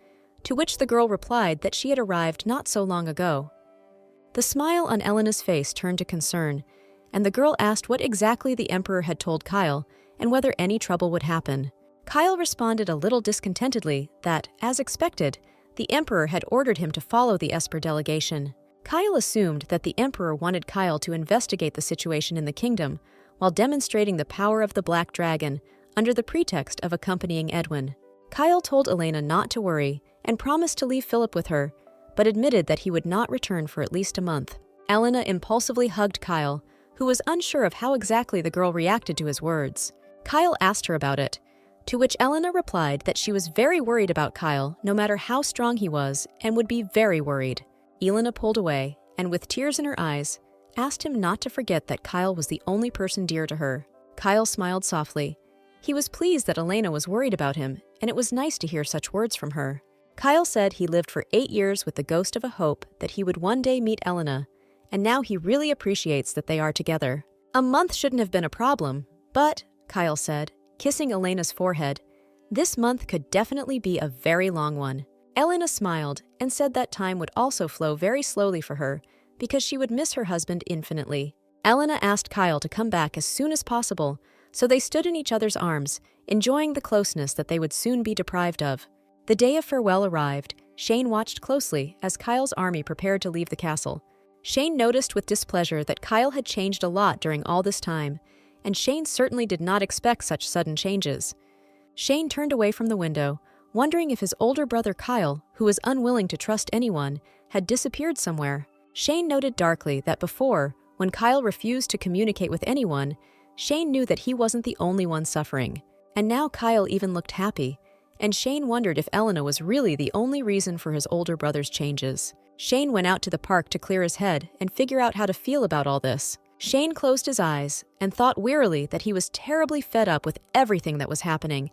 to which the girl replied that she had arrived not so long ago. The smile on Elena's face turned to concern, and the girl asked what exactly the emperor had told Kyle and whether any trouble would happen. Kyle responded a little discontentedly that, as expected, the emperor had ordered him to follow the Esper delegation. Kyle assumed that the emperor wanted Kyle to investigate the situation in the kingdom while demonstrating the power of the Black Dragon under the pretext of accompanying Edwin. Kyle told Elena not to worry and promised to leave Philip with her, but admitted that he would not return for at least a month. Elena impulsively hugged Kyle, who was unsure of how exactly the girl reacted to his words. Kyle asked her about it, to which Elena replied that she was very worried about Kyle, no matter how strong he was, and would be very worried. Elena pulled away, and with tears in her eyes, asked him not to forget that Kyle was the only person dear to her. Kyle smiled softly. He was pleased that Elena was worried about him, and it was nice to hear such words from her. Kyle said he lived for 8 years with the ghost of a hope that he would one day meet Elena, and now he really appreciates that they are together. A month shouldn't have been a problem, but, Kyle said, kissing Elena's forehead, this month could definitely be a very long one. Elena smiled and said that time would also flow very slowly for her because she would miss her husband infinitely. Elena asked Kyle to come back as soon as possible, so they stood in each other's arms, enjoying the closeness that they would soon be deprived of. The day of farewell arrived. Shane watched closely as Kyle's army prepared to leave the castle. Shane noticed with displeasure that Kyle had changed a lot during all this time, and Shane certainly did not expect such sudden changes. Shane turned away from the window, wondering if his older brother Kyle, who was unwilling to trust anyone, had disappeared somewhere. Shane noted darkly that before, when Kyle refused to communicate with anyone, Shane knew that he wasn't the only one suffering. And now Kyle even looked happy, and Shane wondered if Elena was really the only reason for his older brother's changes. Shane went out to the park to clear his head and figure out how to feel about all this. Shane closed his eyes and thought wearily that he was terribly fed up with everything that was happening.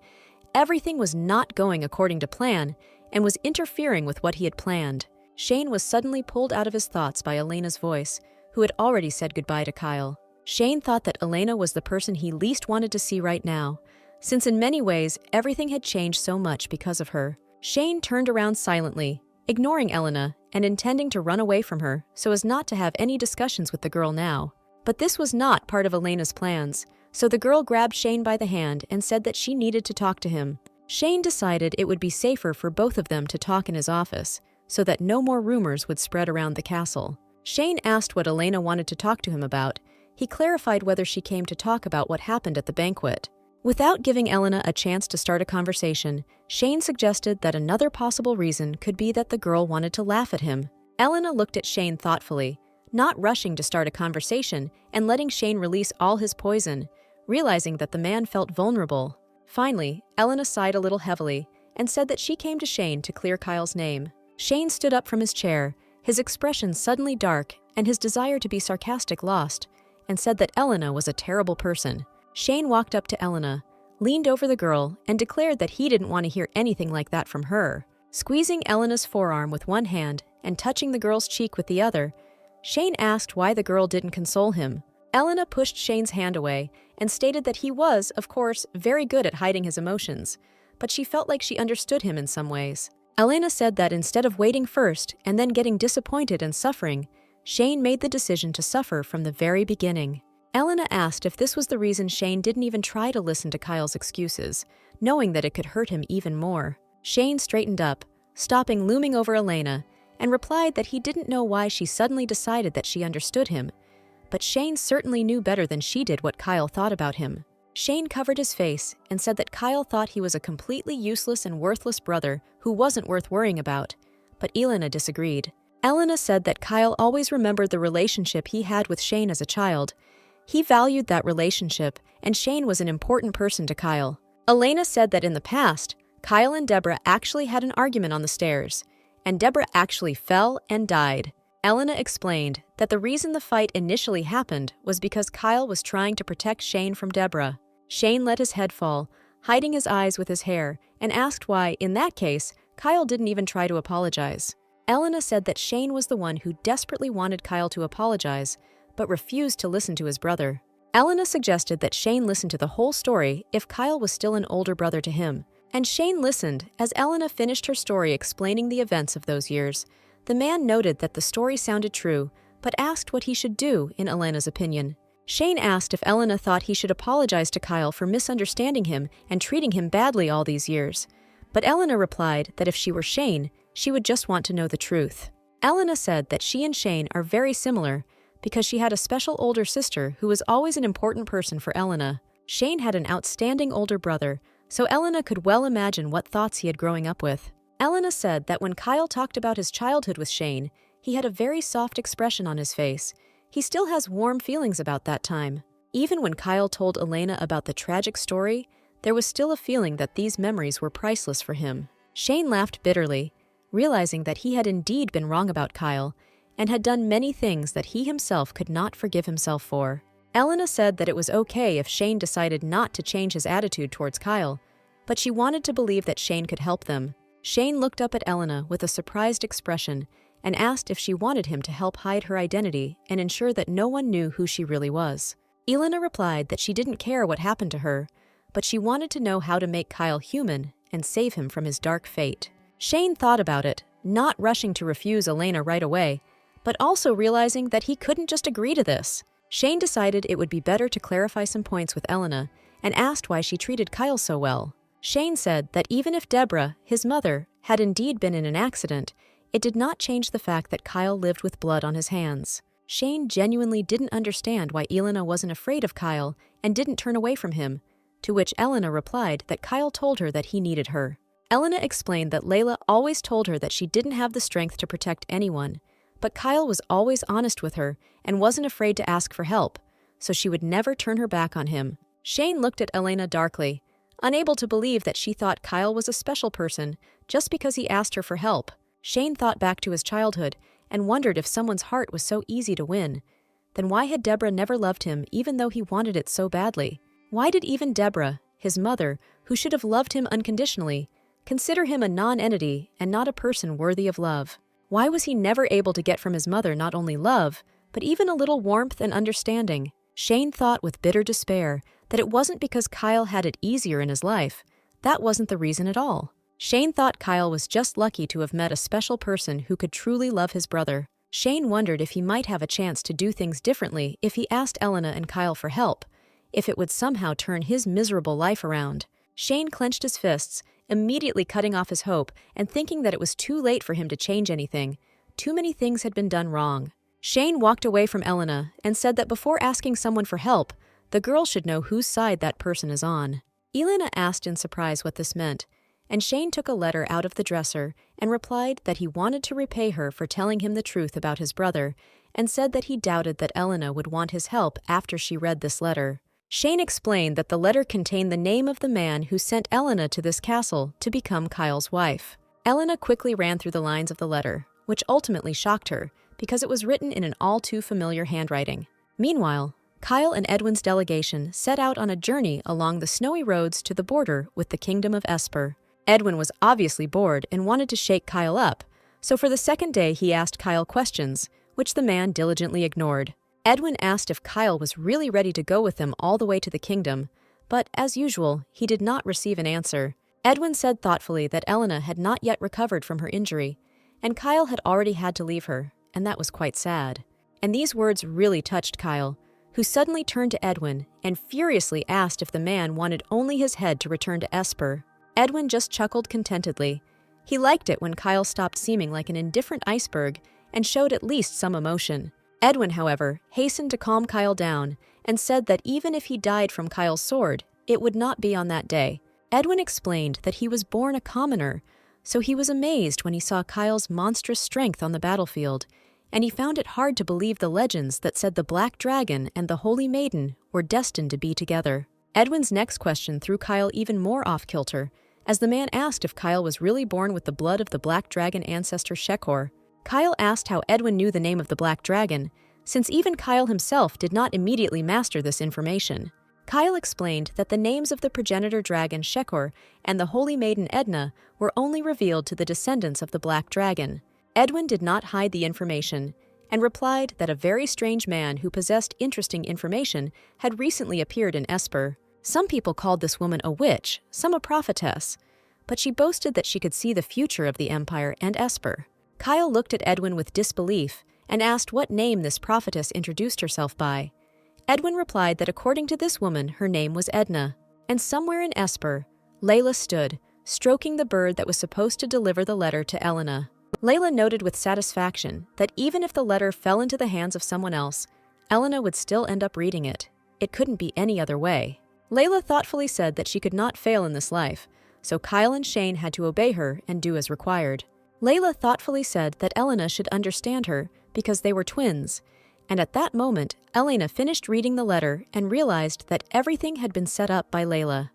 Everything was not going according to plan and was interfering with what he had planned. Shane was suddenly pulled out of his thoughts by Elena's voice, who had already said goodbye to Kyle. Shane thought that Elena was the person he least wanted to see right now, since in many ways everything had changed so much because of her. Shane turned around silently, ignoring Elena and intending to run away from her so as not to have any discussions with the girl now. But this was not part of Elena's plans, so the girl grabbed Shane by the hand and said that she needed to talk to him. Shane decided it would be safer for both of them to talk in his office, so that no more rumors would spread around the castle. Shane asked what Elena wanted to talk to him about. He clarified whether she came to talk about what happened at the banquet. Without giving Elena a chance to start a conversation, Shane suggested that another possible reason could be that the girl wanted to laugh at him. Elena looked at Shane thoughtfully, not rushing to start a conversation and letting Shane release all his poison, realizing that the man felt vulnerable. Finally, Elena sighed a little heavily and said that she came to Shane to clear Kyle's name. Shane stood up from his chair, his expression suddenly dark and his desire to be sarcastic lost, and said that Elena was a terrible person. Shane walked up to Elena, leaned over the girl, and declared that he didn't want to hear anything like that from her. Squeezing Elena's forearm with one hand and touching the girl's cheek with the other, Shane asked why the girl didn't console him. Elena pushed Shane's hand away and stated that he was, of course, very good at hiding his emotions, but she felt like she understood him in some ways. Elena said that instead of waiting first and then getting disappointed and suffering, Shane made the decision to suffer from the very beginning. Elena asked if this was the reason Shane didn't even try to listen to Kyle's excuses, knowing that it could hurt him even more. Shane straightened up, stopping looming over Elena, and replied that he didn't know why she suddenly decided that she understood him, but Shane certainly knew better than she did what Kyle thought about him. Shane covered his face and said that Kyle thought he was a completely useless and worthless brother who wasn't worth worrying about, but Elena disagreed. Elena said that Kyle always remembered the relationship he had with Shane as a child. He valued that relationship, and Shane was an important person to Kyle. Elena said that in the past, Kyle and Deborah actually had an argument on the stairs, and Deborah actually fell and died. Elena explained that the reason the fight initially happened was because Kyle was trying to protect Shane from Deborah. Shane let his head fall, hiding his eyes with his hair, and asked why, in that case, Kyle didn't even try to apologize. Elena said that Shane was the one who desperately wanted Kyle to apologize, but refused to listen to his brother. Elena suggested that Shane listen to the whole story if Kyle was still an older brother to him, and Shane listened as Elena finished her story explaining the events of those years. The man noted that the story sounded true, but asked what he should do, in Elena's opinion. Shane asked if Elena thought he should apologize to Kyle for misunderstanding him and treating him badly all these years, but Elena replied that if she were Shane, she would just want to know the truth. Elena said that she and Shane are very similar because she had a special older sister who was always an important person for Elena. Shane had an outstanding older brother, so Elena could well imagine what thoughts he had growing up with. Elena said that when Kyle talked about his childhood with Shane, he had a very soft expression on his face. He still has warm feelings about that time. Even when Kyle told Elena about the tragic story, there was still a feeling that these memories were priceless for him. Shane laughed bitterly, realizing that he had indeed been wrong about Kyle and had done many things that he himself could not forgive himself for. Elena said that it was okay if Shane decided not to change his attitude towards Kyle, but she wanted to believe that Shane could help them. Shane looked up at Elena with a surprised expression and asked if she wanted him to help hide her identity and ensure that no one knew who she really was. Elena replied that she didn't care what happened to her, but she wanted to know how to make Kyle human and save him from his dark fate. Shane thought about it, not rushing to refuse Elena right away, but also realizing that he couldn't just agree to this. Shane decided it would be better to clarify some points with Elena and asked why she treated Kyle so well. Shane said that even if Deborah, his mother, had indeed been in an accident, it did not change the fact that Kyle lived with blood on his hands. Shane genuinely didn't understand why Elena wasn't afraid of Kyle and didn't turn away from him, to which Elena replied that Kyle told her that he needed her. Elena explained that Layla always told her that she didn't have the strength to protect anyone, but Kyle was always honest with her and wasn't afraid to ask for help, so she would never turn her back on him. Shane looked at Elena darkly, unable to believe that she thought Kyle was a special person just because he asked her for help. Shane thought back to his childhood and wondered if someone's heart was so easy to win. Then why had Deborah never loved him even though he wanted it so badly? Why did even Deborah, his mother, who should have loved him unconditionally, consider him a non-entity and not a person worthy of love? Why was he never able to get from his mother not only love, but even a little warmth and understanding? Shane thought with bitter despair that it wasn't because Kyle had it easier in his life. That wasn't the reason at all. Shane thought Kyle was just lucky to have met a special person who could truly love his brother. Shane wondered if he might have a chance to do things differently if he asked Elena and Kyle for help, if it would somehow turn his miserable life around. Shane clenched his fists, immediately cutting off his hope and thinking that it was too late for him to change anything. Too many things had been done wrong. Shane walked away from Elena and said that before asking someone for help, the girl should know whose side that person is on. Elena asked in surprise what this meant, and Shane took a letter out of the dresser and replied that he wanted to repay her for telling him the truth about his brother, and said that he doubted that Elena would want his help after she read this letter. Shane explained that the letter contained the name of the man who sent Elena to this castle to become Kyle's wife. Elena quickly ran through the lines of the letter, which ultimately shocked her because it was written in an all-too-familiar handwriting. Meanwhile, Kyle and Edwin's delegation set out on a journey along the snowy roads to the border with the Kingdom of Esper. Edwin was obviously bored and wanted to shake Kyle up, so for the second day he asked Kyle questions, which the man diligently ignored. Edwin asked if Kyle was really ready to go with them all the way to the kingdom, but as usual, he did not receive an answer. Edwin said thoughtfully that Elena had not yet recovered from her injury, and Kyle had already had to leave her, and that was quite sad. And these words really touched Kyle, who suddenly turned to Edwin and furiously asked if the man wanted only his head to return to Esper. Edwin just chuckled contentedly. He liked it when Kyle stopped seeming like an indifferent iceberg and showed at least some emotion. Edwin, however, hastened to calm Kyle down and said that even if he died from Kyle's sword, it would not be on that day. Edwin explained that he was born a commoner, so he was amazed when he saw Kyle's monstrous strength on the battlefield, and he found it hard to believe the legends that said the Black Dragon and the Holy Maiden were destined to be together. Edwin's next question threw Kyle even more off-kilter, as the man asked if Kyle was really born with the blood of the Black Dragon ancestor Shekor. Kyle asked how Edwin knew the name of the Black Dragon, since even Kyle himself did not immediately master this information. Kyle explained that the names of the progenitor dragon Shekor and the Holy Maiden Edna were only revealed to the descendants of the Black Dragon. Edwin did not hide the information, and replied that a very strange man who possessed interesting information had recently appeared in Esper. Some people called this woman a witch, some a prophetess, but she boasted that she could see the future of the Empire and Esper. Kyle looked at Edwin with disbelief and asked what name this prophetess introduced herself by. Edwin replied that according to this woman, her name was Edna, and somewhere in Esper, Layla stood, stroking the bird that was supposed to deliver the letter to Elena. Layla noted with satisfaction that even if the letter fell into the hands of someone else, Elena would still end up reading it. It couldn't be any other way. Layla thoughtfully said that she could not fail in this life, so Kyle and Shane had to obey her and do as required. Layla thoughtfully said that Elena should understand her because they were twins, and at that moment, Elena finished reading the letter and realized that everything had been set up by Layla.